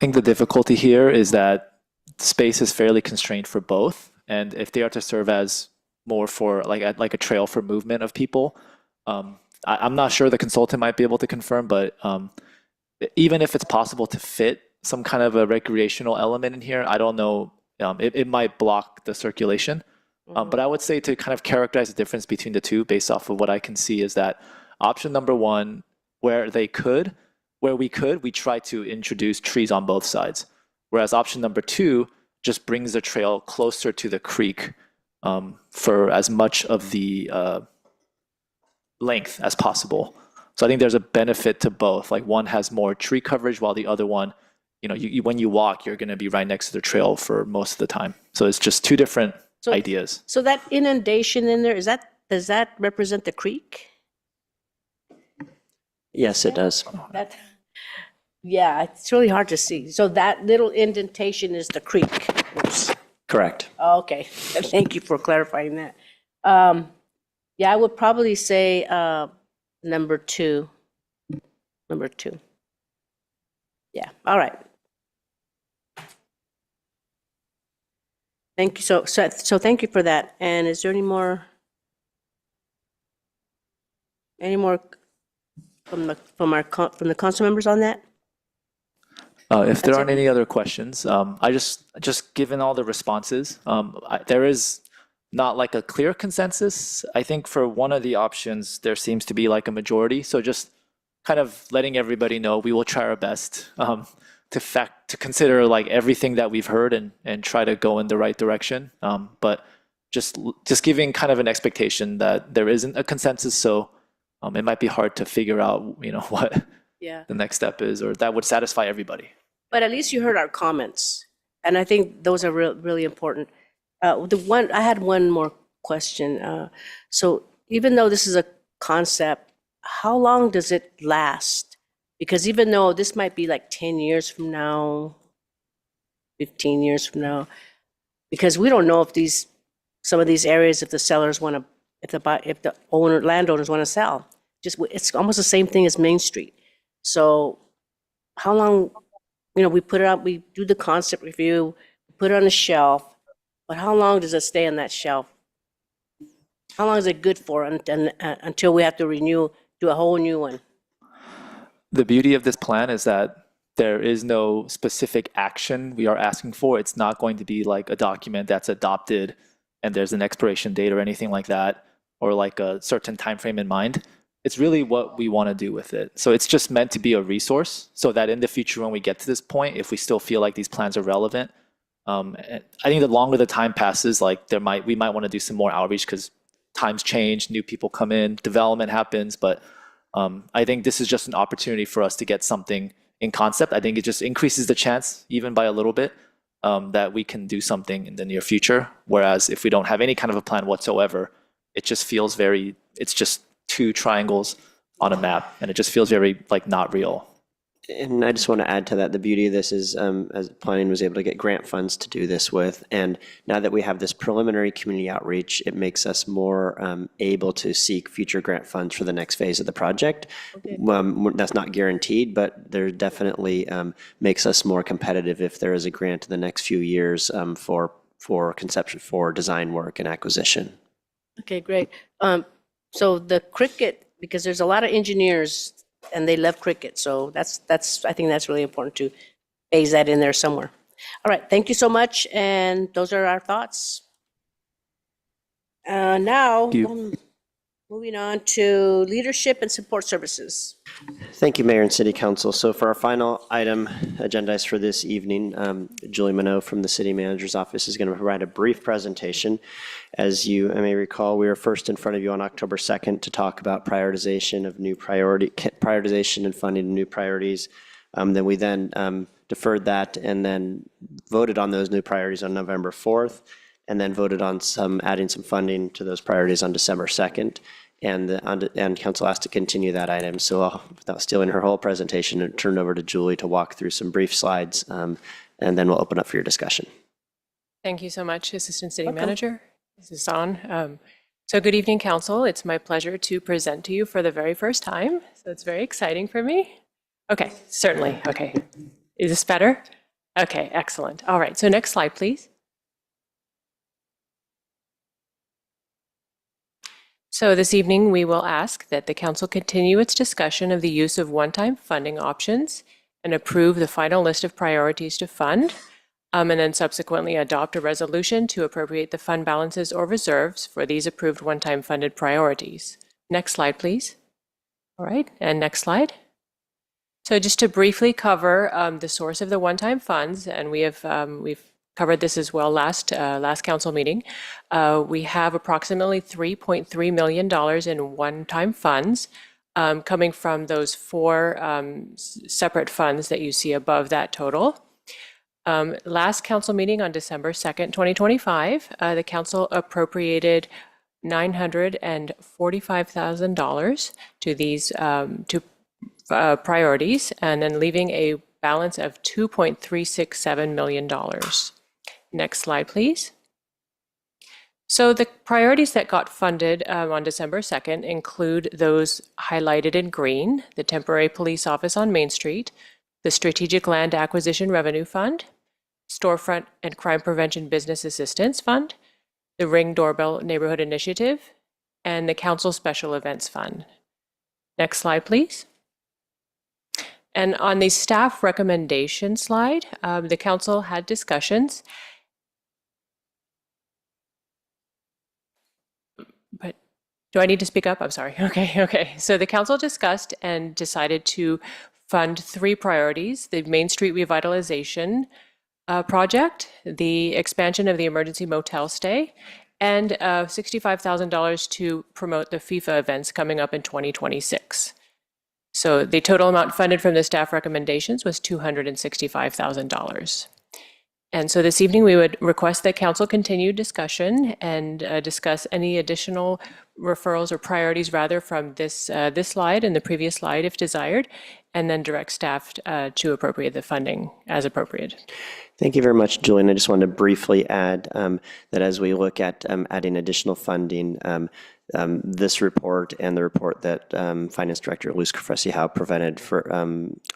think the difficulty here is that space is fairly constrained for both, and if they are to serve as more for like a trail for movement of people, I'm not sure, the consultant might be able to confirm, but even if it's possible to fit some kind of a recreational element in here, I don't know, it might block the circulation. But I would say, to kind of characterize the difference between the two based off of what I can see, is that option number 1, where we try to introduce trees on both sides. Whereas option number 2 just brings the trail closer to the creek for as much of the length as possible. So I think there's a benefit to both. Like, one has more tree coverage, while the other one, when you walk, you're going to be right next to the trail for most of the time. So it's just two different ideas. So that inundation in there, does that represent the creek? Yes, it does. Yeah, it's really hard to see. So that little indentation is the creek. Oops. Correct. Okay, thank you for clarifying that. Yeah, I would probably say number 2. Number 2. Yeah, all right. Thank you. So thank you for that. And is there any more from the council members on that? If there aren't any other questions, I just given all the responses, there is not like a clear consensus. I think for one of the options, there seems to be like a majority. So just kind of letting everybody know, we will try our best to consider like everything that we've heard and try to go in the right direction. But just giving kind of an expectation that there isn't a consensus. So it might be hard to figure out, what the next step is, or that would satisfy everybody. But at least you heard our comments, and I think those are really important. I had one more question. So even though this is a concept, how long does it last? Because even though this might be like 10 years from now, 15 years from now? Because we don't know if some of these areas, if the sellers want to, if the landowners want to sell. It's almost the same thing as Main Street. So how long, we put it out, we do the concept review, put it on a shelf, but how long does it stay on that shelf? How long is it good for until we have to do a whole new one? The beauty of this plan is that there is no specific action we are asking for. It's not going to be like a document that's adopted and there's an expiration date or anything like that, or like a certain time frame in mind. It's really what we want to do with it. So it's just meant to be a resource so that in the future, when we get to this point, if we still feel like these plans are relevant, I think the longer the time passes, like we might want to do some more outreach because times change, new people come in, development happens. But I think this is just an opportunity for us to get something in concept. I think it just increases the chance, even by a little bit, that we can do something in the near future. Whereas if we don't have any kind of a plan whatsoever, it just feels it's just two triangles on a map, and it just feels very like not real. And I just want to add to that, the beauty of this is, as planning was able to get grant funds to do this with, and now that we have this preliminary community outreach, it makes us more able to seek future grant funds for the next phase of the project. Okay. That's not guaranteed, but there definitely makes us more competitive if there is a grant in the next few years for conception, for design work and acquisition. Okay, great. So the cricket, because there's a lot of engineers and they love cricket. So I think that's really important to phase that in there somewhere. All right, thank you so much. And those are our thoughts. Now, moving on to leadership and support services. Thank you, Mayor and City Council. So for our final item agendized for this evening, Julie Minot from the City Manager's Office is going to provide a brief presentation. As you may recall, we were first in front of you on October 2nd to talk about prioritization and funding of new priorities. Then we deferred that and then voted on those new priorities on November 4th, and then voted on adding some funding to those priorities on December 2nd. And Council asked to continue that item. So without stealing her whole presentation, and turn it over to Julie to walk through some brief slides, and then we'll open up for your discussion. Thank you so much, Assistant City Manager. This is on. So good evening, Council. It's my pleasure to present to you for the very first time. So it's very exciting for me. Okay, certainly. Okay. Is this better? Okay, excellent. All right, so next slide, please. So this evening, we will ask that the Council continue its discussion of the use of one-time funding options and approve the final list of priorities to fund, and then subsequently adopt a resolution to appropriate the fund balances or reserves for these approved one-time funded priorities. Next slide, please. All right, and next slide. So just to briefly cover the source of the one-time funds, and we've covered this as well last council meeting. We have approximately $3.3 million in one-time funds coming from those four separate funds that you see above that total. Last council meeting on December 2nd, 2025, the council appropriated $945,000 to these priorities, and then leaving a balance of $2.367 million. Next slide, please. So the priorities that got funded on December 2nd include those highlighted in green: the temporary police office on Main Street, the Strategic Land Acquisition Revenue Fund, Storefront and Crime Prevention Business Assistance Fund, the Ring Doorbell Neighborhood Initiative, and the Council Special Events Fund. Next slide, please. And on the staff recommendation slide, the council had discussions. But do I need to speak up? I'm sorry. Okay. So the council discussed and decided to fund three priorities: the Main Street revitalization project, the expansion of the emergency motel stay, and $65,000 to promote the FIFA events coming up in 2026. So the total amount funded from the staff recommendations was $265,000. And so this evening, we would request that council continue discussion and discuss any additional referrals or priorities rather from this slide and the previous slide if desired, and then direct staff to appropriate the funding as appropriate. Thank you very much, Julian. I just wanted to briefly add that as we look at adding additional funding, this report and the report that Finance Director Luz Crefesi-Howe presented for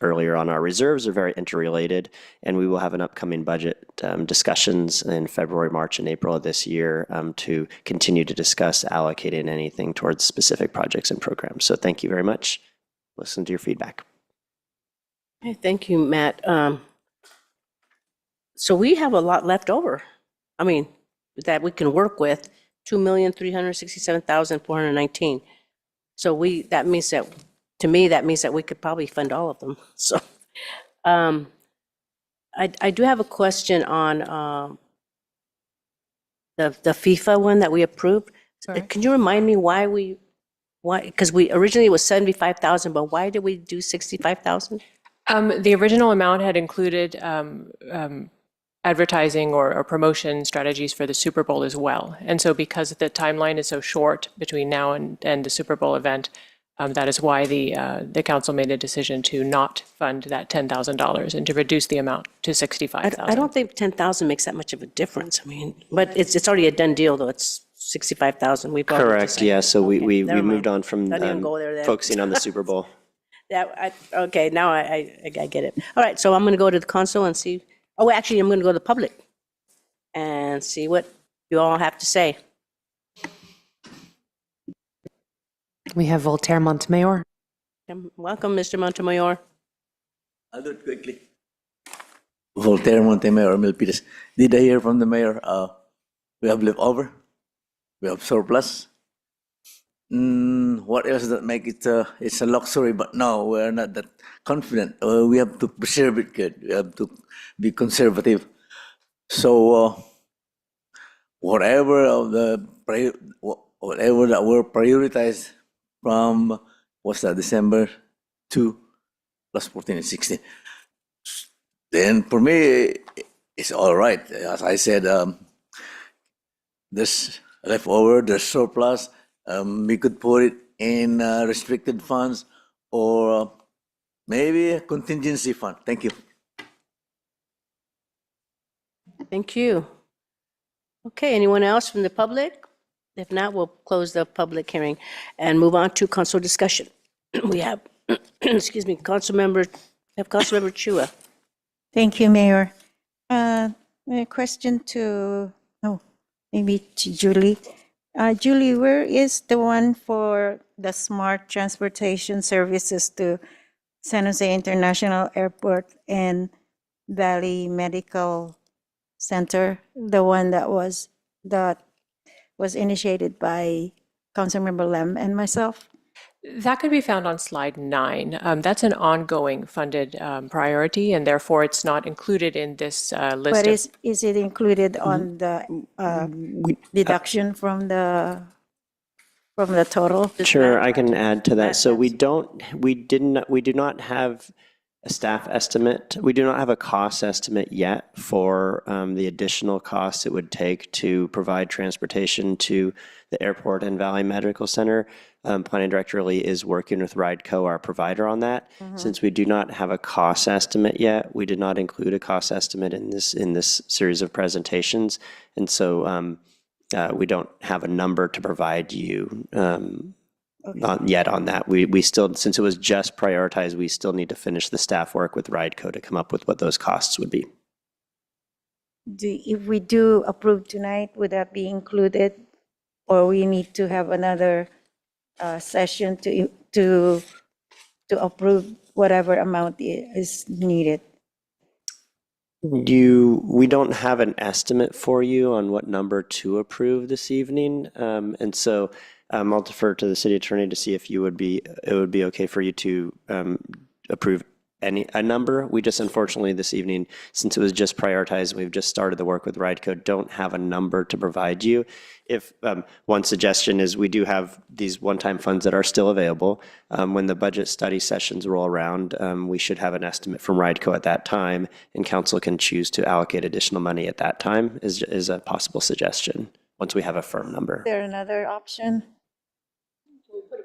earlier on our reserves are very interrelated, and we will have an upcoming budget discussions in February, March, and April of this year to continue to discuss allocating anything towards specific projects and programs. So thank you very much. Listen to your feedback. Okay, thank you, Matt. So we have a lot left over. I mean, that we can work with, 2,367,419. So that means that, to me, that means that we could probably fund all of them. So I do have a question on the FIFA one that we approved. Sorry. Can you remind me why, because we originally it was 75,000, but why did we do 65,000? The original amount had included advertising or promotion strategies for the Super Bowl as well. And so because the timeline is so short between now and the Super Bowl event, that is why the council made a decision to not fund that $10,000 and to reduce the amount to 65,000. I don't think 10,000 makes that much of a difference. I mean, but it's already a done deal, though. It's 65,000. We've already Correct, decided. yeah, so we never moved mind. on from Don't even go there then. focusing on the Super Bowl. Okay, now I get it. All right, so I'm going to go to the console and see. Oh, actually, I'm going to go to the public and see what you all have to say. We have Voltaire Montemayor. Welcome, Mr. Montemayor. I'll do it quickly. Voltaire Montemayor, Milpitas. Did I hear from the mayor? We have leftover. We have surplus. What else that make it? It's a luxury, but no, we're not that confident. We have to preserve it good. We have to be conservative. So whatever that were prioritized from what's that, December 2 plus 14 and 16. Then for me, it's all right. As I said, there's leftover, there's surplus. We could put it in restricted funds or maybe a contingency fund. Thank you. Thank you. Okay, anyone else from the public? If not, we'll close the public hearing and move on to council discussion. We have, excuse me, Councilmember Chua. Thank you, Mayor. A question maybe to Julie. Julie, where is the one for the smart transportation services to San Jose International Airport and Valley Medical Center? The one that was initiated by Councilmember Lem and myself? That could be found on slide 9. That's an ongoing funded priority, and therefore it's not included in this list. But is it included on the deduction from the total? Sure, I can add to that. So we do not have a staff estimate. We do not have a cost estimate yet for the additional costs it would take to provide transportation to the airport and Valley Medical Center. Planning Director Lee is working with RideCo, our provider, on that. Since we do not have a cost estimate yet, we did not include a cost estimate in this series of presentations, and so we don't have a number to provide you. Not yet on that. We still, since it was just prioritized, we still need to finish the staff work with RideCo to come up with what those costs would be. If we do approve tonight, would that be included? Or we need to have another session to approve whatever amount is needed? We don't have an estimate for you on what number to approve this evening, and so I'll defer to the city attorney to see if it would be okay for you to approve a number. We just, unfortunately, this evening, since it was just prioritized, we've just started the work with RideCo, don't have a number to provide you. If one suggestion is we do have these one-time funds that are still available. When the budget study sessions roll around, we should have an estimate from RideCo at that time, and council can choose to allocate additional money at that time is a possible suggestion once we have a firm number. Is there another option?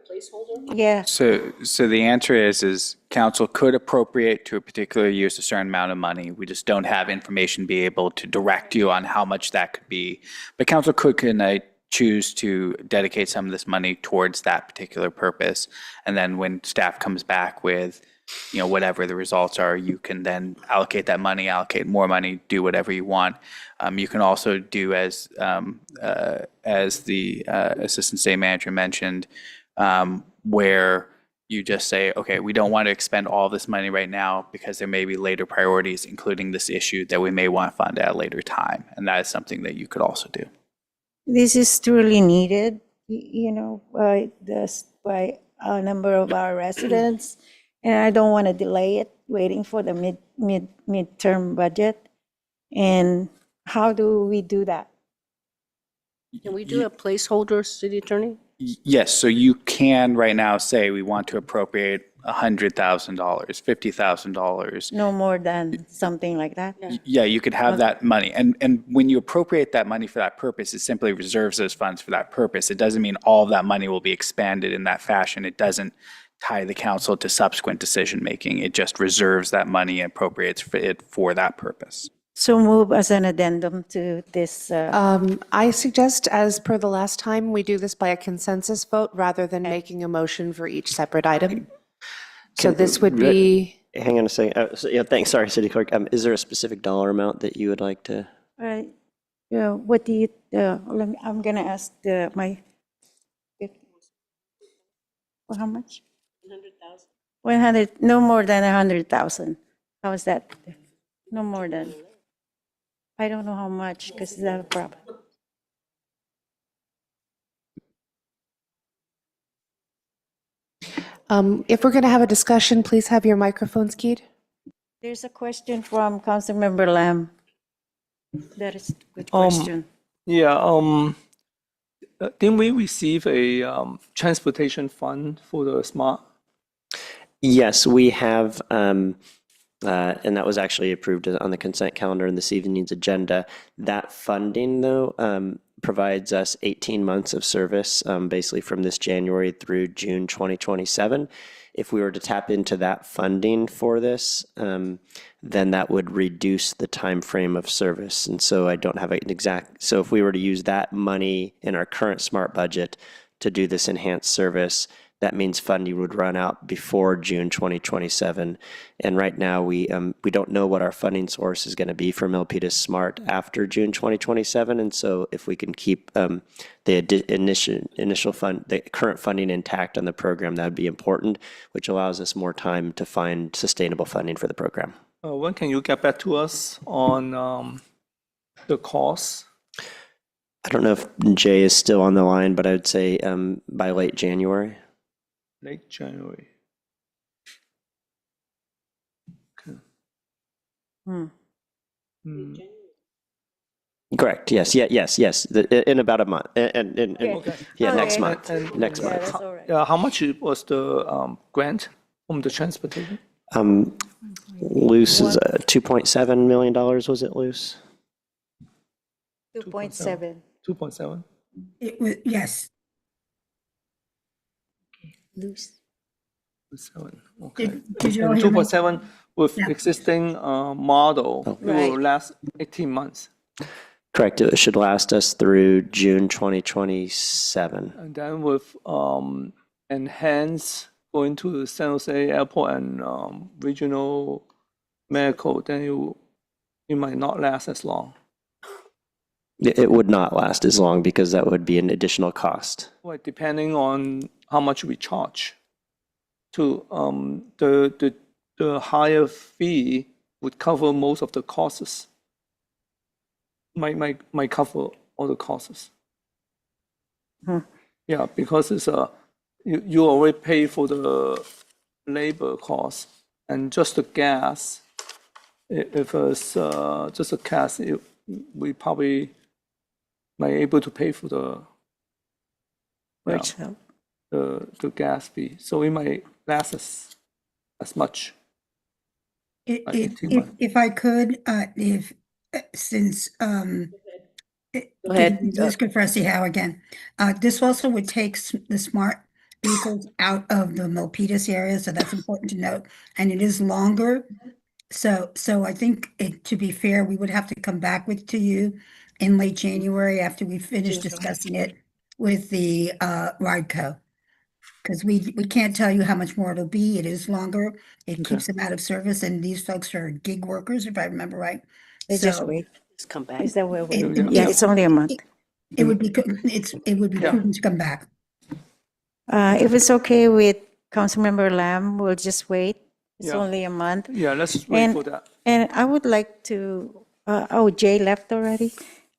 placeholder? Yeah. So the answer is council could appropriate to a particular use a certain amount of money. We just don't have information to be able to direct you on how much that could be. But council can choose to dedicate some of this money towards that particular purpose. And then when staff comes back with, whatever the results are, you can then allocate that money, allocate more money, do whatever you want. You can also do as the assistant state manager mentioned, where you just say, okay, we don't want to expend all this money right now because there may be later priorities, including this issue that we may want to fund at a later time. And that is something that you could also do. This is truly needed, by a number of our residents. And I don't want to delay it, waiting for the midterm budget. And how do we do that? Can we do a placeholder, city attorney? Yes, so you can right now say we want to appropriate $100,000, $50,000. No more than something like that? Yeah, you could have that money. And when you appropriate that money for that purpose, it simply reserves those funds for that purpose. It doesn't mean all of that money will be expanded in that fashion. It doesn't tie the council to subsequent decision-making. It just reserves that money and appropriates it for that purpose. So move as an addendum to this. I suggest, as per the last time, we do this by a consensus vote rather than making a motion for each separate item. So this would be. Hang on a second. Thanks. Sorry, City Clerk. Is there a specific dollar amount that you would like to? What do you, I'm going to ask my, how much? 100,000. 100, no more than 100,000. How is that? No more than. I don't know how much, because that's a problem. If we're going to have a discussion, please have your microphones keyed. There's a question from Councilmember Lam. That is a good question. Yeah, didn't we receive a transportation fund for the smart? Yes, we have, and that was actually approved on the consent calendar in this evening's agenda. That funding, though, provides us 18 months of service, basically from this January through June 2027. If we were to tap into that funding for this, then that would reduce the time frame of service. And so I don't have an exact, so if we were to use that money in our current SMART budget to do this enhanced service, that means funding would run out before June 2027. And right now, we don't know what our funding source is going to be for Milpitas Smart after June 2027. And so if we can keep the initial fund, the current funding intact on the program, that would be important, which allows us more time to find sustainable funding for the program. When can you get back to us on the cost? I don't know if Jay is still on the line, but I would say by late January. Late January. Okay. Correct. Yes. Yes. In about a month. Okay. Yeah, Okay. next month. Next Yeah, month. that's all right. How much was the grant from the transportation? Loose is $2.7 million. Was it loose? 2.7. 2.7. It was, yes. Loose. 7. Okay. Did you all hear me? 2.7 with Yeah. existing model, it will Right. last 18 months. Correct. It should last us through June 2027. And then with enhanced going to San Jose Airport and regional medical, then it might not last as long. It would not last as long because that would be an additional cost. Well, depending on how much we charge. To the higher fee would cover most of the costs. Might cover all the costs. Yeah, because it's you already pay for the labor cost and just the gas. If it's just the gas, we probably might able to pay for the the gas fee. So it might last as much. If I could, since Go ahead. this is good for us to have again. This also would take the smart vehicles out of the Milpitas area, so that's important to note. And it is longer. So I think to be fair, we would have to come back to you in late January after we finish discussing it with the RIDECO. Because we can't tell you how much more it'll be. It is longer. It keeps them out of service, and these folks are gig workers, if I remember right. They just So wait. Just come back. Is that where we? Yeah, It's only a month. it would be prudent to come back. If it's okay with Councilmember Lamb, we'll just wait. It's Yeah. only a month. Yeah, let's wait And- for that. And I would like to, oh, Jay left already.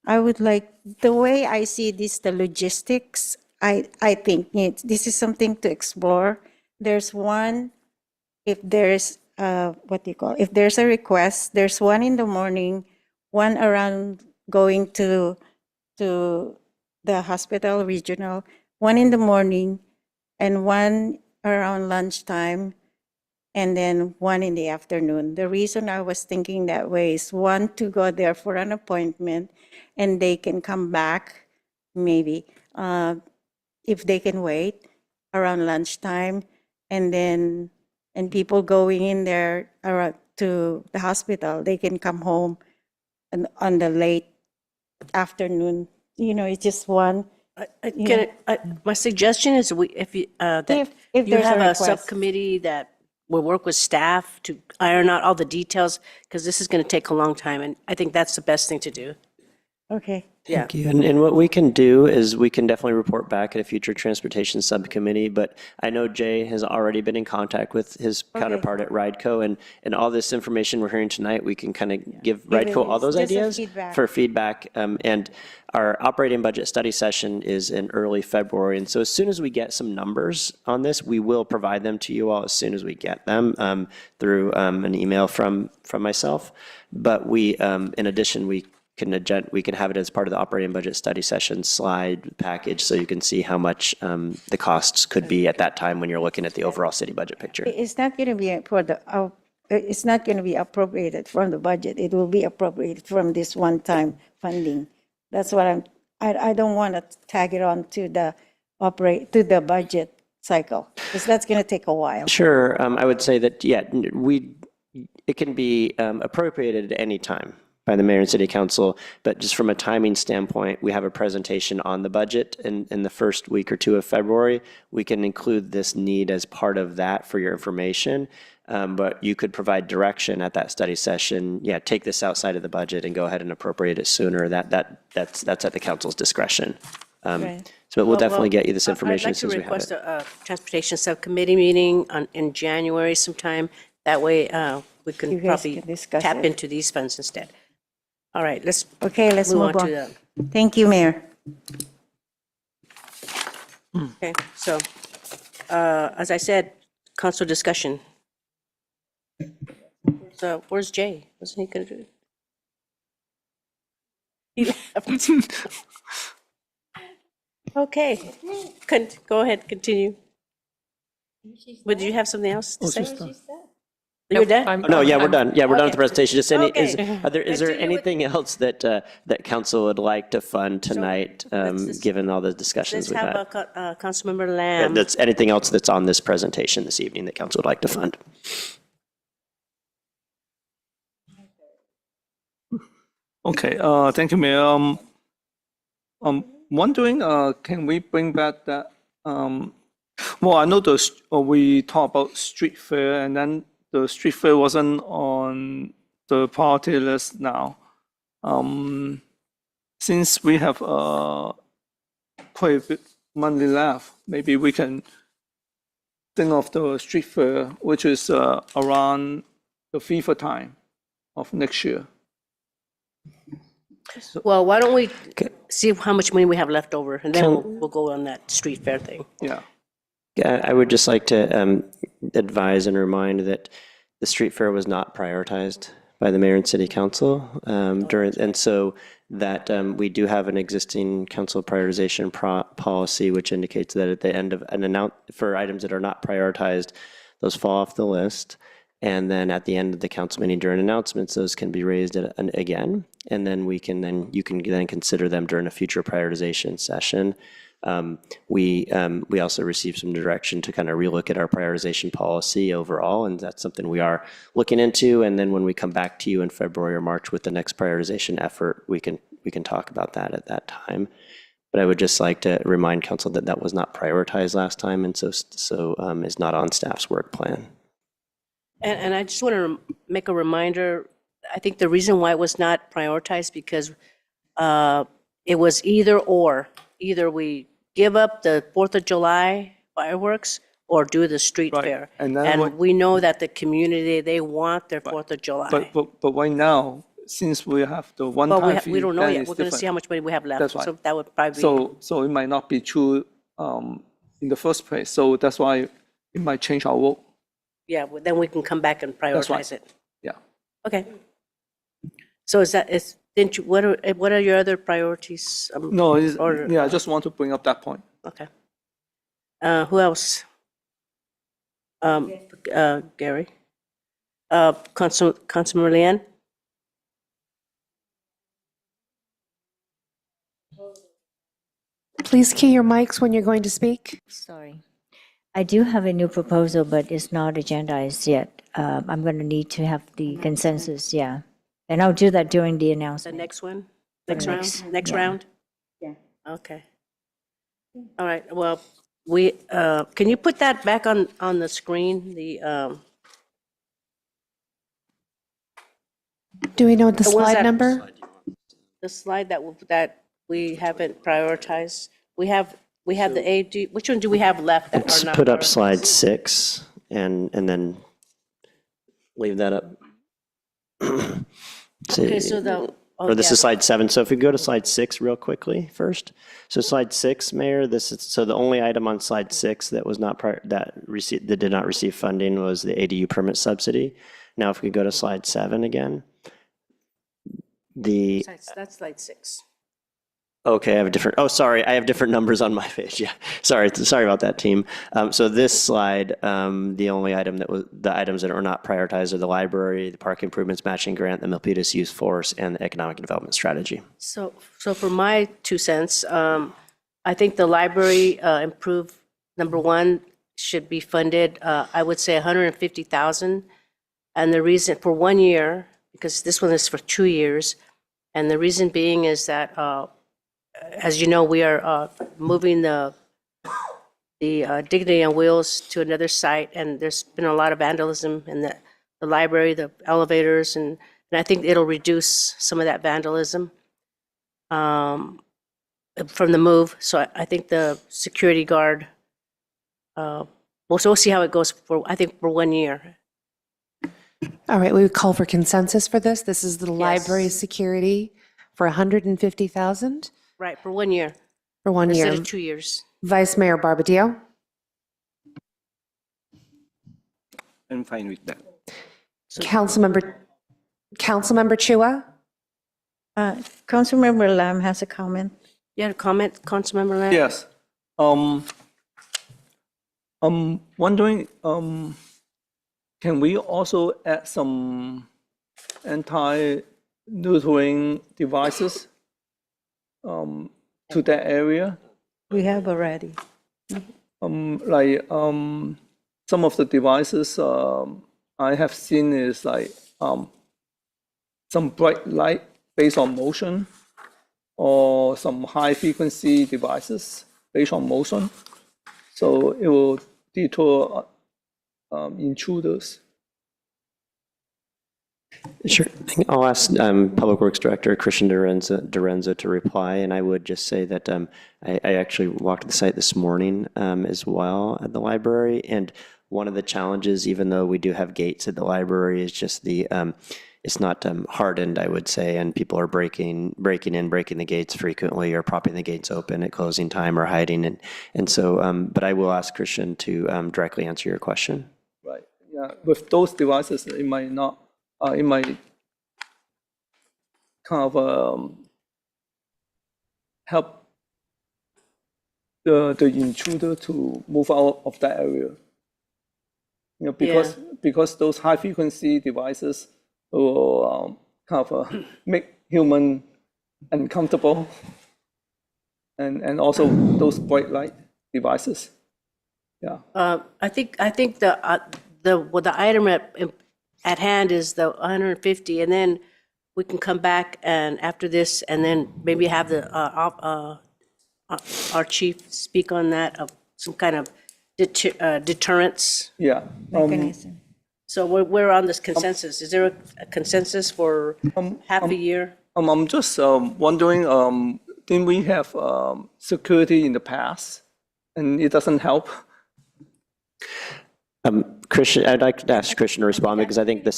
I would like, the way I see this, the logistics, I think this is something to explore. There's one, if there's, if there's a request, there's one in the morning, one around going to the hospital regional, one in the morning, and one around lunchtime, and then one in the afternoon. The reason I was thinking that way is one to go there for an appointment, and they can come back, maybe, if they can wait around lunchtime, and then, and people going in there around to the hospital, they can come home and on the late afternoon. You know, it's just one. My suggestion is if you, that If you there's a have a request. subcommittee that will work with staff to iron out all the details, because this is going to take a long time, and I think that's the best thing to do. Okay. Yeah. Thank you. And what we can do is we can definitely report back at a future transportation subcommittee, but I know Jay has already been in contact with his counterpart at RIDECO, and all this information we're hearing tonight, we can kind of give RIDECO all those just a ideas feedback. for feedback. And our operating budget study session is in early February, and so as soon as we get some numbers on this, we will provide them to you all as soon as we get them through an email from myself. But we, in addition, we can have it as part of the operating budget study session slide package, so you can see how much the costs could be at that time when you're looking at the overall city budget picture. It's not going to be for the, it's not going to be appropriated from the budget. It will be appropriated from this one-time funding. That's what I don't want to tag it on to the the budget cycle, because that's going to take a while. Sure, I would say that, yeah, it can be appropriated at any time by the mayor and city council, but just from a timing standpoint, we have a presentation on the budget in the first week or two of February. We can include this need as part of that for your information, but you could provide direction at that study session. Yeah, take this outside of the budget and go ahead and appropriate it sooner. That's at the council's discretion. Right. So we'll definitely get you this I'd information like as soon to as we have request it. a transportation subcommittee meeting in January sometime. That way, we You can guys probably can discuss tap it. into these funds instead. All right, let's Okay, let's move move on on. to the, Thank you, Mayor. okay, so, as I said, council discussion. So, where's Jay? Wasn't he gonna do it? He left. Okay, go ahead, continue. Would you have something else to say? You're done? No, yeah, we're done. Yeah, we're done with the Okay. presentation. Just any, is Okay. there Continue with- anything else that council would like to fund tonight, given all the discussions Let's we've have had? Councilmember Lamb. That's anything else that's on this presentation this evening that council would like to fund? Okay, thank you, Mayor. I'm wondering, can we bring back that, well, I know we talked about street fair, and then the street fair wasn't on the party list now. Since we have quite a bit money left, maybe we can think of the street fair, which is around the FIFA time of next year. Well, why don't we see how much money we have left over, and then Can- we'll go on that street fair thing. Yeah. Yeah, I would just like to advise and remind that the street fair was not prioritized by the mayor and city council and so that we do have an existing council prioritization policy, which indicates that at the end of for items that are not prioritized, those fall off the list. And then at the end of the council meeting during announcements, those can be raised again. And then you can consider them during a future prioritization session. We also received some direction to kind of relook at our prioritization policy overall, and that's something we are looking into. And then when we come back to you in February or March with the next prioritization effort, we can talk about that at that time. But I would just like to remind council that that was not prioritized last time, and so is not on staff's work plan. And I just want to make a reminder, I think the reason why it was not prioritized because it was either or. Either we give up the 4th of July fireworks or do the street Right. fair. And then And what- we know that the community, they want their 4th of July. But right now, since we have the But one-time fee, we don't know then yet. it's We're going to see how different. much money we have left. That's right. So that would probably be, So it might not be true in the first place. So that's why it might change our vote. yeah, well, then we can come back and That's right. prioritize it. Yeah. Okay. So didn't you, what are your other priorities? No, or- I just want to bring up that point. Okay. Who else? Gary? Councilor Leanne? Please key your mics when you're going to speak. Sorry. I do have a new proposal, but it's not agendized yet. I'm going to need to have the consensus, yeah. And I'll do that during the The announcement. next one? The Next round? Next yeah. round? Yeah. Okay. All right, well, can you put that back on the screen, Do we know the The ones slide that- number? the slide that we haven't prioritized? We have the AD, which one do we have left that Let's are not? put up prioritized? slide 6 and then leave that up. Okay, so Or this is slide 7. So if we go to slide 6 real quickly first. So slide 6, Mayor, so the only item on slide 6 that was not that did not receive funding was the ADU permit subsidy. Now if we go to slide 7 again, That's slide 6. okay, I have I have different numbers on my page. Yeah, sorry about that, team. So this slide, the only item the items that are not prioritized are the library, the park improvements matching grant, the Milpitas Youth Force, and the economic development strategy. So for my 2 cents, I think the library number 1 should be funded, I would say 150,000. And the reason, for 1 year, because this one is for 2 years, and the reason being is that, as you know, we are moving the Dignity on Wheels to another site, and there's been a lot of vandalism in the library, the elevators, and I think it'll reduce some of that vandalism from the move. So I think the security guard, we'll see how it goes for 1 year. All right, we would call for consensus for this. This is the library security for 150,000 Right, for 1 year, for 1 year. instead of 2 years. Vice Mayor Barbadillo? I'm fine with that. Councilmember Chua? Councilmember Lam has a comment. You had a comment, Councilmember Lam? Yes. I'm wondering, can we also add some anti-neutering devices to that area? We have already. Some of the devices I have seen is some bright light based on motion, or some high frequency devices based on motion. So it will deter intruders. Sure. I'll ask Public Works Director Christian Dorenzo to reply, and I would just say that I actually walked the site this morning as well at the library, and one of the challenges, even though we do have gates at the library, is just it's not hardened, I would say, and people are breaking the gates frequently, or propping the gates open at closing time, or hiding, and so. But I will ask Christian to directly answer your question. Right. Yeah. With those devices, it might not. It might kind of help the intruder to move out of that area. Because those high frequency devices will kind of make human uncomfortable. and also those bright light devices. Yeah. I think the item at hand is the 150, and then we can come back and after this, and then maybe have our chief speak on that, of some kind of deterrence. Yeah. Mechanism. So we're on this consensus. Is there a consensus for half a year? I'm just wondering, didn't we have security in the past, and it doesn't help? Christian, I'd like to ask Christian to respond because I think the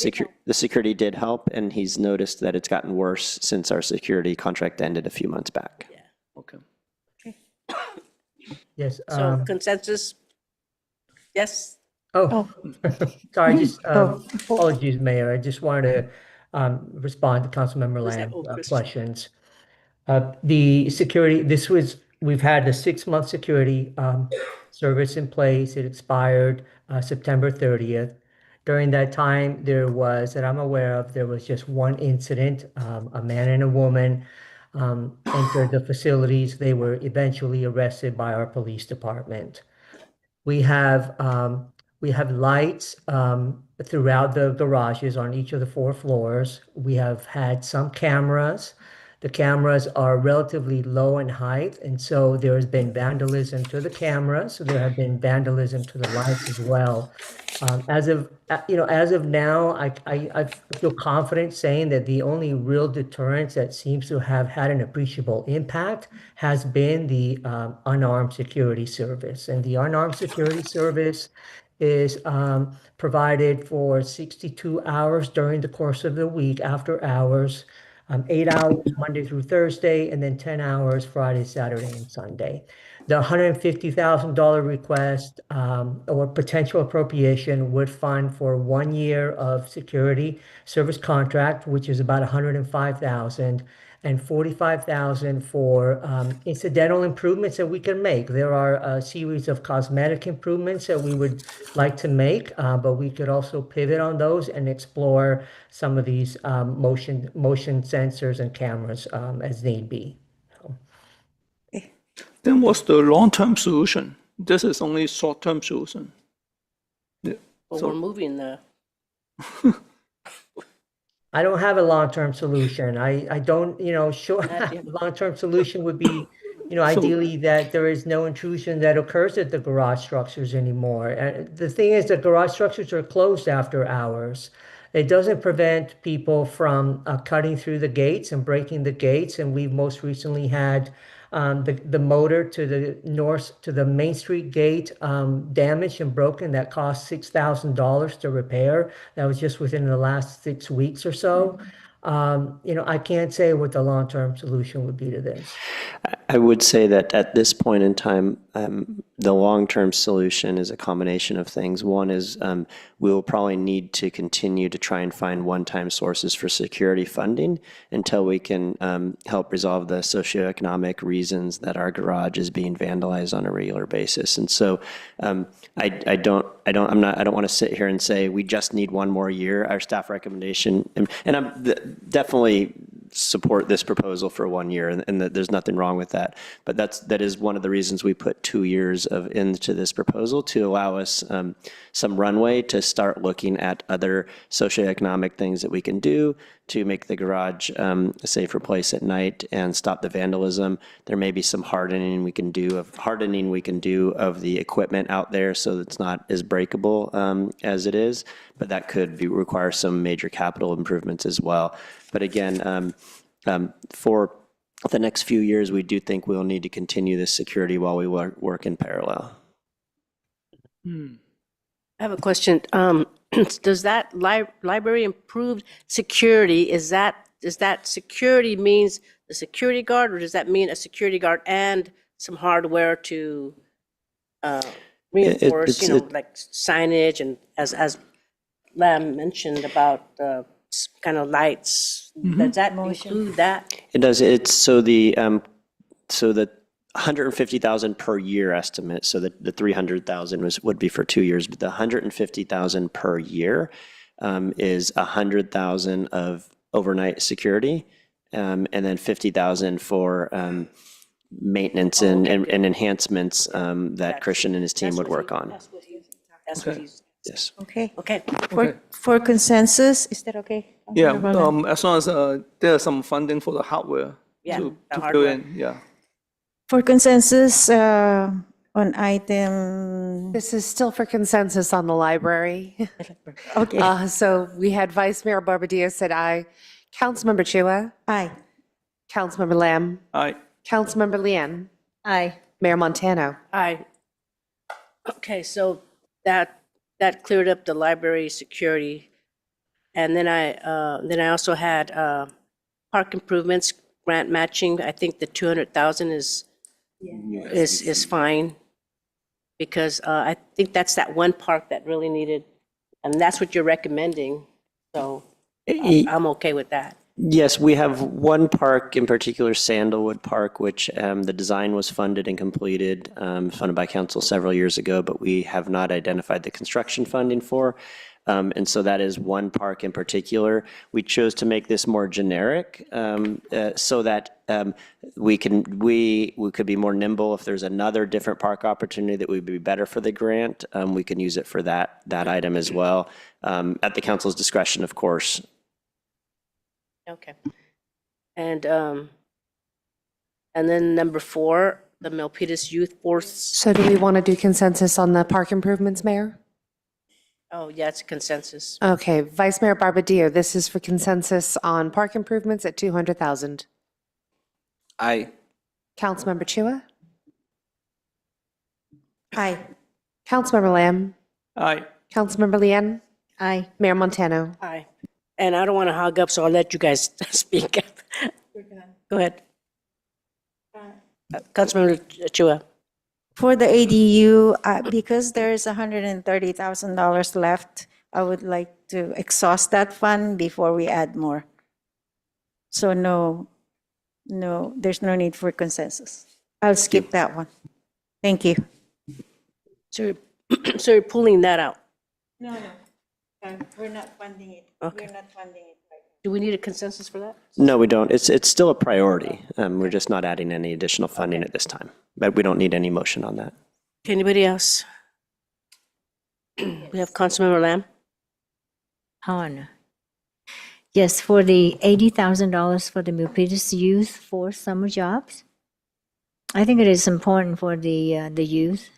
security did help, and he's noticed that it's gotten worse since our security contract ended a few months back. Yeah. Okay. Yes. So consensus? Yes? Oh, sorry, just apologies, Mayor. I just wanted to respond to Councilmember Lamb questions. The security, we've had the 6-month security service in place. It expired September 30th. During that time, that I'm aware of, there was just one incident. A man and a woman entered the facilities. They were eventually arrested by our police department. We have lights throughout the garages on each of the 4 floors. We have had some cameras. The cameras are relatively low in height, and so there has been vandalism to the cameras. So there have been vandalism to the lights as well. As of now, I feel confident saying that the only real deterrence that seems to have had an appreciable impact has been the unarmed security service. And the unarmed security service is provided for 62 hours during the course of the week after hours, 8 hours Monday through Thursday, and then 10 hours Friday, Saturday, and Sunday. The $150,000 request or potential appropriation would fund for 1 year of security service contract, which is about $105,000, and $45,000 for incidental improvements that we can make. There are a series of cosmetic improvements that we would like to make, but we could also pivot on those and explore some of these motion sensors and cameras as need be. Then what's the long-term solution? This is only short-term solution. Yeah. Well, we're moving the. I don't have a long-term solution. I don't, sure, long-term solution would be, ideally that there is no intrusion that occurs at the garage structures anymore. The thing is that garage structures are closed after hours. It doesn't prevent people from cutting through the gates and breaking the gates. And we've most recently had the motor to the north, to the Main Street gate damaged and broken. That cost $6,000 to repair. That was just within the last 6 weeks or so. I can't say what the long-term solution would be to this. I would say that at this point in time, the long-term solution is a combination of things. One is we will probably need to continue to try and find one-time sources for security funding until we can help resolve the socioeconomic reasons that our garage is being vandalized on a regular basis. And so I don't want to sit here and say we just need 1 more year. Our staff recommendation, and I'm definitely support this proposal for 1 year, and that there's nothing wrong with that. But that is one of the reasons we put 2 years into this proposal, to allow us some runway to start looking at other socioeconomic things that we can do to make the garage a safer place at night and stop the vandalism. There may be some hardening we can do of the equipment out there so that it's not as breakable as it is, but that could require some major capital improvements as well. But again, for the next few years, we do think we'll need to continue this security while we work in parallel. I have a question. Does that library improved security, does that security means the security guard, or does that mean a security guard and some hardware to reinforce, like signage, and as Lam mentioned about the kind of lights? Does that include that? It does. It's so the $150,000 per year estimate. So the $300,000 would be for 2 years, but the $150,000 per year is $100,000 of overnight security, and then $50,000 maintenance and enhancements that Christian and his team would work on. That's what he's, Yes. Okay. okay. For consensus, is that okay? Yeah, Councilmember Lan? as long as there's some funding for the hardware Yeah, to the fill hardware. in, yeah. For consensus, on item, This is still for consensus on the library. okay, So we had Vice Mayor Barbadillo said aye. Councilmember Chua, aye. Councilmember Lamb, Aye. Councilmember Lian, Aye. Mayor Montano. Aye. Okay, so that cleared up the library security. And then I also had park improvements, grant matching. I think the 200,000 is fine. Because I think that's that one park that really needed, and that's what you're recommending. So I'm okay with that. Yes, we have one park in particular, Sandalwood Park, which the design was funded and completed, funded by council several years ago, but we have not identified the construction funding for. And so that is one park in particular. We chose to make this more generic so that we could be more nimble. If there's another different park opportunity that would be better for the grant, we can use it for that item as well, at the council's discretion, of course. Okay. And then number 4, the Milpitas Youth Force. So do we want to do consensus on the park improvements, Mayor? Oh, yeah, it's a consensus. Okay, Vice Mayor Barbadillo, this is for consensus on park improvements at 200,000. Aye. Councilmember Chua, Aye. Councilmember Lamb, Aye. Councilmember Lian, Aye. Mayor Montano. Aye. And I don't want to hog up, so I'll let you guys speak up. Go ahead. Councilmember Chua. For the ADU, because there's $130,000 left, I would like to exhaust that fund before we add more. So no, there's no need for consensus. I'll skip that one. Thank you. So you're pulling that out. No, we're not funding it. Okay. We're not funding it right now. Do we need a consensus for that? No, we don't. It's still a priority. We're just not adding any additional funding at this time, but we don't need any motion on that. Okay, anybody else? We have Councilmember Lamb. On. Yes, for the $80,000 for the Milpitas Youth for summer jobs. I think it is important for the youth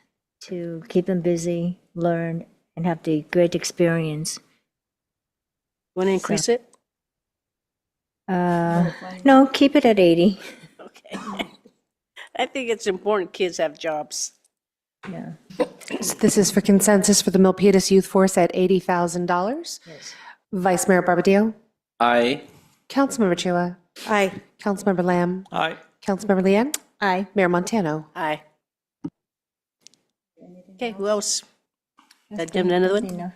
to keep them busy, learn, and have the great experience. Want to increase it? No, keep it at 80. Okay. I think it's important kids have jobs. Yeah. So this is for consensus for the Milpitas Youth Force at $80,000. Yes. Vice Mayor Barbadillo, Aye. Councilmember Chua, Aye. Councilmember Lamb, Aye. Councilmember Lian, Aye. Mayor Montano. Aye. Okay, who else? Did you have another one?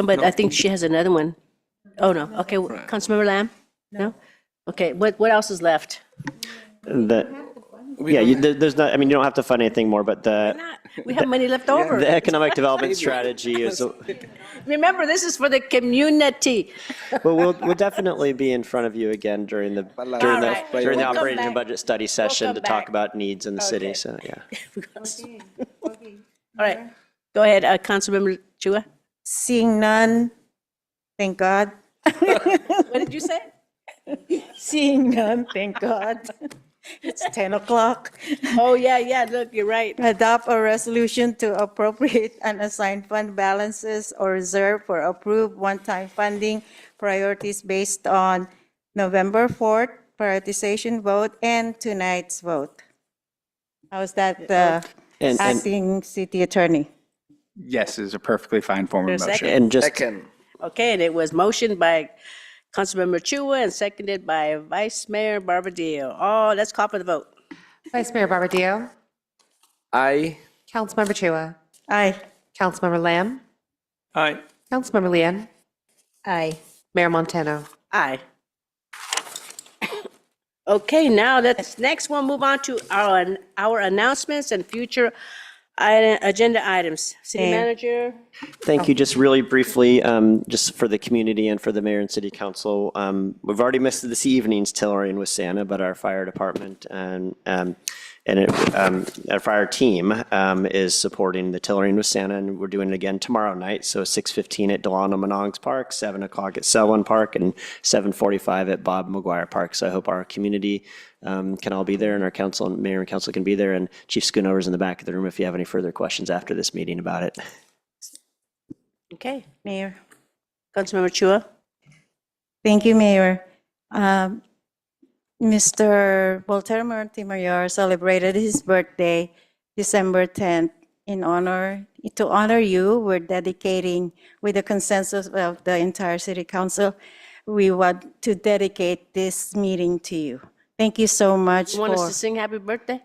But I think she has another one. Oh, no. Okay, Councilmember Lamb? No? Okay, what else is left? There's not, I mean, you don't have to fund anything more, but We have money left over. the economic development strategy is, Remember, this is for the community. well, we'll definitely be in front of you again during the We'll come operating and back. budget study session come to talk back. about needs in the city, Okay. so, yeah. All right, go ahead, Councilmember Chua. Seeing none, thank God. What did you say? Seeing none, thank God. It's 10 o'clock. Oh, yeah, look, you're right. Adopt a resolution to appropriate unassigned fund balances or reserve for approved one-time funding priorities based on November 4th prioritization vote and tonight's vote. How's that, And- acting city attorney? Yes, is a perfectly fine form of There's a motion. And just, Second. Okay, and it was motioned by Councilmember Chua and seconded by Vice Mayor Barbadillo. Oh, let's call for the vote. Vice Mayor Barbadillo, Aye. Councilmember Chua, Aye. Councilmember Lamb, Aye. Councilmember Lian, Aye. Mayor Montano. Aye. Okay, now let's next we'll move on to our announcements and future Agenda items. City Mayor. manager? Thank you. Just really briefly, just for the community and for the mayor and city council, we've already missed this evening's Tellurian with Santa, but our fire department our fire team is supporting the Tellurian with Santa, and we're doing it again tomorrow night. So 6:15 at Delano Monongs Park, 7 o'clock at Selwyn Park, and 7:45 at Bob McGuire Park. So I hope our community can all be there, and our council and mayor and council can be there, and Chief Schoonover's in the back of the room if you have any further questions after this meeting about it. Okay. Mayor. Councilmember Chua? Thank you, Mayor. Mr. Voltaire Montemayor celebrated his birthday December 10th. To honor you, we're dedicating, with the consensus of the entire city council, we want to dedicate this meeting to you. Thank you so much You want us for to sing happy birthday?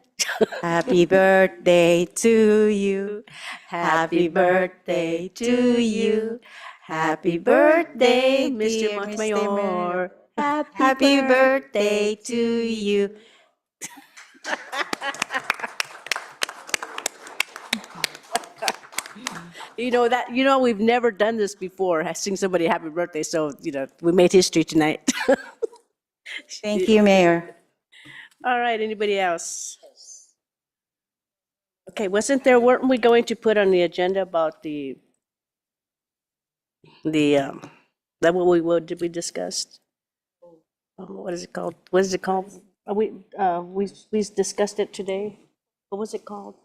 happy birthday to you. Happy birthday to you. Happy birthday, Mr. dear Montemayor. Happy birthday to you. We've never done this before, sing somebody happy birthday, so, we made history tonight. Thank you, Mayor. All right, anybody else? Okay, weren't we going to put on the agenda about did we discuss? What is it called? What is it called? We discussed it today. What was it called?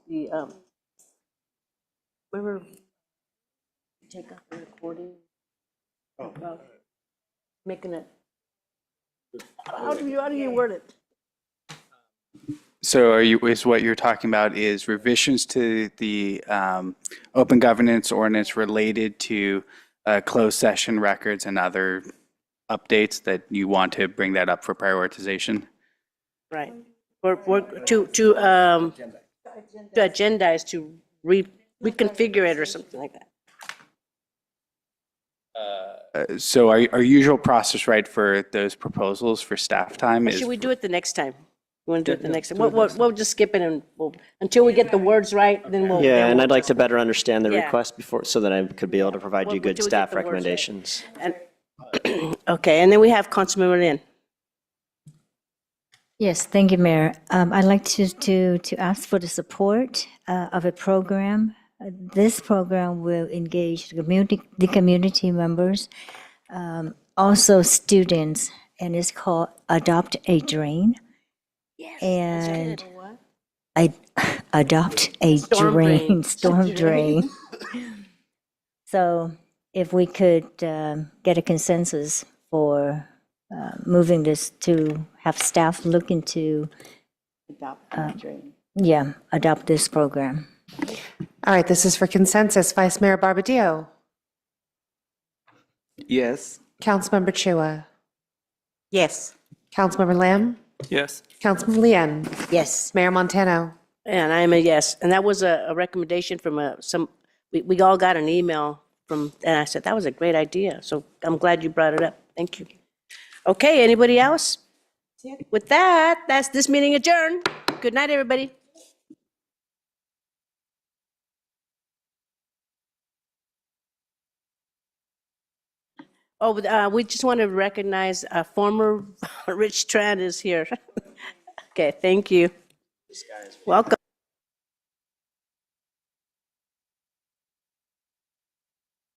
Remember? Take out the recording. Making it. How do you word it? So is what you're talking about is revisions to the open governance ordinance related to closed session records and other updates that you want to bring that up for prioritization? Right. To agendize, to reconfigure it or something like that. So our usual process, right, for those proposals for staff time Or is. should we do it the next time? You want to do it the next time? We'll just skip it and until we get the words right, then we'll. Yeah, then and we'll I'd like just- to better understand the Yeah. request before, so that I could be able to provide you good Until we get staff the words right. recommendations. And- Okay, and then we have Councilmember Lin. Yes, thank you, Mayor. I'd like to ask for the support of a program. This program will engage the community members, also students, and it's called Adopt a Drain. And adopt a drain, storm drain. So if we could get a consensus for moving this to have staff look into, adopt this program. All right, this is for consensus. Vice Mayor Barbadillo. Yes. Councilmember Chua. Yes. Councilmember Lamb. Yes. Councilmember Lian. Yes. Mayor Montano. And I'm a yes. And that was a recommendation from we all got an email and I said, that was a great idea. So I'm glad you brought it up. Thank you. Okay, anybody else? With that, that's this meeting adjourned. Good night, everybody. Oh, we just want to recognize former Rich Tran is here. Okay, thank you. Welcome.